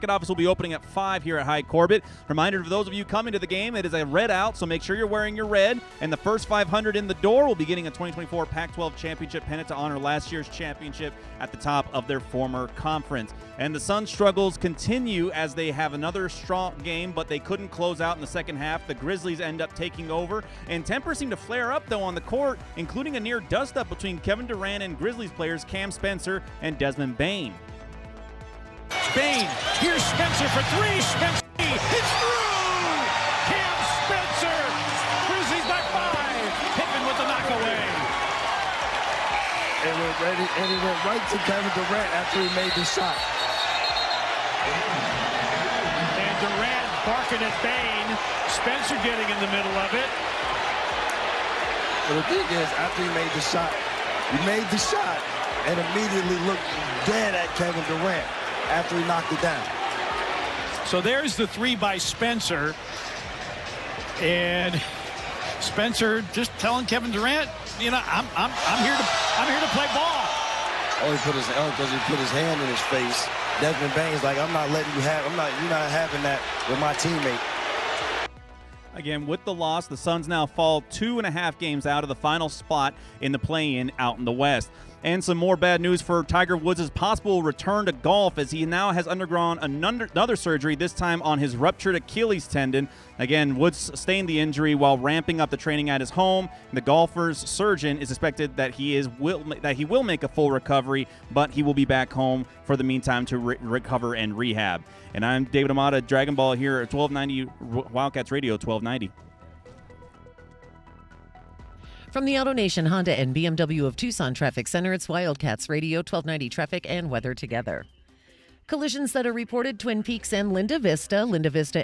office will be opening at 5 here at High Corbett. Reminder for those of you coming to the game, it is a red out, so make sure you're wearing your red. And the first 500 in the door will be getting a 2024 Pac-12 championship pennant to honor last year's championship at the top of their former conference. And the Suns' struggles continue as they have another strong game, but they couldn't close out in the second half. The Grizzlies end up taking over, and tempers seem to flare up, though, on the court, including a near dust-up between Kevin Durant and Grizzlies players Cam Spencer and Desmond Bane. Bane, here's Spencer for three. Spencer, it's through! Cam Spencer! Grizzlies by 5. Pippen with the knockaway. And it went right to Kevin Durant after he made the shot. barking at Bain. Spencer getting in the middle of it. But the thing is, after he made the shot, and immediately looked dead at Kevin Durant after he knocked it down. So there's the three by Spencer. And Spencer just telling Kevin Durant, you know, I'm here to play ball. Only because he put his hand in his face. Desmond Bain's like, you're not having that with my teammate. Again, with the loss, the Suns now fall 2.5 games out of the final spot in the play-in out in the West. And some more bad news for Tiger Woods' possible return to golf, as he now has undergone another surgery, this time on his ruptured Achilles tendon. Again, Woods sustained the injury while ramping up the training at his home. The golfer's surgeon is expected that he will make a full recovery, but he will be back home for the meantime to recover and rehab. And I'm David Amata, Dragon Ball here at 1290 Wildcats Radio 1290. From the AutoNation Honda and BMW of Tucson Traffic Center, it's Wildcats Radio 1290 Traffic and Weather Together. Collisions that are reported: Twin Peaks and Linda Vista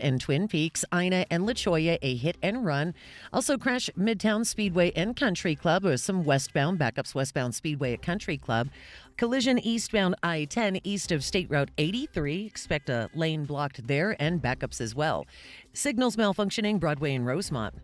and Twin Peaks, Ina and La Cholla, a hit and run. Also crash Midtown Speedway and Country Club, or some westbound backups westbound Speedway at Country Club. Collision eastbound I-10 east of State Route 83. Expect a lane blocked there and backups as well. Signals malfunctioning Broadway and Rosemont.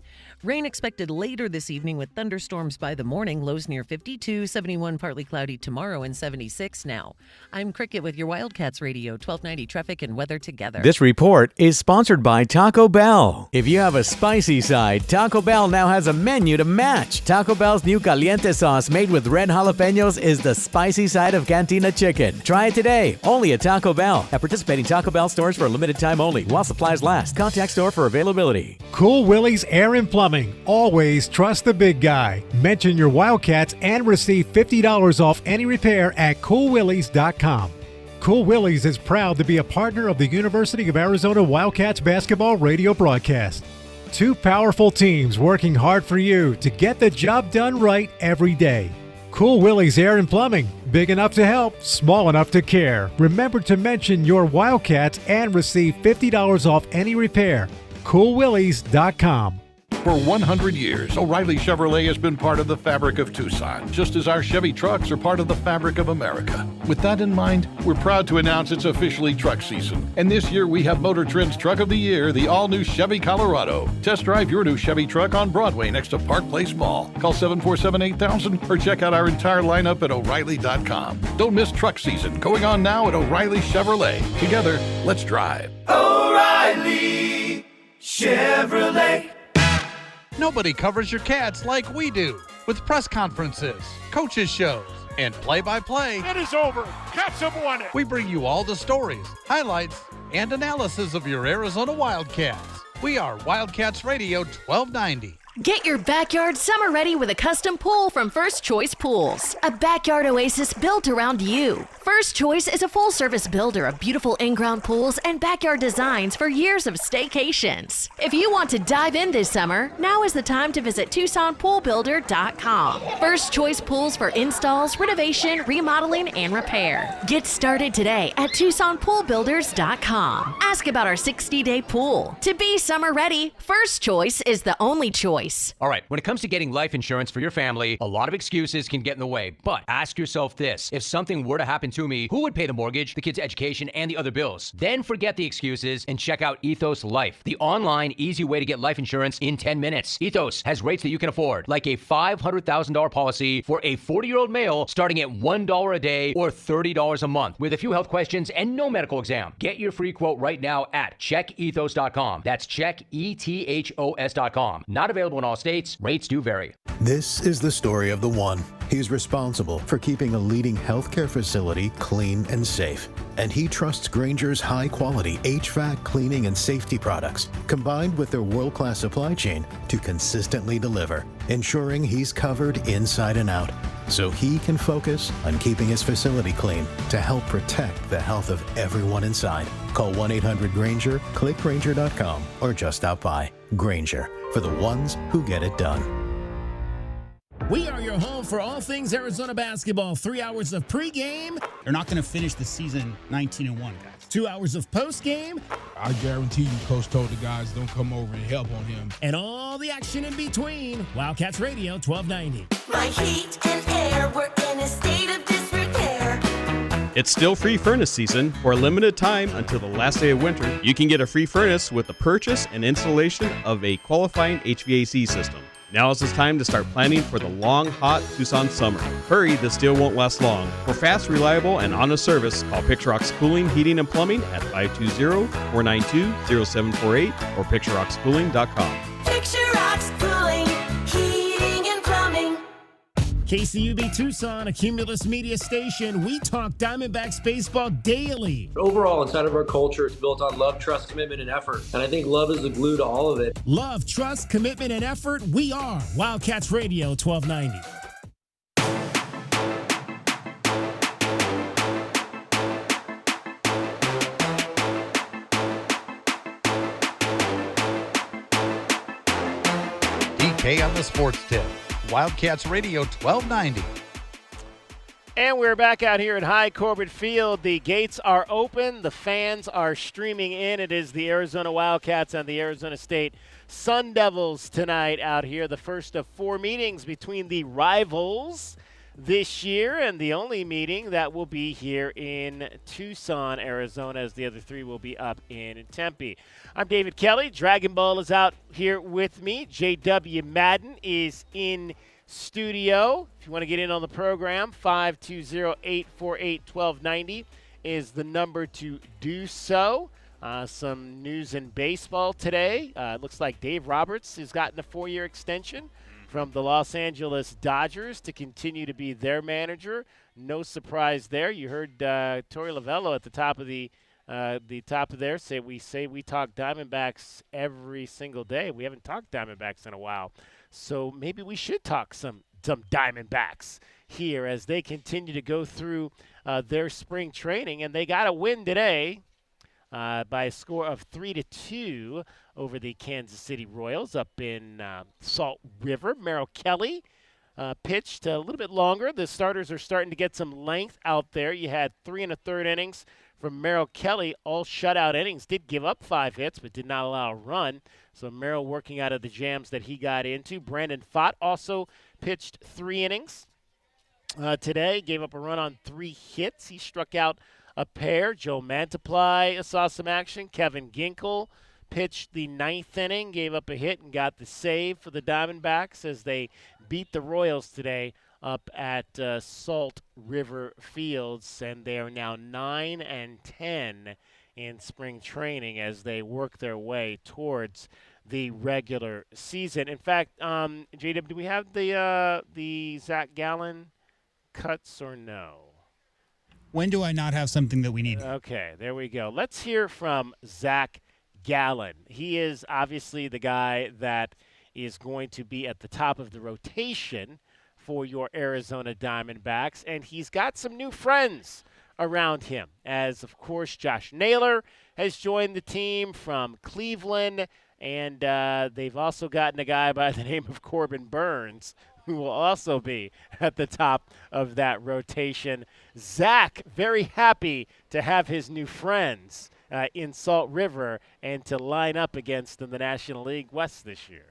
Rain expected later this evening with thunderstorms by the morning. Lows near 52, 71 partly cloudy tomorrow, and 76 now. I'm Cricket with your Wildcats Radio 1290 Traffic and Weather Together. This report is sponsored by Taco Bell. If you have a spicy side, Taco Bell now has a menu to match. Taco Bell's new caliente sauce made with red jalapenos is the spicy side of Cantina chicken. Try it today, only at Taco Bell. At participating Taco Bell stores for a limited time only, while supplies last. Contact store for availability. Cool Willie's Air and Plumbing. Always trust the big guy. Mention your Wildcats and receive $50 off any repair at coolwillies.com. Cool Willie's is proud to be a partner of the University of Arizona Wildcats basketball radio broadcast. Two powerful teams working hard for you to get the job done right every day. Cool Willie's Air and Plumbing. Big enough to help, small enough to care. Remember to mention your Wildcats and receive $50 off any repair. coolwillies.com. For 100 years, O'Reilly Chevrolet has been part of the fabric of Tucson, just as our Chevy trucks are part of the fabric of America. With that in mind, we're proud to announce it's officially truck season. And this year we have Motor Trend's Truck of the Year, the all-new Chevy Colorado. Test drive your new Chevy truck on Broadway next to Park Place Mall. Call 747-8000 or check out our entire lineup at O'Reilly.com. Don't miss truck season, going on now at O'Reilly Chevrolet. Together, let's drive. O'Reilly Chevrolet. Nobody covers your Cats like we do. With press conferences, coaches shows, and play-by-play. It is over. Cats have won it. We bring you all the stories, highlights, and analysis of your Arizona Wildcats. We are Wildcats Radio 1290. Get your backyard summer ready with a custom pool from First Choice Pools. A backyard oasis built around you. First Choice is a full-service builder of beautiful in-ground pools and backyard designs for years of staycations. If you want to dive in this summer, now is the time to visit TucsonPoolBuilder.com. First Choice Pools for installs, renovation, remodeling, and repair. Get started today at TucsonPoolBuilders.com. Ask about our 60-day pool. To be summer ready, First Choice is the only choice. All right, when it comes to getting life insurance for your family, a lot of excuses can get in the way. But ask yourself this: if something were to happen to me, who would pay the mortgage, the kids' education, and the other bills? Then forget the excuses and check out Ethos Life, the online, easy way to get life insurance in 10 minutes. Ethos has rates that you can afford, like a $500,000 policy for a 40-year-old male starting at $1 a day or $30 a month, with a few health questions and no medical exam. Get your free quote right now at checkethos.com. That's checkethos.com. Not available in all states. Rates do vary. This is the story of the one. He's responsible for keeping a leading healthcare facility clean and safe. And he trusts Grainger's high-quality HVAC cleaning and safety products, combined with their world-class supply chain, to consistently deliver, ensuring he's covered inside and out, so he can focus on keeping his facility clean to help protect the health of everyone inside. Call 1-800-GRAINGER, click Grainger.com, or just stop by. Grainger, for the ones who get it done. We are your home for all things Arizona basketball. 3 hours of pregame. They're not going to finish the season 19-1, guys. 2 hours of postgame. I guarantee you, Coach told the guys don't come over and help on him. And all the action in between. Wildcats Radio 1290. My heat and air were in a state of disrepair. It's still free furnace season. For a limited time until the last day of winter, you can get a free furnace with the purchase and installation of a qualifying HVAC system. Now is the time to start planning for the long, hot Tucson summer. Hurry, this deal won't last long. For fast, reliable, and honest service, call Pictureox Cooling, Heating, and Plumbing at 520-492-0748 or pictureoxcooling.com. Pictureox Cooling, Heating and Plumbing. KCUB Tucson, a Cumulus media station. We talk Diamondbacks baseball daily. Overall, inside of our culture, it's built on love, trust, commitment, and effort. And I think love is the glue to all of it. Love, trust, commitment, and effort. We are Wildcats Radio 1290. DK on the sports tip. Wildcats Radio 1290. And we're back out here at High Corbett Field. The gates are open. The fans are streaming in. It is the Arizona Wildcats and the Arizona State Sun Devils tonight out here. The first of 4 meetings between the rivals this year, and the only meeting that will be here in Tucson, Arizona, as the other 3 will be up in Tempe. I'm David Kelly. Dragon Ball is out here with me. J.W. Madden is in studio. If you want to get in on the program, 520-848-1290 is the number to do so. Some news in baseball today. It looks like Dave Roberts has gotten a 4-year extension from the Los Angeles Dodgers to continue to be their manager. No surprise there. You heard Torey Lovello at the top of the top of there say we talk Diamondbacks every single day. We haven't talked Diamondbacks in a while, so maybe we should talk some Diamondbacks here as they continue to go through their spring training, and they got a win today by a score of 3-2 over the Kansas City Royals up in Salt River. Merrill Kelly pitched a little bit longer. The starters are starting to get some length out there. You had 3 1/3 innings from Merrill Kelly, all shutout innings. Did give up 5 hits, but did not allow a run. So Merrill working out of the jams that he got into. Brandon Pfaadt also pitched 3 innings today. Gave up a run on 3 hits. He struck out a pair. Joe Mantiply saw some action. Kevin Ginkel pitched the 9th inning, gave up a hit, and got the save for the Diamondbacks as they beat the Royals today up at Salt River Fields, and they are now 9-10 in spring training as they work their way towards the regular season. In fact, JW, do we have the Zach Gallen cuts or no? When do I not have something that we need? Okay, there we go. Let's hear from Zach Gallen. He is obviously the guy that is going to be at the top of the rotation for your Arizona Diamondbacks, and he's got some new friends around him, as, of course, Josh Naylor has joined the team from Cleveland, and they've also gotten a guy by the name of Corbin Burns, who will also be at the top of that rotation. Zach, very happy to have his new friends in Salt River and to line up against them in the National League West this year.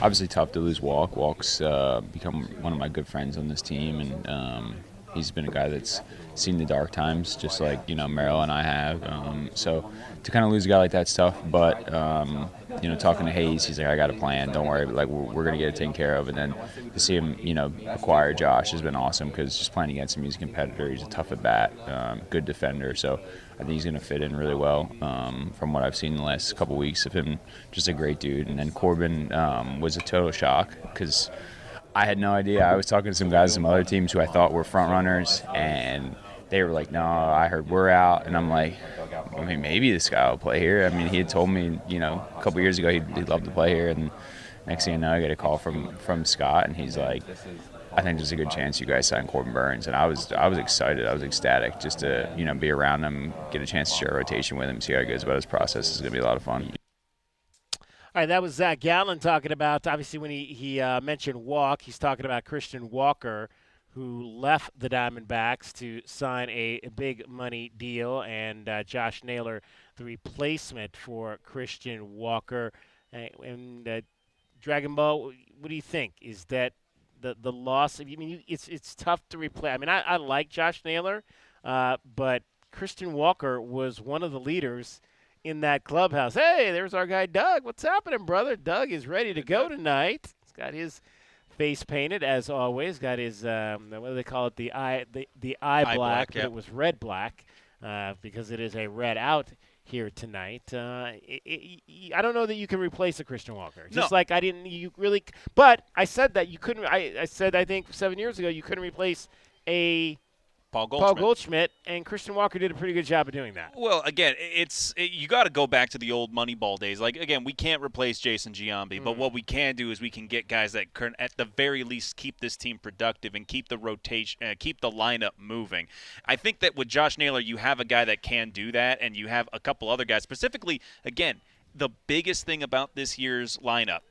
Obviously tough to lose Walk. Walk's become one of my good friends on this team, and he's been a guy that's seen the dark times, just like, Merrill and I have. So to kind of lose a guy like that's tough, but, talking to Hayes, he's like, I got a plan, don't worry, like we're going to get it taken care of. And then to see him, acquire Josh has been awesome, because just playing against him, he's a competitor, he's a tough at bat, good defender. So I think he's going to fit in really well from what I've seen in the last couple weeks of him, just a great dude. And then Corbin was a total shock, because I had no idea. I was talking to some guys from other teams who I thought were front runners, and they were like, no, I heard we're out. And I'm like, I mean, maybe this guy will play here. I mean, he had told me, a couple years ago he'd love to play here. And next thing you know, I get a call from Scott, and he's like, I think there's a good chance you guys sign Corbin Burns. And I was excited. I was ecstatic just to, be around him, get a chance to share a rotation with him, see how he goes about his process. It's going to be a lot of fun. All right, that was Zach Gallen talking about, obviously, when he mentioned walk, he's talking about Christian Walker, who left the Diamondbacks to sign a big money deal, and Josh Naylor, the replacement for Christian Walker. And Dragon Ball, what do you think? Is that the loss? I mean, it's tough to replace. I mean, I like Josh Naylor, but Christian Walker was one of the leaders in that clubhouse. Hey, there's our guy Doug. What's happening, brother? Doug is ready to go tonight. He's got his face painted as always. Got his what do they call it? The eye black, but it was red black because it is a red out here tonight. I don't know that you can replace a Christian Walker. Just like I didn't. You really. But I said that you couldn't. I said I think 7 years ago you couldn't replace a Paul Goldschmidt, and Christian Walker did a pretty good job of doing that. Well, again, you got to go back to the old Moneyball days. Like, again, we can't replace Jason Giambi, but what we can do is we can get guys that can, at the very least, keep this team productive and keep the rotation, keep the lineup moving. I think that with Josh Naylor, you have a guy that can do that, and you have a couple other guys. Specifically, again, the biggest thing about this year's lineup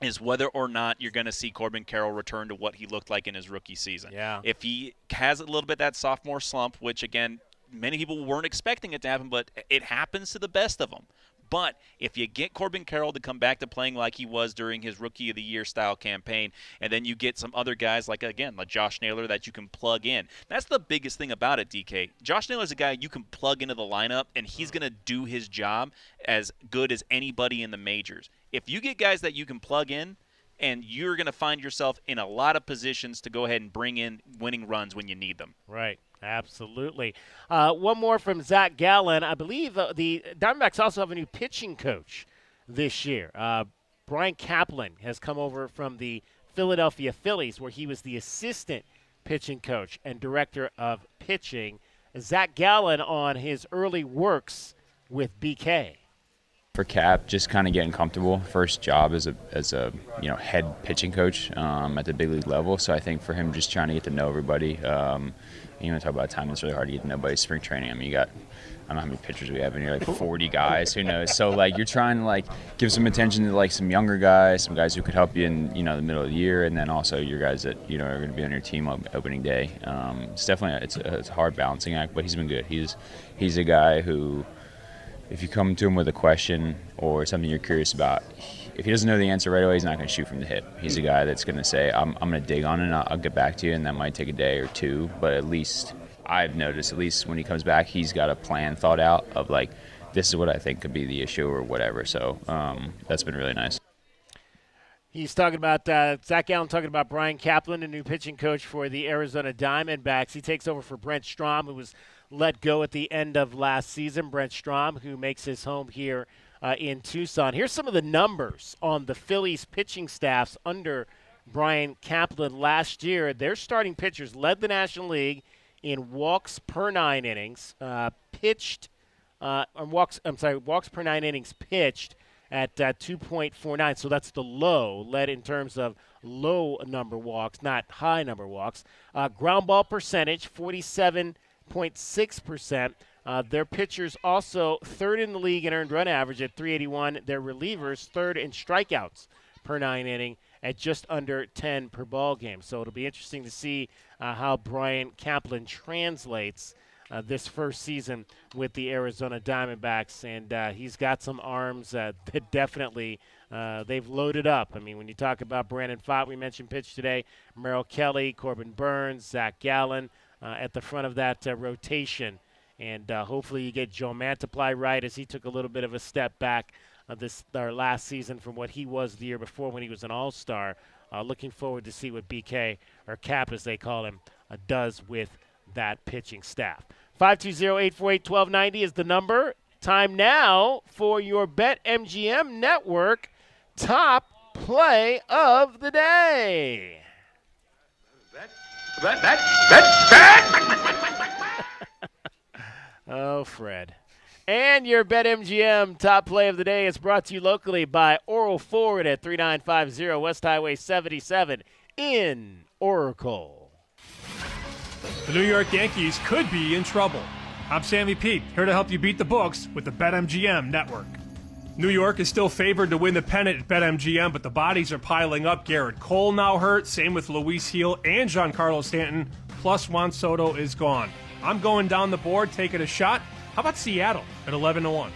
is whether or not you're going to see Corbin Carroll return to what he looked like in his rookie season. Yeah. If he has a little bit that sophomore slump, which, again, many people weren't expecting it to happen, but it happens to the best of them. But if you get Corbin Carroll to come back to playing like he was during his Rookie of the Year style campaign, and then you get some other guys like Josh Naylor that you can plug in. That's the biggest thing about it, DK. Josh Naylor's a guy you can plug into the lineup, and he's going to do his job as good as anybody in the majors. If you get guys that you can plug in, and you're going to find yourself in a lot of positions to go ahead and bring in winning runs when you need them. Right. Absolutely. One more from Zach Gallen. I believe the Diamondbacks also have a new pitching coach this year. Brian Kaplan has come over from the Philadelphia Phillies, where he was the assistant pitching coach and director of pitching. Zach Gallen on his early works with BK. For Cap, just kind of getting comfortable. First job as a head pitching coach at the big league level. So I think for him, just trying to get to know everybody. You want to talk about time, it's really hard to get to know by spring training. I mean, you got, I don't know how many pitchers we have in here, like 40 guys, who knows? So, you're trying to, give some attention to, some younger guys, some guys who could help you in, the middle of the year, and then also your guys that, are going to be on your team on opening day. It's definitely, it's a hard balancing act, but he's been good. He's a guy who, if you come to him with a question or something you're curious about, if he doesn't know the answer right away, he's not going to shoot from the hip. He's a guy that's going to say, I'm going to dig on it, and I'll get back to you, and that might take a day or two. But at least I've noticed, at least when he comes back, he's got a plan thought out of, this is what I think could be the issue or whatever. So that's been really nice. He's talking about Zach Gallen talking about Brian Kaplan, a new pitching coach for the Arizona Diamondbacks. He takes over for Brent Strom, who was let go at the end of last season. Brent Strom, who makes his home here in Tucson. Here's some of the numbers on the Phillies pitching staffs under Brian Kaplan last year. Their starting pitchers led the National League in walks per 9 innings, walks per 9 innings pitched at 2.49. So that's the low, led in terms of low number walks, not high number walks. Ground ball percentage, 47.6%. Their pitchers also third in the league in earned run average at 381. Their relievers third in strikeouts per 9 inning at just under 10 per ball game. So it'll be interesting to see how Brian Kaplan translates this first season with the Arizona Diamondbacks. And he's got some arms that definitely they've loaded up. I mean, when you talk about Brandon Pfaadt, we mentioned pitch today, Merrill Kelly, Corbin Burns, Zach Gallen at the front of that rotation. And hopefully you get Joe Mantiply right, as he took a little bit of a step back last season from what he was the year before when he was an all-star. Looking forward to see what BK, or Cap as they call him, does with that pitching staff. 520-848-1290 is the number. Time now for your BetMGM Network top play of the day. Bet. Oh, Fred. And your BetMGM top play of the day is brought to you locally by Oral Ford at 3950 West Highway 77 in Oracle. The New York Yankees could be in trouble. I'm Sammy Pete, here to help you beat the books with the BetMGM Network. New York is still favored to win the pennant at BetMGM, but the bodies are piling up. Garrett Cole now hurt. Same with Luis Heel and Giancarlo Stanton. Plus Juan Soto is gone. I'm going down the board, taking a shot. How about Seattle at 11-1?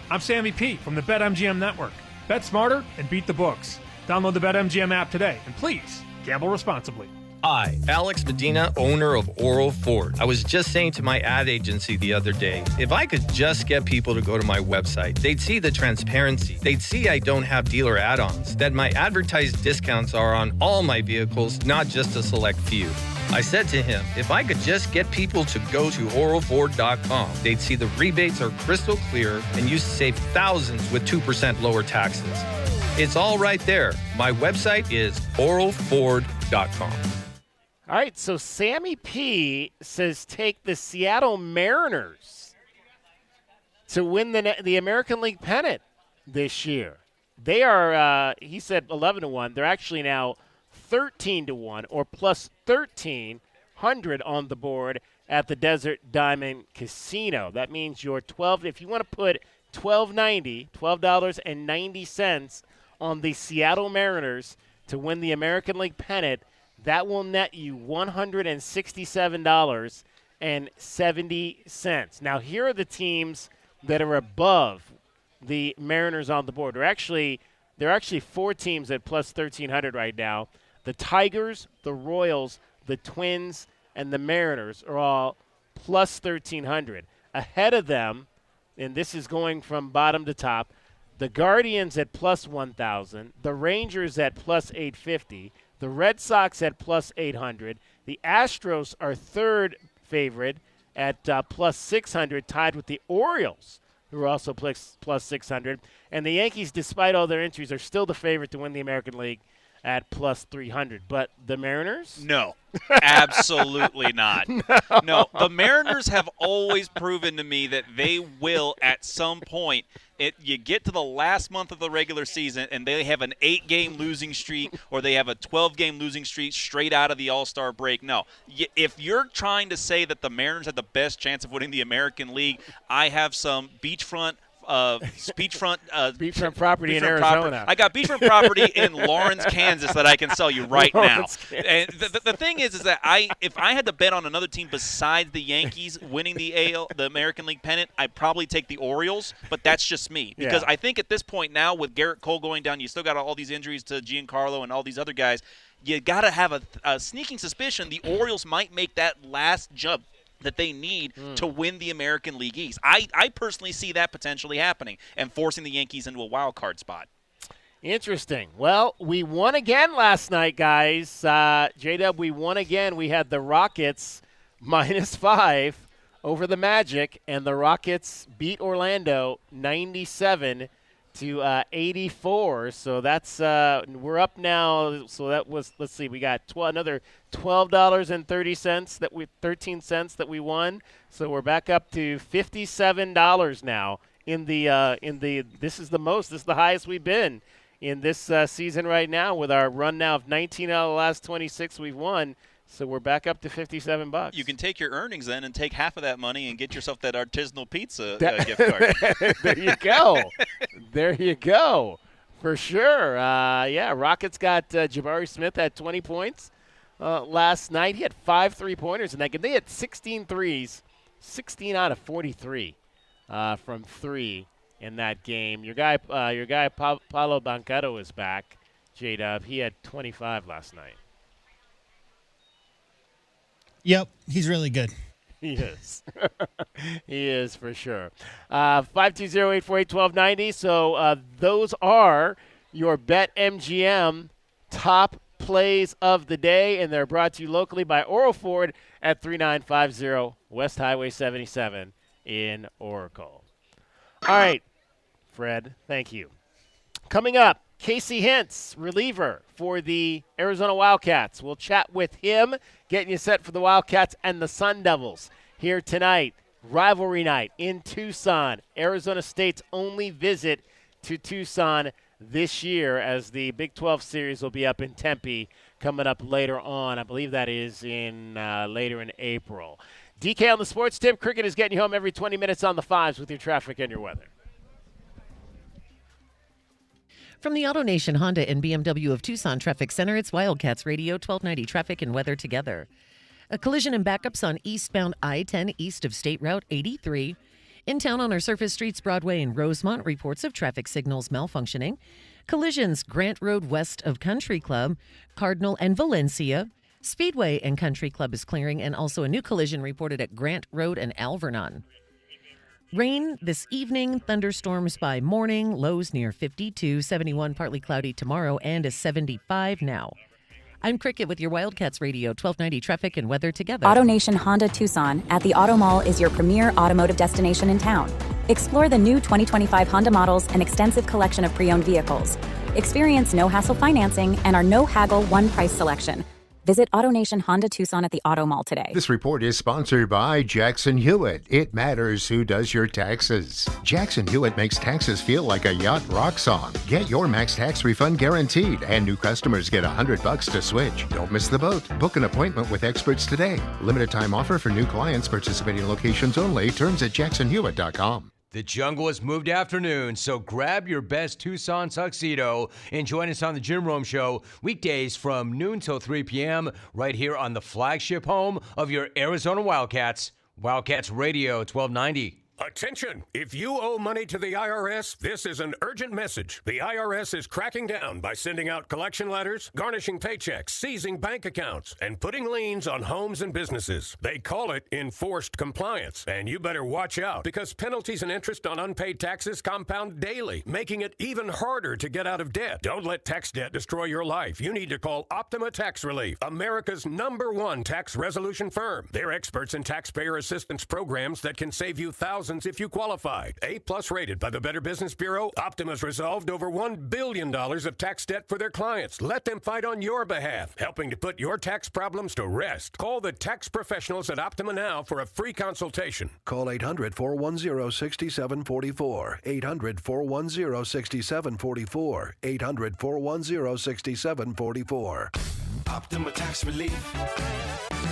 I'm Sammy P from the BetMGM Network. Bet smarter and beat the books. Download the BetMGM app today. And please, gamble responsibly. Hi, Alex Medina, owner of Oro Ford. I was just saying to my ad agency the other day, if I could just get people to go to my website, they'd see the transparency. They'd see I don't have dealer add-ons, that my advertised discounts are on all my vehicles, not just a select few. I said to him, if I could just get people to go to oroford.com, they'd see the rebates are crystal clear and you save thousands with 2% lower taxes. It's all right there. My website is oroford.com. All right, so Sammy P says take the Seattle Mariners to win the American League pennant this year. They are, he said 11-1. They're actually now 13-1 or plus 1,300 on the board at the Desert Diamond Casino. That means you're 12. If you want to put $12.90 on the Seattle Mariners to win the American League pennant, that will net you $167.70. Now, here are the teams that are above the Mariners on the board. There are actually 4 teams at plus 1,300 right now. The Tigers, the Royals, the Twins, and the Mariners are all plus 1,300. Ahead of them, and this is going from bottom to top, the Guardians at plus 1,000, the Rangers at plus 850, the Red Sox at plus 800. The Astros are third favorite at plus 600, tied with the Orioles, who are also plus 600. And the Yankees, despite all their injuries, are still the favorite to win the American League at plus 300. But the Mariners? No, absolutely not. No, the Mariners have always proven to me that they will at some point. You get to the last month of the regular season and they have an 8-game losing streak or they have a 12-game losing streak straight out of the All-Star break. No, if you're trying to say that the Mariners have the best chance of winning the American League, I have some beachfront property in Arizona. I got beachfront property in Lawrence, Kansas that I can sell you right now. And the thing is that if I had to bet on another team besides the Yankees winning the American League pennant, I'd probably take the Orioles, but that's just me. Because I think at this point now with Garrett Cole going down, you still got all these injuries to Giancarlo and all these other guys, you got to have a sneaking suspicion the Orioles might make that last jump that they need to win the American League East. I personally see that potentially happening and forcing the Yankees into a wild card spot. Interesting. Well, we won again last night, guys. J-Dub, we won again. We had the Rockets -5 over the Magic, and the Rockets beat Orlando 97-84. So that's we're up now. So that was, let's see, we got another $12.30 13 cents that we won. So we're back up to $57 now in the this is the highest we've been in this season right now with our run now of 19 out of the last 26 we've won. So we're back up to $57. You can take your earnings then and take half of that money and get yourself that artisanal pizza gift card. There you go. There you go. For sure. Rockets got Jabari Smith at 20 points last night. He had 5 3-pointers in that game. They had 16 threes, 16 out of 43 from 3 in that game. Your guy Paulo Banchero is back, J-Dub. He had 25 last night. Yep, he's really good. He is. He is for sure. 520-848-1290. So those are your BetMGM top plays of the day, and they're brought to you locally by Oro Ford at 3950 West Highway 77 in Oracle. All right, Fred, thank you. Coming up, Casey Hintz, reliever for the Arizona Wildcats. We'll chat with him, getting you set for the Wildcats and the Sun Devils here tonight. Rivalry night in Tucson. Arizona State's only visit to Tucson this year, as the Big 12 series will be up in Tempe coming up later on. I believe that is later in April. DK on the Sports Tip. Cricket is getting you home every 20 minutes on the 5s with your traffic and your weather. From the AutoNation Honda and BMW of Tucson Traffic Center, it's Wildcats Radio 1290 Traffic and Weather Together. A collision and backups on eastbound I-10 east of State Route 83. In town on our surface streets, Broadway and Rosemont, reports of traffic signals malfunctioning. Collisions, Grant Road west of Country Club, Cardinal and Valencia. Speedway and Country Club is clearing, and also a new collision reported at Grant Road and Alvernon. Rain this evening, thunderstorms by morning, lows near 52, 71, partly cloudy tomorrow, and a 75 now. I'm Cricket with your Wildcats Radio 1290 Traffic and Weather Together. AutoNation Honda Tucson at the Auto Mall is your premier automotive destination in town. Explore the new 2025 Honda models and extensive collection of pre-owned vehicles. Experience no-hassle financing and our no-haggle one-price selection. Visit AutoNation Honda Tucson at the Auto Mall today. This report is sponsored by Jackson Hewitt. It matters who does your taxes. Jackson Hewitt makes taxes feel like a yacht rock song. Get your max tax refund guaranteed, and new customers get $100 to switch. Don't miss the boat. Book an appointment with experts today. Limited time offer for new clients, participating locations only. Terms at jacksonhewitt.com. The jungle has moved afternoon, so grab your best Tucson tuxedo and join us on the Jim Rome Show weekdays from noon till 3 p.m. right here on the flagship home of your Arizona Wildcats, Wildcats Radio 1290. Attention! If you owe money to the IRS, this is an urgent message. The IRS is cracking down by sending out collection letters, garnishing paychecks, seizing bank accounts, and putting liens on homes and businesses. They call it enforced compliance. And you better watch out, because penalties and interest on unpaid taxes compound daily, making it even harder to get out of debt. Don't let tax debt destroy your life. You need to call Optima Tax Relief, America's #1 tax resolution firm. They're experts in taxpayer assistance programs that can save you thousands if you qualify. A+ rated by the Better Business Bureau, Optima's resolved over $1 billion of tax debt for their clients. Let them fight on your behalf, helping to put your tax problems to rest. Call the tax professionals at Optima now for a free consultation. Call 800-410-6744. 800-410-6744. 800-410-6744. Optima Tax Relief.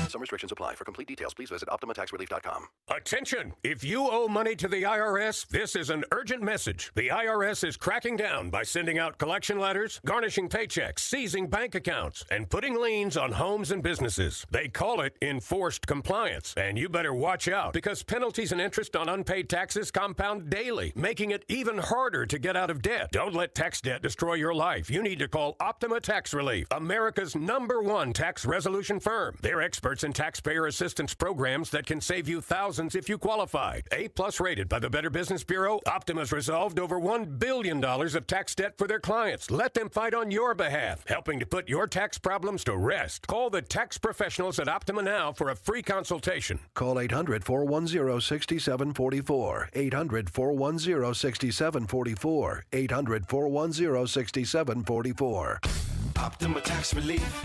Some restrictions apply. For complete details, please visit OptimaTaxRelief.com. Attention! If you owe money to the IRS, this is an urgent message. The IRS is cracking down by sending out collection letters, garnishing paychecks, seizing bank accounts, and putting liens on homes and businesses. They call it enforced compliance. And you better watch out, because penalties and interest on unpaid taxes compound daily, making it even harder to get out of debt. Don't let tax debt destroy your life. You need to call Optima Tax Relief, America's #1 tax resolution firm. They're experts in taxpayer assistance programs that can save you thousands if you qualify. A+ rated by the Better Business Bureau, Optima's resolved over $1 billion of tax debt for their clients. Let them fight on your behalf, helping to put your tax problems to rest. Call the tax professionals at Optima now for a free consultation. Call 800-410-6744. 800-410-6744. 800-410-6744. Optima Tax Relief.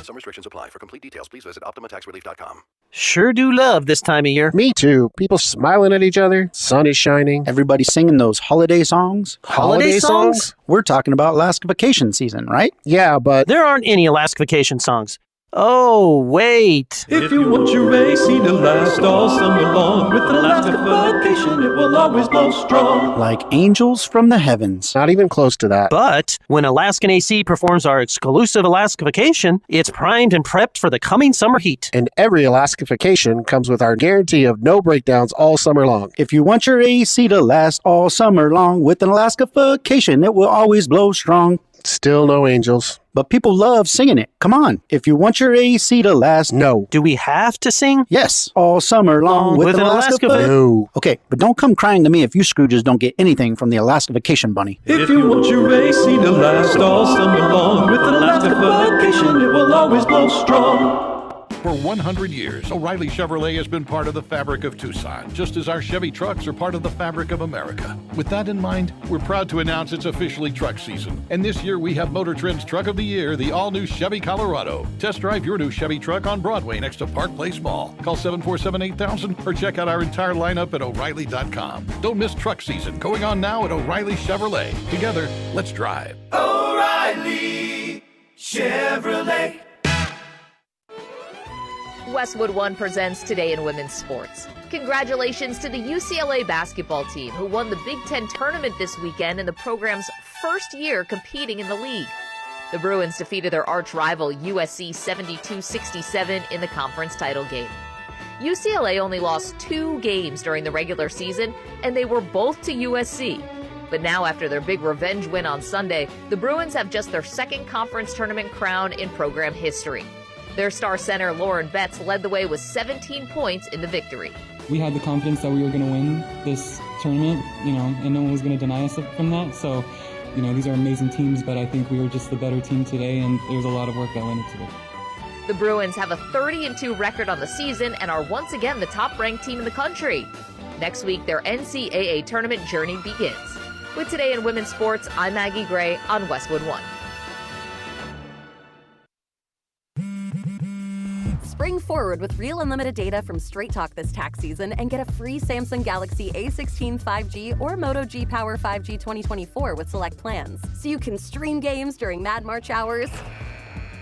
Some restrictions apply. For complete details, please visit OptimaTaxRelief.com. Sure do love this time of year. Me too. People smiling at each other. Sun is shining. Everybody singing those holiday songs. Holiday songs? We're talking about Alaska vacation season, right? Yeah, but there aren't any Alaska vacation songs. Oh, wait. If you want your AC to last all summer long, with Alaska vacation, it will always blow strong. Like angels from the heavens. Not even close to that. But when Alaskan AC performs our exclusive Alaska vacation, it's primed and prepped for the coming summer heat. And every Alaska vacation comes with our guarantee of no breakdowns all summer long. If you want your AC to last all summer long, with an Alaska vacation, it will always blow strong. Still no angels. But people love singing it. Come on. If you want your AC to last... No. Do we have to sing? Yes. All summer long with an Alaska No. Okay, but don't come crying to me if you Scrooges don't get anything from the Alaska Vacation Bunny. If you want your AC to last all summer long, with Alaska vacation, it will always blow strong. For 100 years, O'Reilly Chevrolet has been part of the fabric of Tucson, just as our Chevy trucks are part of the fabric of America. With that in mind, we're proud to announce it's officially truck season. And this year we have Motor Trend's Truck of the Year, the all-new Chevy Colorado. Test drive your new Chevy truck on Broadway next to Park Place Mall. Call 747-8000 or check out our entire lineup at O'Reilly.com. Don't miss truck season, going on now at O'Reilly Chevrolet. Together, let's drive. O'Reilly Chevrolet. Westwood One presents Today in Women's Sports. Congratulations to the UCLA basketball team who won the Big Ten tournament this weekend in the program's first year competing in the league. The Bruins defeated their arch rival USC 72-67 in the conference title game. UCLA only lost 2 games during the regular season, and they were both to USC. But now, after their big revenge win on Sunday, the Bruins have just their second conference tournament crown in program history. Their star center, Lauren Betts, led the way with 17 points in the victory. We had the confidence that we were going to win this tournament, and no one was going to deny us from that. So, these are amazing teams, but I think we were just the better team today, and there's a lot of work that went into it. The Bruins have a 30-2 record on the season and are once again the top-ranked team in the country. Next week, their NCAA tournament journey begins. With Today in Women's Sports, I'm Maggie Gray on Westwood One. Spring forward with real unlimited data from Straight Talk this tax season and get a free Samsung Galaxy A16 5G or Moto G Power 5G 2024 with select plans. So you can stream games during Mad March hours,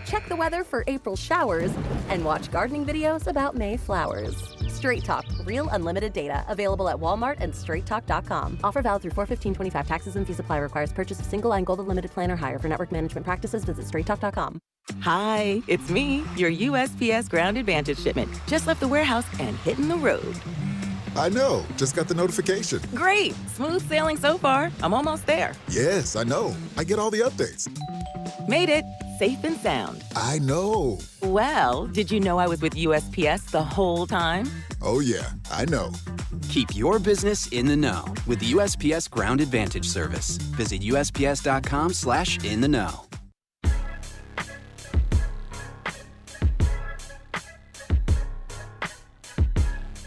check the weather for April showers, and watch gardening videos about May flowers. Straight Talk, real unlimited data. Available at Walmart and straighttalk.com. Offer valid through 4/15/25. Taxes and fees apply. Requires purchase of single line gold unlimited plan or higher. For network management practices, visit straighttalk.com. Hi, it's me, your USPS Ground Advantage shipment. Just left the warehouse and hitting the road. I know. Just got the notification. Great. Smooth sailing so far. I'm almost there. Yes, I know. I get all the updates. Made it. Safe and sound. I know. Well, did you know I was with USPS the whole time? Oh, yeah, I know. Keep your business in the know with the USPS Ground Advantage service. Visit USPS.com/in-the-know.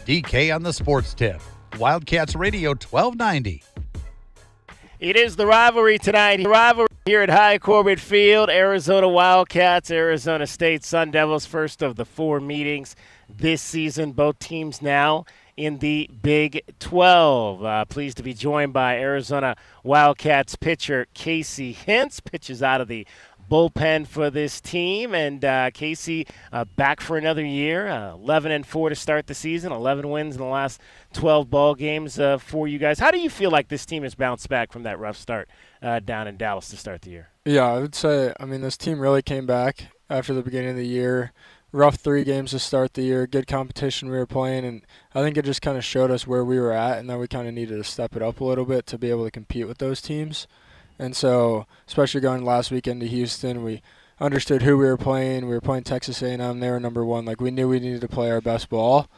DK on the sports tip. Wildcats Radio 1290. It is the rivalry tonight. The rivalry here at High Corbett Field. Arizona Wildcats, Arizona State Sun Devils, first of the 4 meetings this season. Both teams now in the Big 12. Pleased to be joined by Arizona Wildcats pitcher Casey Hintz. Pitches out of the bullpen for this team, and Casey back for another year. 11-4 to start the season, 11 wins in the last 12 ball games for you guys. How do you feel like this team has bounced back from that rough start down in Dallas to start the year? Yeah, I would say, this team really came back after the beginning of the year. Rough 3 games to start the year, good competition we were playing, and I think it just kind of showed us where we were at, and that we kind of needed to step it up a little bit to be able to compete with those teams. And so, especially going last weekend to Houston, we understood who we were playing. We were playing Texas A&M. They were number 1. We knew we needed to play our best ball.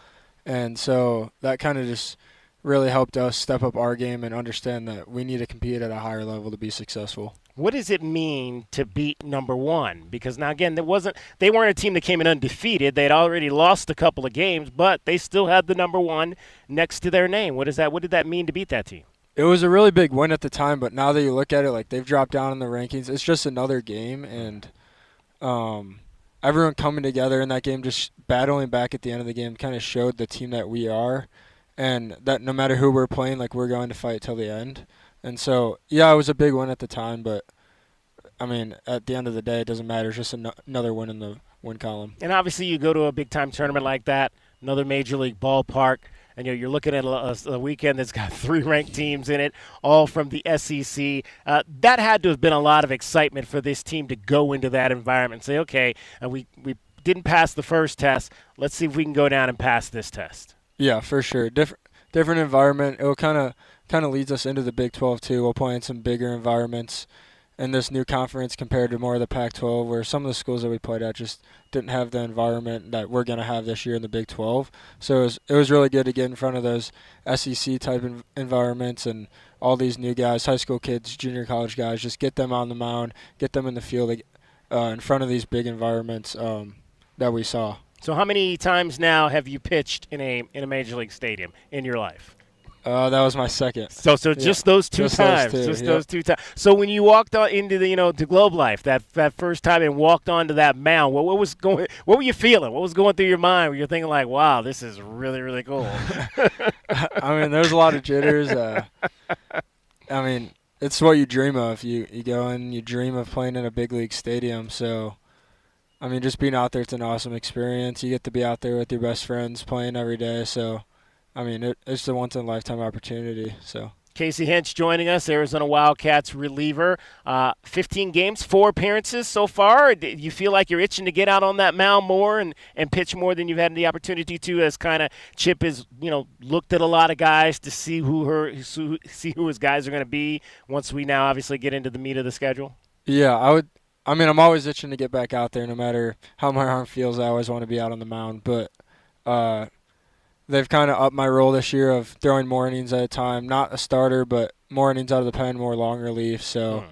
And so that kind of just really helped us step up our game and understand that we need to compete at a higher level to be successful. What does it mean to beat number 1? Because now, again, they weren't a team that came in undefeated. They'd already lost a couple of games, but they still had the number 1 next to their name. What did that mean to beat that team? It was a really big win at the time, but now that you look at it, they've dropped down in the rankings. It's just another game, and everyone coming together in that game, just battling back at the end of the game, kind of showed the team that we are, and that no matter who we're playing, we're going to fight till the end. And so, yeah, it was a big win at the time, but, at the end of the day, it doesn't matter. It's just another win in the win column. And obviously you go to a big-time tournament like that, another major league ballpark, and you're looking at a weekend that's got 3 ranked teams in it, all from the SEC. That had to have been a lot of excitement for this team to go into that environment and say, okay, we didn't pass the first test. Let's see if we can go down and pass this test. Yeah, for sure. Different environment. It will kind of leads us into the Big 12 too. We'll play in some bigger environments in this new conference compared to more of the Pac-12, where some of the schools that we played at just didn't have the environment that we're going to have this year in the Big 12. So it was really good to get in front of those SEC-type environments and all these new guys, high school kids, junior college guys, just get them on the mound, get them in the field in front of these big environments that we saw. So how many times now have you pitched in a major league stadium in your life? That was my second. So just those two times. Those 2 times. So when you walked on into the to Globe Life that first time and walked onto that mound, what were you feeling? What was going through your mind? Were you thinking wow, this is really, really cool? There's a lot of jitters. It's what you dream of. You go and you dream of playing in a big league stadium. So I mean, just being out there, it's an awesome experience. You get to be out there with your best friends playing every day. So, I mean, it's a once-in-a-lifetime opportunity. So. Casey Hench joining us, Arizona Wildcats reliever. 15 games, 4 appearances so far. Do you feel like you're itching to get out on that mound more and pitch more than you've had the opportunity to, as kind of Chip has, looked at a lot of guys to see who his guys are going to be once we now obviously get into the meat of the schedule? Yeah, I'm always itching to get back out there no matter how my arm feels. I always want to be out on the mound. But they've kind of upped my role this year of throwing more innings at a time. Not a starter, but more innings out of the pen, more long relief. So,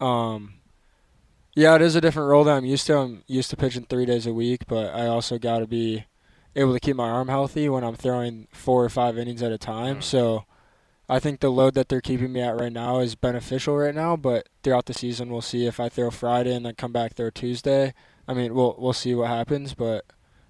yeah, it is a different role that I'm used to. I'm used to pitching 3 days a week, but I also got to be able to keep my arm healthy when I'm throwing 4 or 5 innings at a time. So I think the load that they're keeping me at right now is beneficial right now, but throughout the season we'll see if I throw Friday and then come back throw Tuesday. I mean, we'll see what happens, but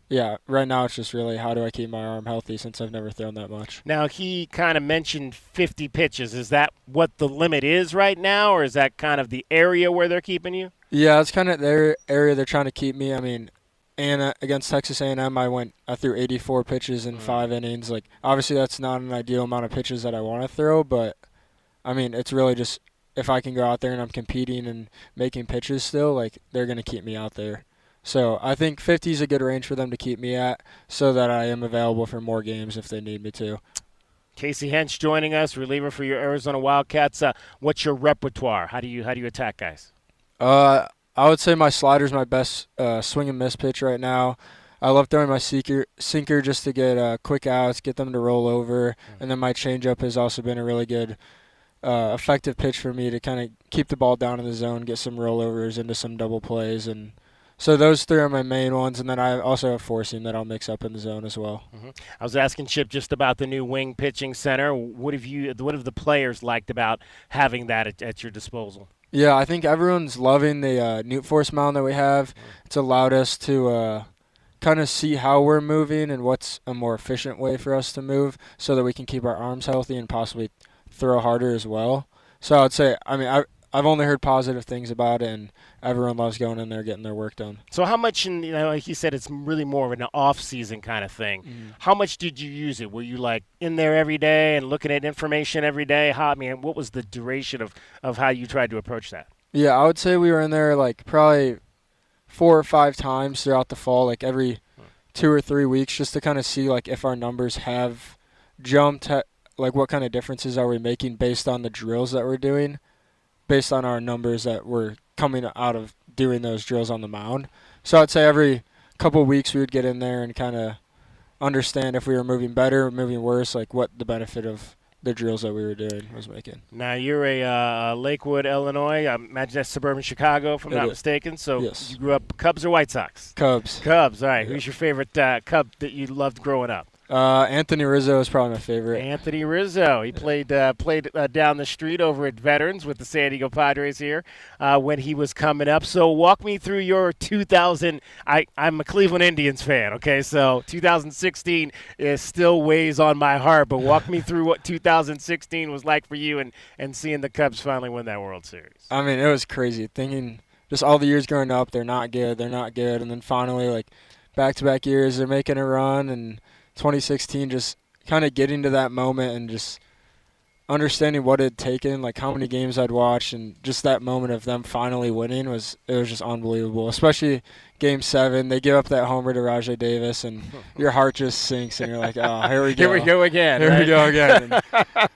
yeah, right now it's just really how do I keep my arm healthy since I've never thrown that much. Now, he kind of mentioned 50 pitches. Is that what the limit is right now, or is that kind of the area where they're keeping you? Yeah, it's kind of their area they're trying to keep me. I mean, and against Texas A&M, I threw 84 pitches in 5 innings. Like, obviously that's not an ideal amount of pitches that I want to throw, but I mean, it's really just if I can go out there and I'm competing and making pitches still, like, they're going to keep me out there. So I think 50 is a good range for them to keep me at so that I am available for more games if they need me to. Casey Hench joining us, reliever for your Arizona Wildcats. What's your repertoire? How do you attack guys? I would say my slider's my best swing and miss pitch right now. I love throwing my sinker just to get quick outs, get them to roll over, and then my changeup has also been a really good effective pitch for me to kind of keep the ball down in the zone, get some rollovers into some double plays, and so those 3 are my main ones, and then I also have four seam that I'll mix up in the zone as well. I was asking Chip just about the new wing pitching center. What have the players liked about having that at your disposal? Yeah, I think everyone's loving the Newt Force mound that we have. It's allowed us to kind of see how we're moving and what's a more efficient way for us to move so that we can keep our arms healthy and possibly throw harder as well. So I would say, I mean, I've only heard positive things about it, and everyone loves going in there getting their work done. So how much, like you said, it's really more of an off-season kind of thing. How much did you use it? Were you, like, in there every day and looking at information every day? What was the duration of how you tried to approach that? Yeah, I would say we were in there, like, probably 4 or 5 times throughout the fall, like every 2 or 3 weeks, just to kind of see, like, if our numbers have jumped, like what kind of differences are we making based on the drills that we're doing, based on our numbers that we're coming out of doing those drills on the mound. So I'd say every couple of weeks we would get in there and kind of understand if we were moving better or moving worse, like what the benefit of the drills that we were doing was making. Now, you're a Lakewood, Illinois. I imagine that's suburban Chicago, if I'm not mistaken. So yes. You grew up Cubs or White Sox? Cubs. Cubs, all right. Yeah. Who's your favorite Cub that you loved growing up? Anthony Rizzo is probably my favorite. Anthony Rizzo. He played down the street over at Veterans with the San Diego Padres here when he was coming up. So walk me through your 2000. I'm a Cleveland Indians fan, okay? So 2016 still weighs on my heart, but walk me through what 2016 was like for you and seeing the Cubs finally win that World Series. I mean, it was crazy. Thinking just all the years growing up, they're not good, and then finally, like, back-to-back years, they're making a run, and 2016 just kind of getting to that moment and just understanding what it had taken, like how many games I'd watched, and just that moment of them finally winning was just unbelievable. Especially Game 7, they give up that homer to Rajai Davis, and your heart just sinks, and you're like, oh, here we go. Here we go again. Here we go again.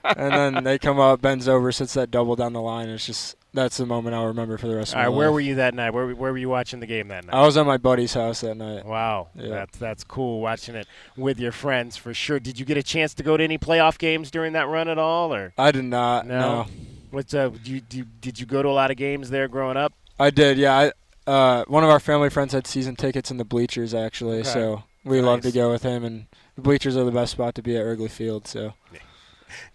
And then they come up, bends over, sits that double down the line. It's just that's the moment I'll remember for the rest of my life. Where were you that night? Where were you watching the game that night? I was at my buddy's house that night. Wow. Yeah. That's cool, watching it with your friends for sure. Did you get a chance to go to any playoff games during that run at all? Or I did not, no. Did you go to a lot of games there growing up? I did, yeah. One of our family friends had season tickets in the bleachers, actually, so we loved to go with him, and the bleachers are the best spot to be at Wrigley Field. So.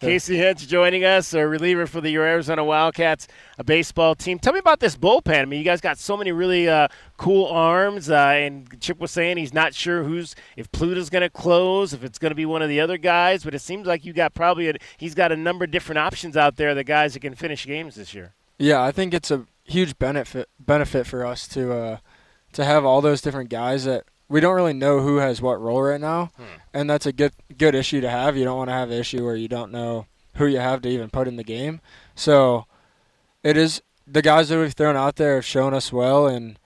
Casey Hench joining us, a reliever for the Arizona Wildcats, a baseball team. Tell me about this bullpen. I mean, you guys got so many really cool arms, and Chip was saying he's not sure if Pluto's going to close, if it's going to be one of the other guys, but it seems like he's got a number of different options out there, the guys that can finish games this year. Yeah, I think it's a huge benefit for us to to have all those different guys that we don't really know who has what role right now, and that's a good issue to have. You don't want to have an issue where you don't know who you have to even put in the game. So it is the guys that we've thrown out there have shown us well, and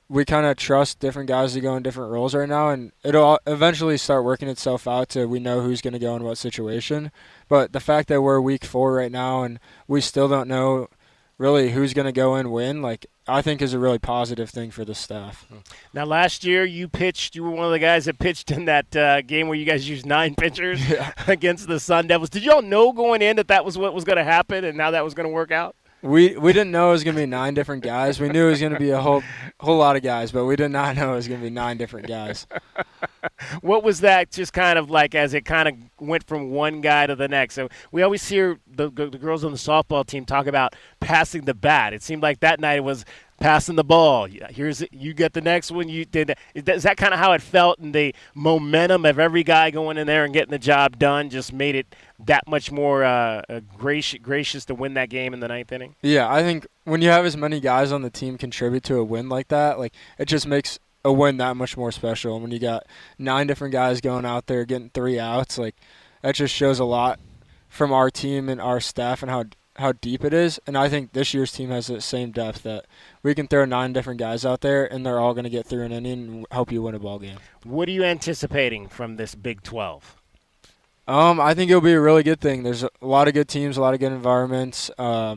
we kind of trust different guys to go in different roles right now, and it'll eventually start working itself out to we know who's going to go in what situation. But the fact that we're week 4 right now and we still don't know really who's going to go in win, like, I think is a really positive thing for the staff. Now, last year you were one of the guys that pitched in that game where you guys used 9 pitchers against the Sun Devils. Did you all know going in that was what was going to happen and now that was going to work out? We didn't know it was going to be 9 different guys. We knew it was going to be a whole lot of guys, but we did not know it was going to be 9 different guys. What was that just kind of like as it kind of went from one guy to the next? So we always hear the girls on the softball team talk about passing the bat. It seemed like that night it was passing the ball. You get the next one. You did. Is that kind of how it felt? And the momentum of every guy going in there and getting the job done just made it that much more gracious to win that game in the 9th inning? Yeah, I think when you have as many guys on the team contribute to a win like that, like, it just makes a win that much more special. And when you got 9 different guys going out there getting 3 outs, like, that just shows a lot from our team and our staff and how deep it is. And I think this year's team has the same depth that we can throw 9 different guys out there and they're all going to get through an inning and help you win a ball game. What are you anticipating from this Big 12? I think it'll be a really good thing. There's a lot of good teams, a lot of good environments. I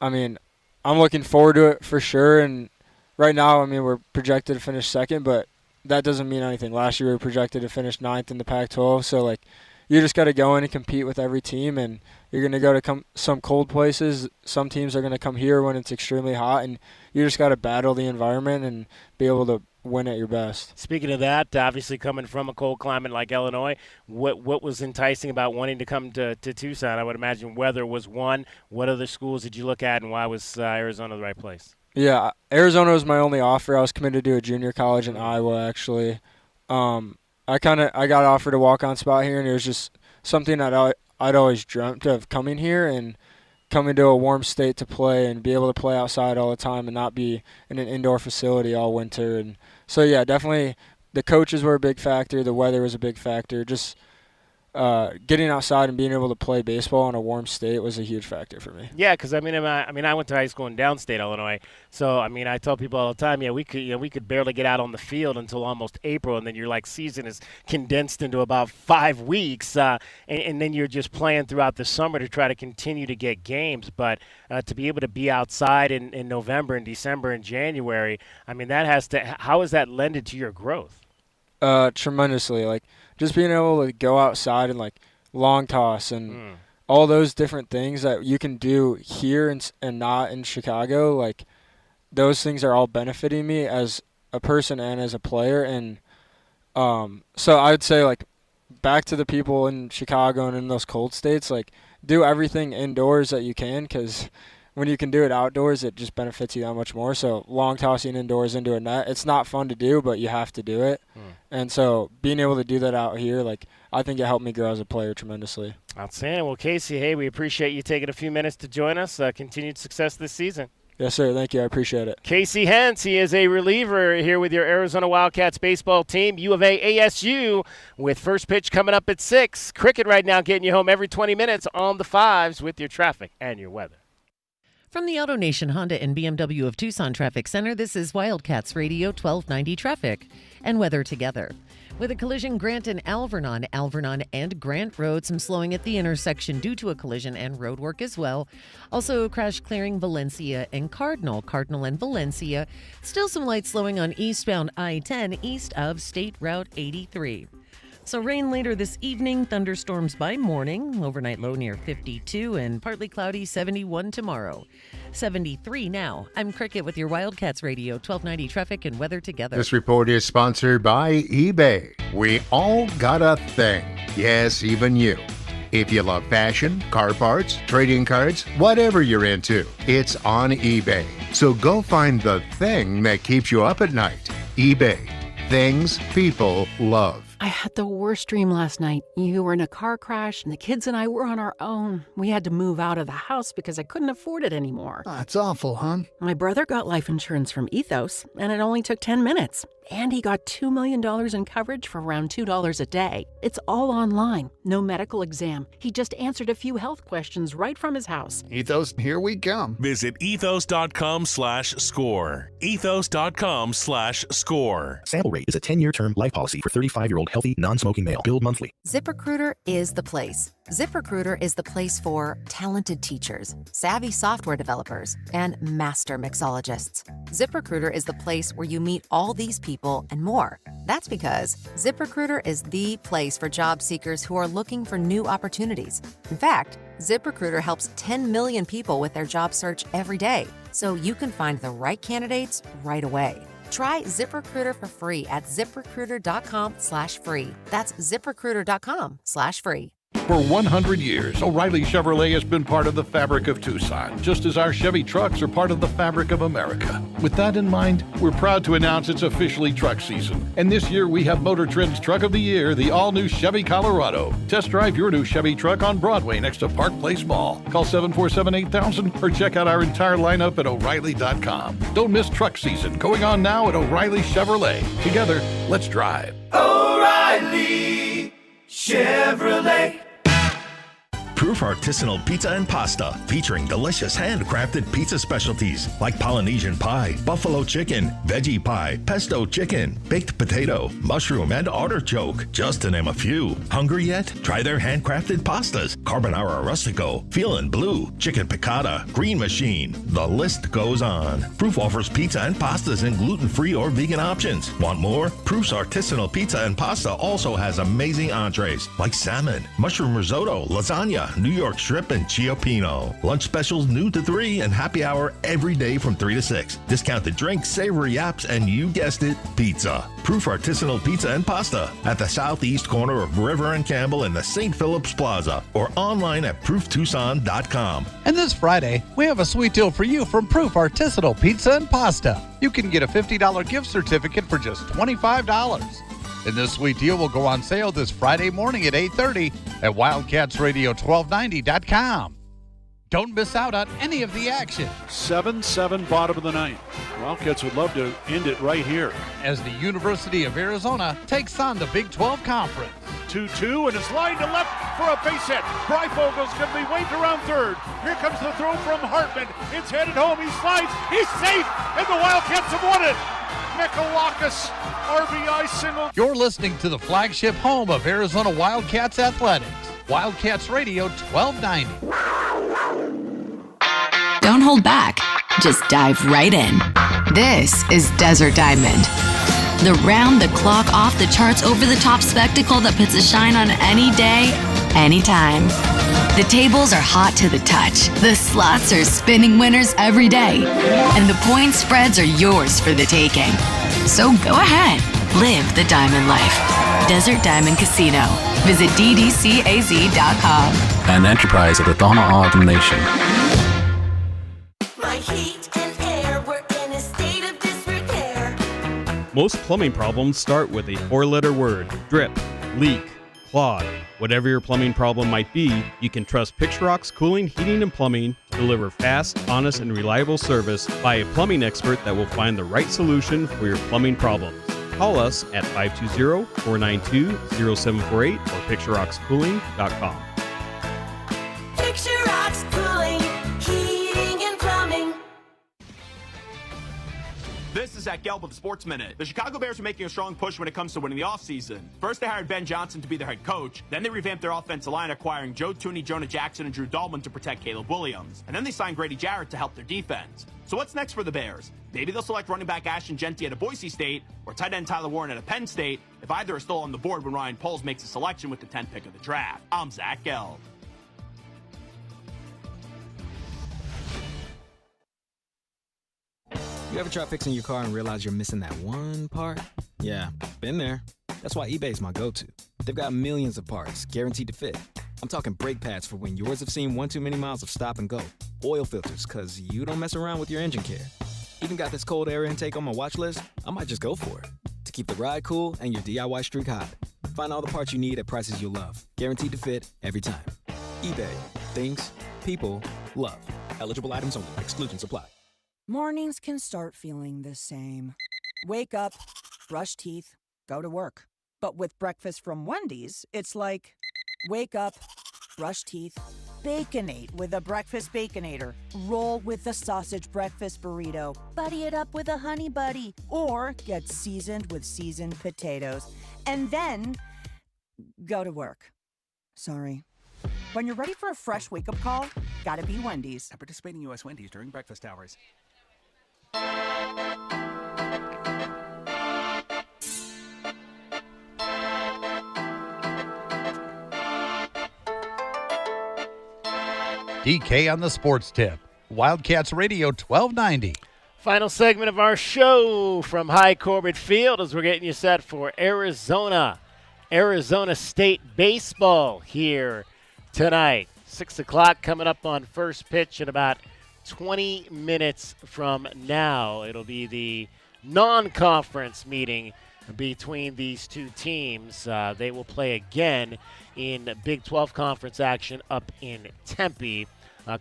mean, I'm looking forward to it for sure. And right now, I mean, we're projected to finish 2nd, but that doesn't mean anything. Last year, we were projected to finish 9th in the Pac-12. So, like, you just got to go in and compete with every team, and you're going to go to some cold places. Some teams are going to come here when it's extremely hot, and you just got to battle the environment and be able to win at your best. Speaking of that, obviously coming from a cold climate like Illinois, what was enticing about wanting to come to Tucson? I would imagine weather was one. What other schools did you look at, and why was Arizona the right place? Yeah, Arizona was my only offer. I was committed to a junior college in Iowa, actually. I got offered a walk-on spot here, and it was just something that I'd always dreamt of coming here and coming to a warm state to play and be able to play outside all the time and not be in an indoor facility all winter. And so, yeah, definitely the coaches were a big factor. The weather was a big factor. Just getting outside and being able to play baseball in a warm state was a huge factor for me. Yeah, because I went to high school in downstate Illinois, so I tell people all the time, we could barely get out on the field until almost April, and then your season is condensed into about 5 weeks, and then you're just playing throughout the summer to try to continue to get games. But to be able to be outside in November and December and January, how has that lended to your growth? Tremendously. Like, just being able to go outside and, like, long toss and all those different things that you can do here and not in Chicago, like, those things are all benefiting me as a person and as a player. And so I would say, like, back to the people in Chicago and in those cold states, like, do everything indoors that you can, because when you can do it outdoors, it just benefits you that much more. So long tossing indoors into a net, it's not fun to do, but you have to do it. And so being able to do that out here, like, I think it helped me grow as a player tremendously. Outstanding. Well, Casey, hey, we appreciate you taking a few minutes to join us. Continued success this season. Yes, sir. Thank you. I appreciate it. Casey Hentz, he is a reliever here with your Arizona Wildcats baseball team. U of A ASU with first pitch coming up at 6. Cricket right now getting you home every 20 minutes on the 5s with your traffic and your weather. From the AutoNation Honda and BMW of Tucson Traffic Center, this is Wildcats Radio 1290 traffic and weather together. With a collision, Grant and Alvernon and Grant Road, some slowing at the intersection due to a collision and road work as well. Also, crash clearing Valencia and Cardinal and Valencia. Still some light slowing on eastbound I-10 east of State Route 83. So rain later this evening, thunderstorms by morning, overnight low near 52 and partly cloudy 71 tomorrow. 73 now. I'm Cricket with your Wildcats Radio 1290 traffic and weather together. This report is sponsored by eBay. We all got a thing. Yes, even you. If you love fashion, car parts, trading cards, whatever you're into, it's on eBay. So go find the thing that keeps you up at night. eBay. Things people love. I had the worst dream last night. You were in a car crash, and the kids and I were on our own. We had to move out of the house because I couldn't afford it anymore. That's awful, hon. My brother got life insurance from Ethos, and it only took 10 minutes. And he got $2 million in coverage for around $2 a day. It's all online, no medical exam. He just answered a few health questions right from his house. Ethos, here we come. Visit ethos.com/score. Ethos.com/score. Sample Rate is a 10-year term life policy for 35-year-old healthy, non-smoking male. Billed monthly. ZipRecruiter is the place. ZipRecruiter is the place for talented teachers, savvy software developers, and master mixologists. ZipRecruiter is the place where you meet all these people and more. That's because ZipRecruiter is the place for job seekers who are looking for new opportunities. In fact, ZipRecruiter helps 10 million people with their job search every day, so you can find the right candidates right away. Try ZipRecruiter for free at ZipRecruiter.com/free. That's ZipRecruiter.com/free. For 100 years, O'Reilly Chevrolet has been part of the fabric of Tucson, just as our Chevy trucks are part of the fabric of America. With that in mind, we're proud to announce it's officially truck season. And this year, we have Motor Trend's Truck of the Year, the all-new Chevy Colorado. Test drive your new Chevy truck on Broadway next to Park Place Mall. Call 747-8000 or check out our entire lineup at O'Reilly.com. Don't miss truck season, going on now at O'Reilly Chevrolet. Together, let's drive. O'Reilly Chevrolet. Proof Artisanal Pizza and Pasta, featuring delicious handcrafted pizza specialties like Polynesian pie, buffalo chicken, veggie pie, pesto chicken, baked potato, mushroom, and artichoke, just to name a few. Hungry yet? Try their handcrafted pastas: carbonara rustico, veal blue, chicken piccata, green machine. The list goes on. Proof offers pizza and pastas in gluten-free or vegan options. Want more? Proof's Artisanal Pizza and Pasta also has amazing entrees like salmon, mushroom risotto, lasagna, New York strip, and cioppino. Lunch specials noon to 3 and happy hour every day from 3 to 6. Discounted drinks, savory apps, and you guessed it, pizza. Proof Artisanal Pizza and Pasta at the southeast corner of River and Campbell in the St. Philip's Plaza or online at prooftucson.com. And this Friday, we have a sweet deal for you from Proof Artisanal Pizza and Pasta. You can get a $50 gift certificate for just $25. And this sweet deal will go on sale this Friday morning at 8:30 at WildcatsRadio1290.com. Don't miss out on any of the action. 7-7 bottom of the ninth. Wildcats would love to end it right here. As the University of Arizona takes on the Big 12 Conference. 2-2, and it's lined to left for a base hit. Breifogel's going to be waved around third. Here comes the throw from Hartman. It's headed home. He slides. He's safe, and the Wildcats have won it. McKale RBI single. You're listening to the flagship home of Arizona Wildcats athletics. Wildcats Radio 1290. Don't hold back. Just dive right in. This is Desert Diamond. The round-the-clock, off-the-charts, over-the-top spectacle that puts a shine on any day, anytime. The tables are hot to the touch. The slots are spinning winners every day. And the point spreads are yours for the taking. So go ahead. Live the diamond life. Desert Diamond Casino. Visit ddcaz.com. An enterprise of the Donna Autumn Nation. My heat and air were in a state of disrepair. Most plumbing problems start with a 4-letter word: drip, leak, clog. Whatever your plumbing problem might be, you can trust Picturox Cooling, Heating, and Plumbing to deliver fast, honest, and reliable service by a plumbing expert that will find the right solution for your plumbing problems. Call us at 520-492-0748 or picturoxcooling.com. Picturox Cooling, Heating, and Plumbing. This is Zach Gelb with the Sports Minute. The Chicago Bears are making a strong push when it comes to winning the offseason. First, they hired Ben Johnson to be their head coach. Then they revamped their offensive line, acquiring Joe Thuney, Jonah Jackson, and Drew Dahlman to protect Caleb Williams. And then they signed Grady Jarrett to help their defense. So what's next for the Bears? Maybe they'll select running back Ashton Genty at a Boise State or tight end Tyler Warren at a Penn State if either are still on the board when Ryan Poles makes a selection with the 10th pick of the draft. I'm Zach Gelb. You ever try fixing your car and realize you're missing that one part? Yeah, been there. That's why eBay's my go-to. They've got millions of parts, guaranteed to fit. I'm talking brake pads for when yours have seen one too many miles of stop and go. Oil filters, cause you don't mess around with your engine care. Even got this cold air intake on my watch list. I might just go for it. To keep the ride cool and your DIY streak hot. Find all the parts you need at prices you'll love. Guaranteed to fit every time. eBay. Things, people, love. Eligible items only. Exclusions apply. Mornings can start feeling the same. Wake up, brush teeth, go to work. But with breakfast from Wendy's, it's like, wake up, brush teeth, Baconate with a breakfast Baconator. Roll with the sausage breakfast burrito. Buddy it up with a honey buddy. Or get seasoned with seasoned potatoes. And then go to work. Sorry. When you're ready for a fresh wake-up call, gotta be Wendy's. At participating U.S. Wendy's during breakfast hours. DK on the sports tip. Wildcats Radio 1290. Final segment of our show from High Corbett Field as we're getting you set for Arizona State baseball here tonight. 6 o'clock coming up on first pitch in about 20 minutes from now. It'll be the non-conference meeting between these two teams. They will play again in Big 12 conference action up in Tempe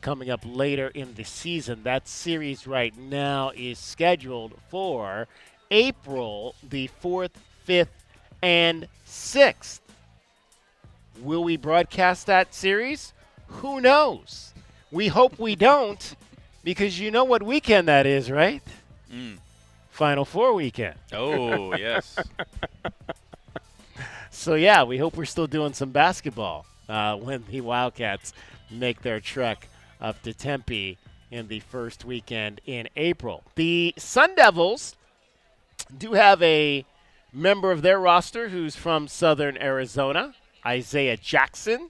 coming up later in the season. That series right now is scheduled for April the 4th, 5th, and 6th. Will we broadcast that series? Who knows? We hope we don't, because you know what weekend that is, right? Final Four weekend. Oh, yes. So, yeah, we hope we're still doing some basketball when the Wildcats make their trek up to Tempe in the first weekend in April. The Sun Devils do have a member of their roster who's from Southern Arizona. Isaiah Jackson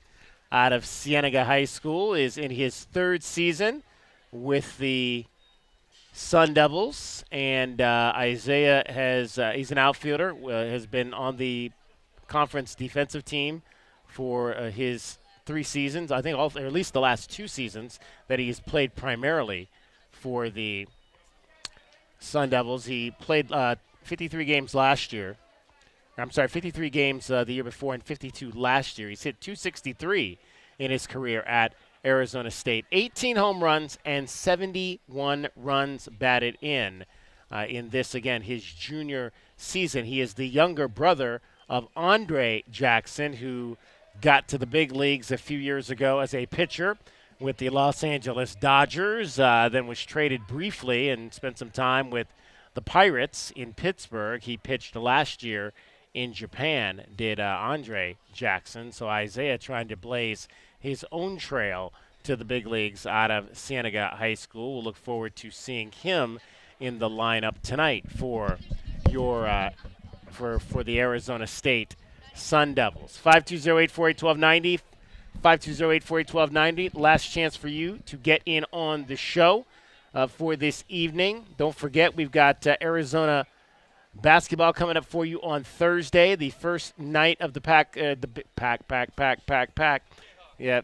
out of Cienega High School is in his third season with the Sun Devils, and Isaiah he's an outfielder, has been on the conference defensive team for his 3 seasons, I think, or at least the last 2 seasons that he's played primarily for the Sun Devils. He played 53 games last year. 53 games the year before and 52 last year. He's hit .263 in his career at Arizona State. 18 home runs and 71 runs batted in this, again, his junior season. He is the younger brother of Andre Jackson, who got to the big leagues a few years ago as a pitcher with the Los Angeles Dodgers, then was traded briefly and spent some time with the Pirates in Pittsburgh. He pitched last year in Japan, did Andre Jackson. So Isaiah trying to blaze his own trail to the big leagues out of Cienega High School. We'll look forward to seeing him in the lineup tonight for your for the Arizona State Sun Devils. 520-848-1290, 520-848-1290. Last chance for you to get in on the show for this evening. Don't forget, we've got Arizona basketball coming up for you on Thursday, the first night of the pack. Yeah,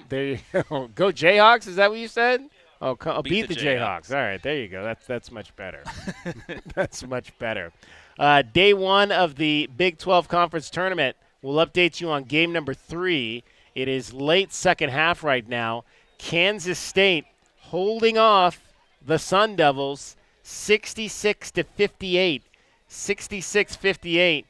there you go. Go Jayhawks, is that what you said? Oh, beat the Jayhawks. All right, there you go. That's much better. That's much better. Day 1 of the Big 12 Conference Tournament. We'll update you on game number 3. It is late second half right now. Kansas State holding off the Sun Devils 66-58. 66-58.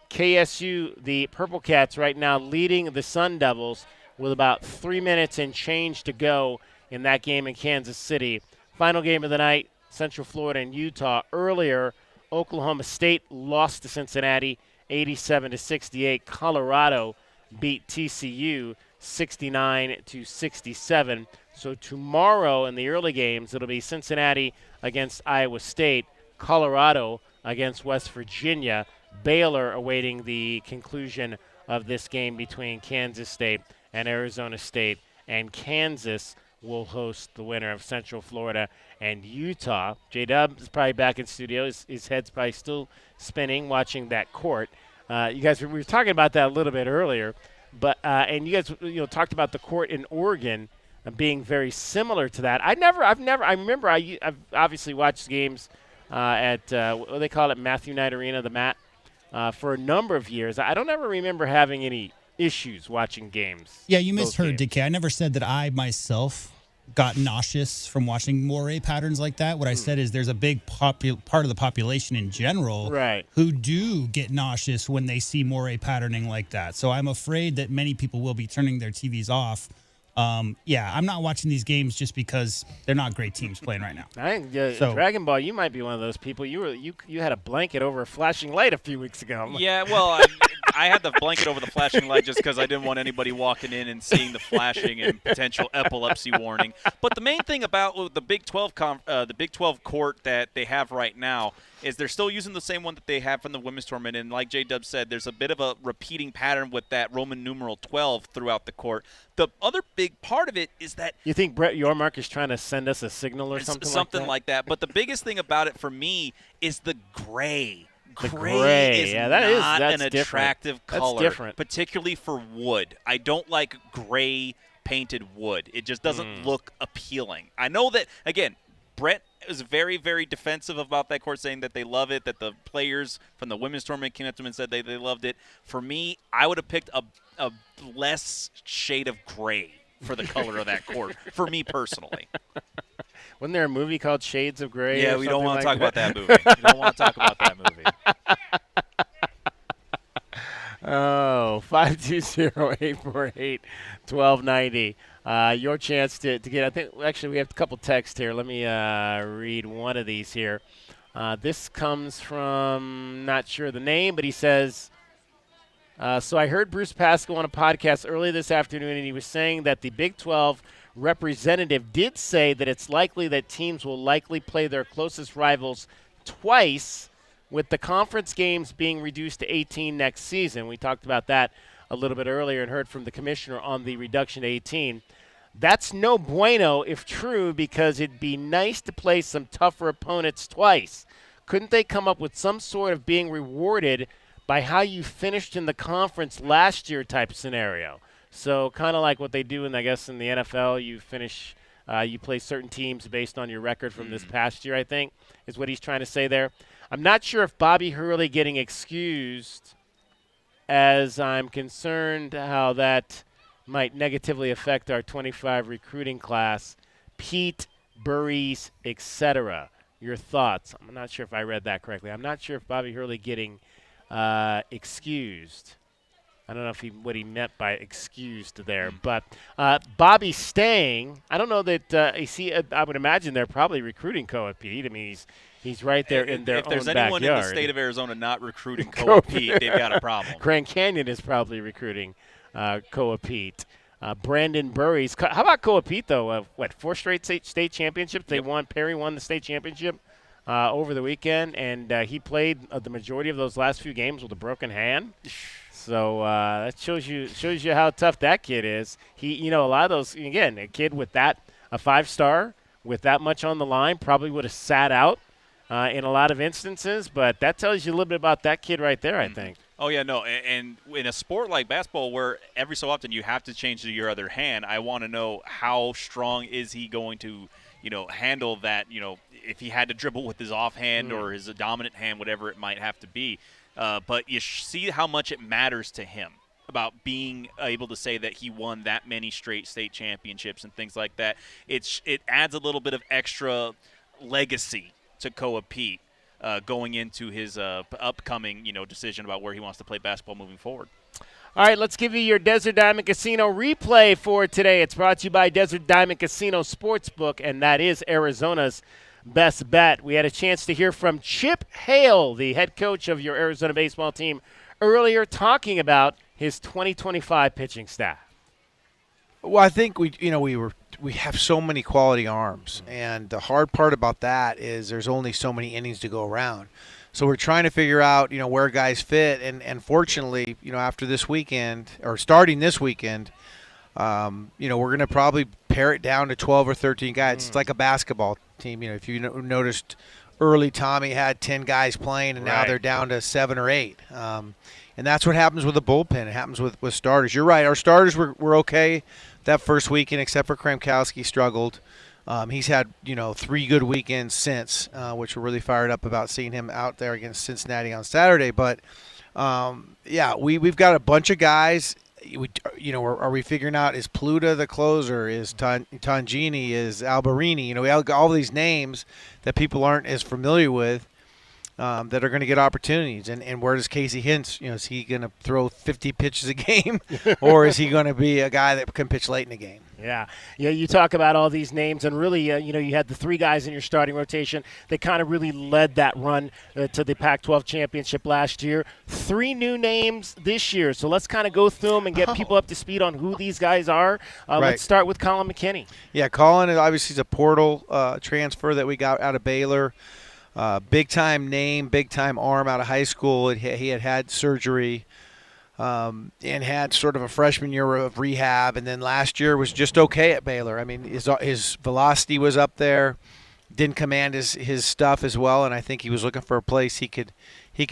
KSU, the Purple Cats, right now leading the Sun Devils with about 3 minutes and change to go in that game in Kansas City. Final game of the night, Central Florida and Utah. Earlier, Oklahoma State lost to Cincinnati 87-68. Colorado beat TCU 69-67. So tomorrow in the early games, it'll be Cincinnati against Iowa State, Colorado against West Virginia, Baylor awaiting the conclusion of this game between Kansas State and Arizona State, and Kansas will host the winner of Central Florida and Utah. J-Dub is probably back in studio. His head's probably still spinning watching that court. You guys, we were talking about that a little bit earlier, but and you guys talked about the court in Oregon being very similar to that. I remember I've obviously watched games at what do they call it, Matthew Knight Arena, the MAT, for a number of years. I don't ever remember having any issues watching games. Yeah, you misheard, DK. I never said that I myself got nauseous from watching moire patterns like that. What I said is there's a big part of the population in general who do get nauseous when they see moire patterning like that. So I'm afraid that many people will be turning their TVs off. I'm not watching these games just because they're not great teams playing right now. I think Dragon Ball, you might be one of those people. You had a blanket over a flashing light a few weeks ago. Yeah, well, I had the blanket over the flashing light just because I didn't want anybody walking in and seeing the flashing and potential epilepsy warning. But the main thing about the Big 12 court that they have right now is they're still using the same one that they have from the women's tournament. And like J-Dub said, there's a bit of a repeating pattern with that Roman numeral 12 throughout the court. The other big part of it is that you think Brett Yormark is trying to send us a signal or something like that. But the biggest thing about it for me is the gray. The gray is yeah, not that's an attractive color, that's different. Particularly for wood. I don't like gray painted wood. It just doesn't look appealing. I know that, again, Brett is very, very defensive about that court, saying that they love it, that the players from the women's tournament came up to him and said they loved it. For me, I would have picked a less shade of gray for the color of that court, for me personally. Wasn't there a movie called Shades of Grey? Yeah, we don't want to talk about that movie. We don't want to talk about that movie. Oh, 520-848-1290. Your chance to get, I think, actually, we have a couple texts here. Let me read one of these here. This comes from, not sure the name, but he says, so I heard Bruce Pascal on a podcast early this afternoon, and he was saying that the Big 12 representative did say that it's likely that teams will likely play their closest rivals twice, with the conference games being reduced to 18 next season. We talked about that a little bit earlier and heard from the commissioner on the reduction to 18. That's no bueno if true, because it'd be nice to play some tougher opponents twice. Couldn't they come up with some sort of being rewarded by how you finished in the conference last year type scenario? So kind of like what they do in the NFL, you finish, you play certain teams based on your record from this past year, I think, is what he's trying to say there. I'm not sure if Bobby Hurley getting excused, as I'm concerned how that might negatively affect our 25 recruiting class. Pete, Burries, etc. Your thoughts? I'm not sure if I read that correctly. I'm not sure if Bobby Hurley getting excused. I don't know if what he meant by excused there, but Bobby staying. I don't know that I would imagine they're probably recruiting Koa Pete. I mean, he's right there in their own backyard. If there's anyone in the state of Arizona not recruiting Koa Pete, they've got a problem. Grand Canyon is probably recruiting Koa Pete. Brandon Burries. How about Koa Pete though? 4 straight state championships. They won. Perry won the state championship over the weekend, and he played the majority of those last few games with a broken hand. So that shows you how tough that kid is. He, a lot of those, again, a kid with a 5-star with that much on the line probably would have sat out in a lot of instances. But that tells you a little bit about that kid right there, I think. Oh, yeah, no. And in a sport like basketball where every so often you have to change to your other hand, I want to know how strong is he going to, handle that, if he had to dribble with his offhand or his dominant hand, whatever it might have to be. But you see how much it matters to him about being able to say that he won that many straight state championships and things like that. It adds a little bit of extra legacy to Koa Pete going into his upcoming decision about where he wants to play basketball moving forward. All right, let's give you your Desert Diamond Casino replay for today. It's brought to you by Desert Diamond Casino Sportsbook, and that is Arizona's best bet. We had a chance to hear from Chip Hale, the head coach of your Arizona baseball team, earlier, talking about his 2025 pitching staff. Well, I think we have so many quality arms, and the hard part about that is there's only so many innings to go around. So we're trying to figure out, where guys fit, and fortunately, after this weekend or starting this weekend, we're going to probably pare it down to 12 or 13 guys. It's like a basketball team. If you noticed early, Tommy had 10 guys playing, and now they're down to 7 or 8. And that's what happens with the bullpen. It happens with starters. You're right. Our starters were okay that first weekend, except for Kramkowski struggled. He's had, 3 good weekends since, which we're really fired up about seeing him out there against Cincinnati on Saturday. But We've got a bunch of guys. Are we figuring out, is Pluta the closer? Is Tangini? Is Alberini? We have all these names that people aren't as familiar with that are going to get opportunities. And where does Casey Hintz, is he going to throw 50 pitches a game or is he going to be a guy that can pitch late in the game? Yeah, you talk about all these names, and really, you had the 3 guys in your starting rotation that kind of really led that run to the Pac-12 championship last year. 3 new names this year, so let's kind of go through them and get people up to speed on who these guys are. Right. Let's start with Colin McKinney. Yeah, Colin obviously is a portal transfer that we got out of Baylor. Big-time name, big-time arm out of high school. He had surgery. And had sort of a freshman year of rehab, and then last year was just okay at Baylor. I mean, his velocity was up there, didn't command his stuff as well, and I think he was looking for a place he could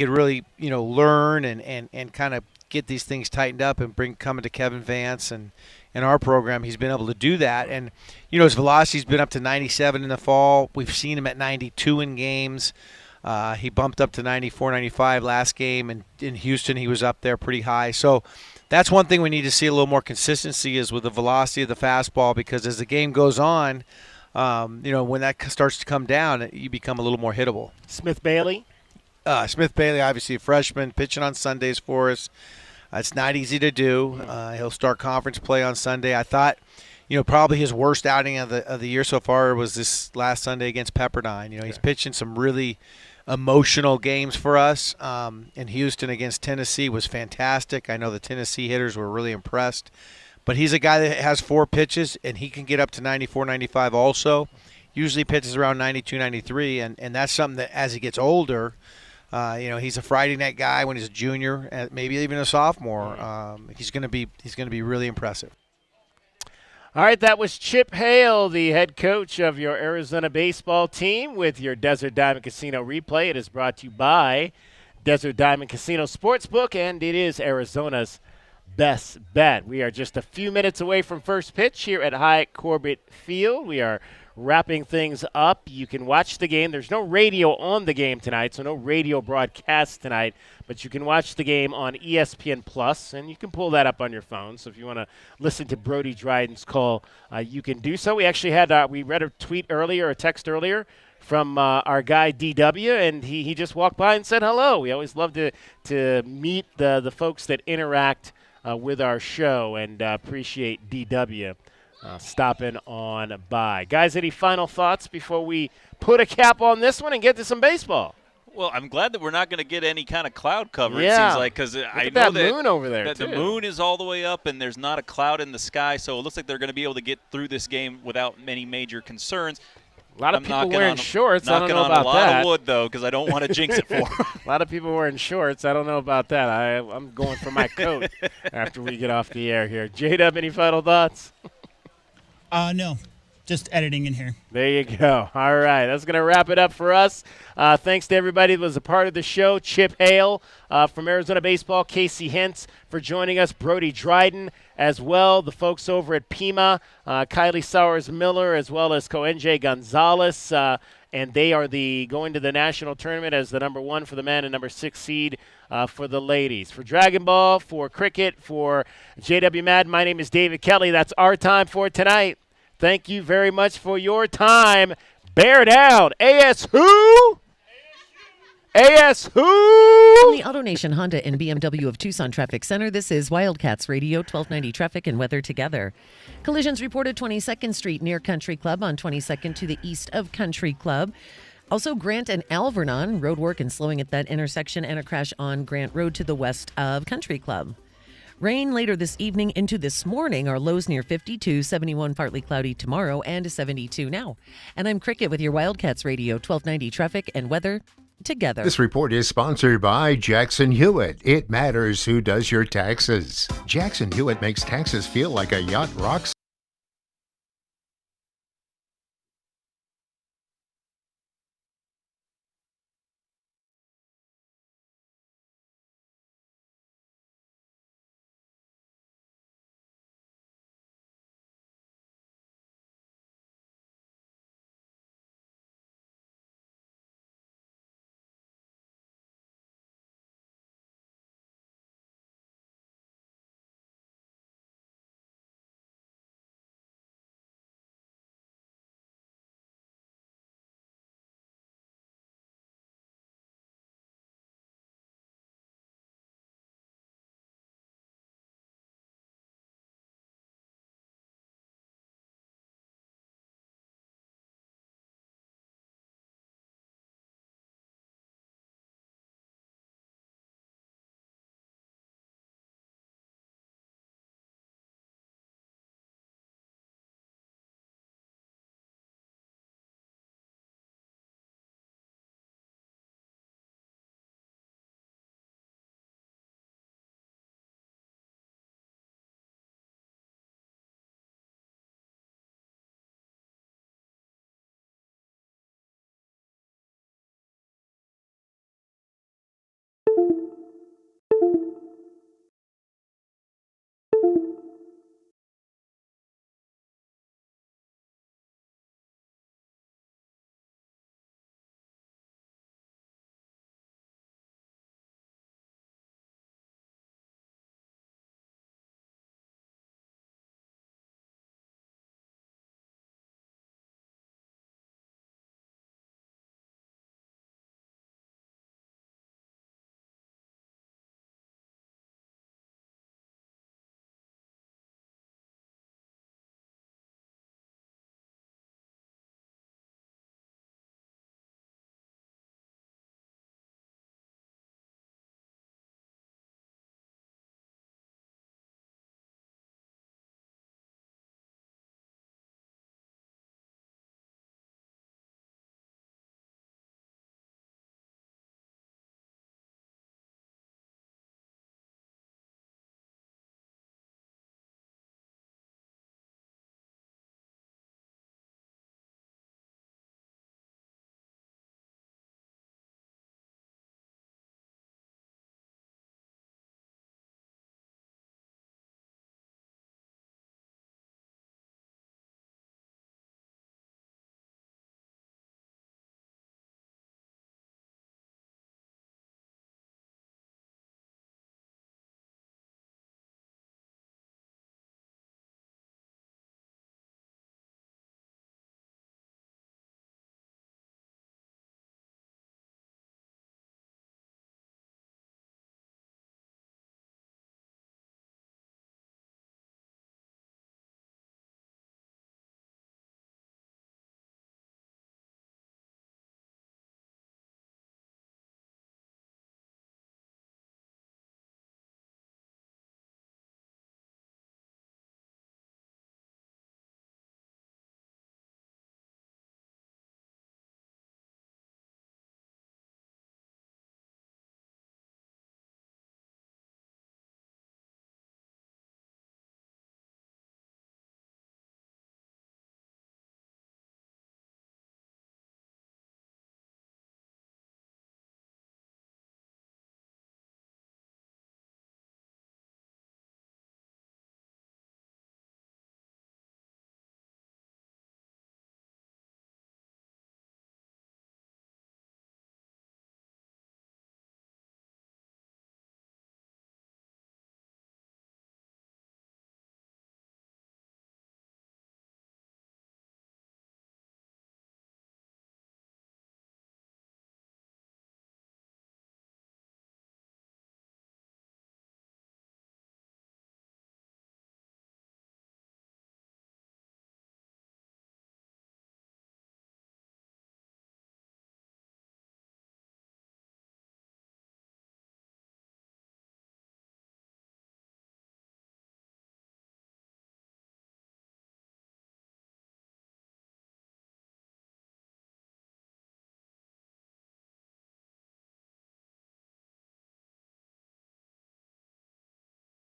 really learn and kind of get these things tightened up and coming to Kevin Vance and in our program, he's been able to do that. And his velocity's been up to 97 in the fall. We've seen him at 92 in games. He bumped up to 94, 95 last game, and in Houston he was up there pretty high. So that's one thing we need to see a little more consistency is with the velocity of the fastball, because as the game goes on, when that starts to come down, you become a little more hittable. Smith Bailey? Smith Bailey, obviously a freshman, pitching on Sundays for us. It's not easy to do. He'll start conference play on Sunday. I thought probably his worst outing of the year so far was this last Sunday against Pepperdine. He's pitching some really emotional games for us. In Houston against Tennessee was fantastic. I know the Tennessee hitters were really impressed. But he's a guy that has 4 pitches, and he can get up to 94, 95 also. Usually pitches around 92, 93, and that's something that as he gets older, he's a Friday night guy when he's a junior, maybe even a sophomore. He's going to be really impressive. All right, that was Chip Hale, the head coach of your Arizona baseball team, with your Desert Diamond Casino replay. It is brought to you by Desert Diamond Casino Sportsbook, and it is Arizona's best bet. We are just a few minutes away from first pitch here at Hyatt Corbett Field. We are wrapping things up. You can watch the game. There's no radio on the game tonight, so no radio broadcast tonight, but you can watch the game on ESPN Plus, and you can pull that up on your phone. So if you want to listen to Brody Dryden's call, you can do so. We actually had we read a text earlier from our guy DW, and he just walked by and said hello. We always love to meet the folks that interact with our show, and appreciate DW stopping on by. Guys, any final thoughts before we put a cap on this one and get to some baseball? Well, I'm glad that we're not going to get any kind of cloud cover, yeah. It seems like, because I know that that moon over there, that too. The moon is all the way up, and there's not a cloud in the sky, so it looks like they're going to be able to get through this game without many major concerns. A lot of people wearing shorts. I don't know about that. Knocking on a lot of wood, though, because I don't want to jinx it for them. A lot of people wearing shorts. I don't know about that. I'm going for my coat after we get off the air here. J-Dub, any final thoughts? No. Just editing in here. There you go. All right. That's going to wrap it up for us. Thanks to everybody that was a part of the show. Chip Hale from Arizona Baseball, Casey Hintz for joining us, Brody Dryden as well, the folks over at Pima, Kylie Sowers-Miller, as well as Coenje Gonzalez, and they are going to the national tournament as the number 1 for the men and number 6 seed for the ladies. For Dragon Ball, for cricket, for JW Madden, my name is David Kelly. That's our time for tonight. Thank you very much for your time. Bear down. AS who? AS who? From the AutoNation Honda and BMW of Tucson Traffic Center, this is Wildcats Radio, 1290 Traffic and Weather Together. Collisions reported 22nd Street near Country Club on 22nd to the east of Country Club. Also, Grant and Alvernon, road work and slowing at that intersection, and a crash on Grant Road to the west of Country Club. Rain later this evening into this morning. Our lows near 52, 71 partly cloudy tomorrow, and 72 now. And I'm Cricket with your Wildcats Radio, 1290 Traffic and Weather Together. This report is sponsored by Jackson Hewitt. It matters who does your taxes. Jackson Hewitt makes taxes feel like a yacht rock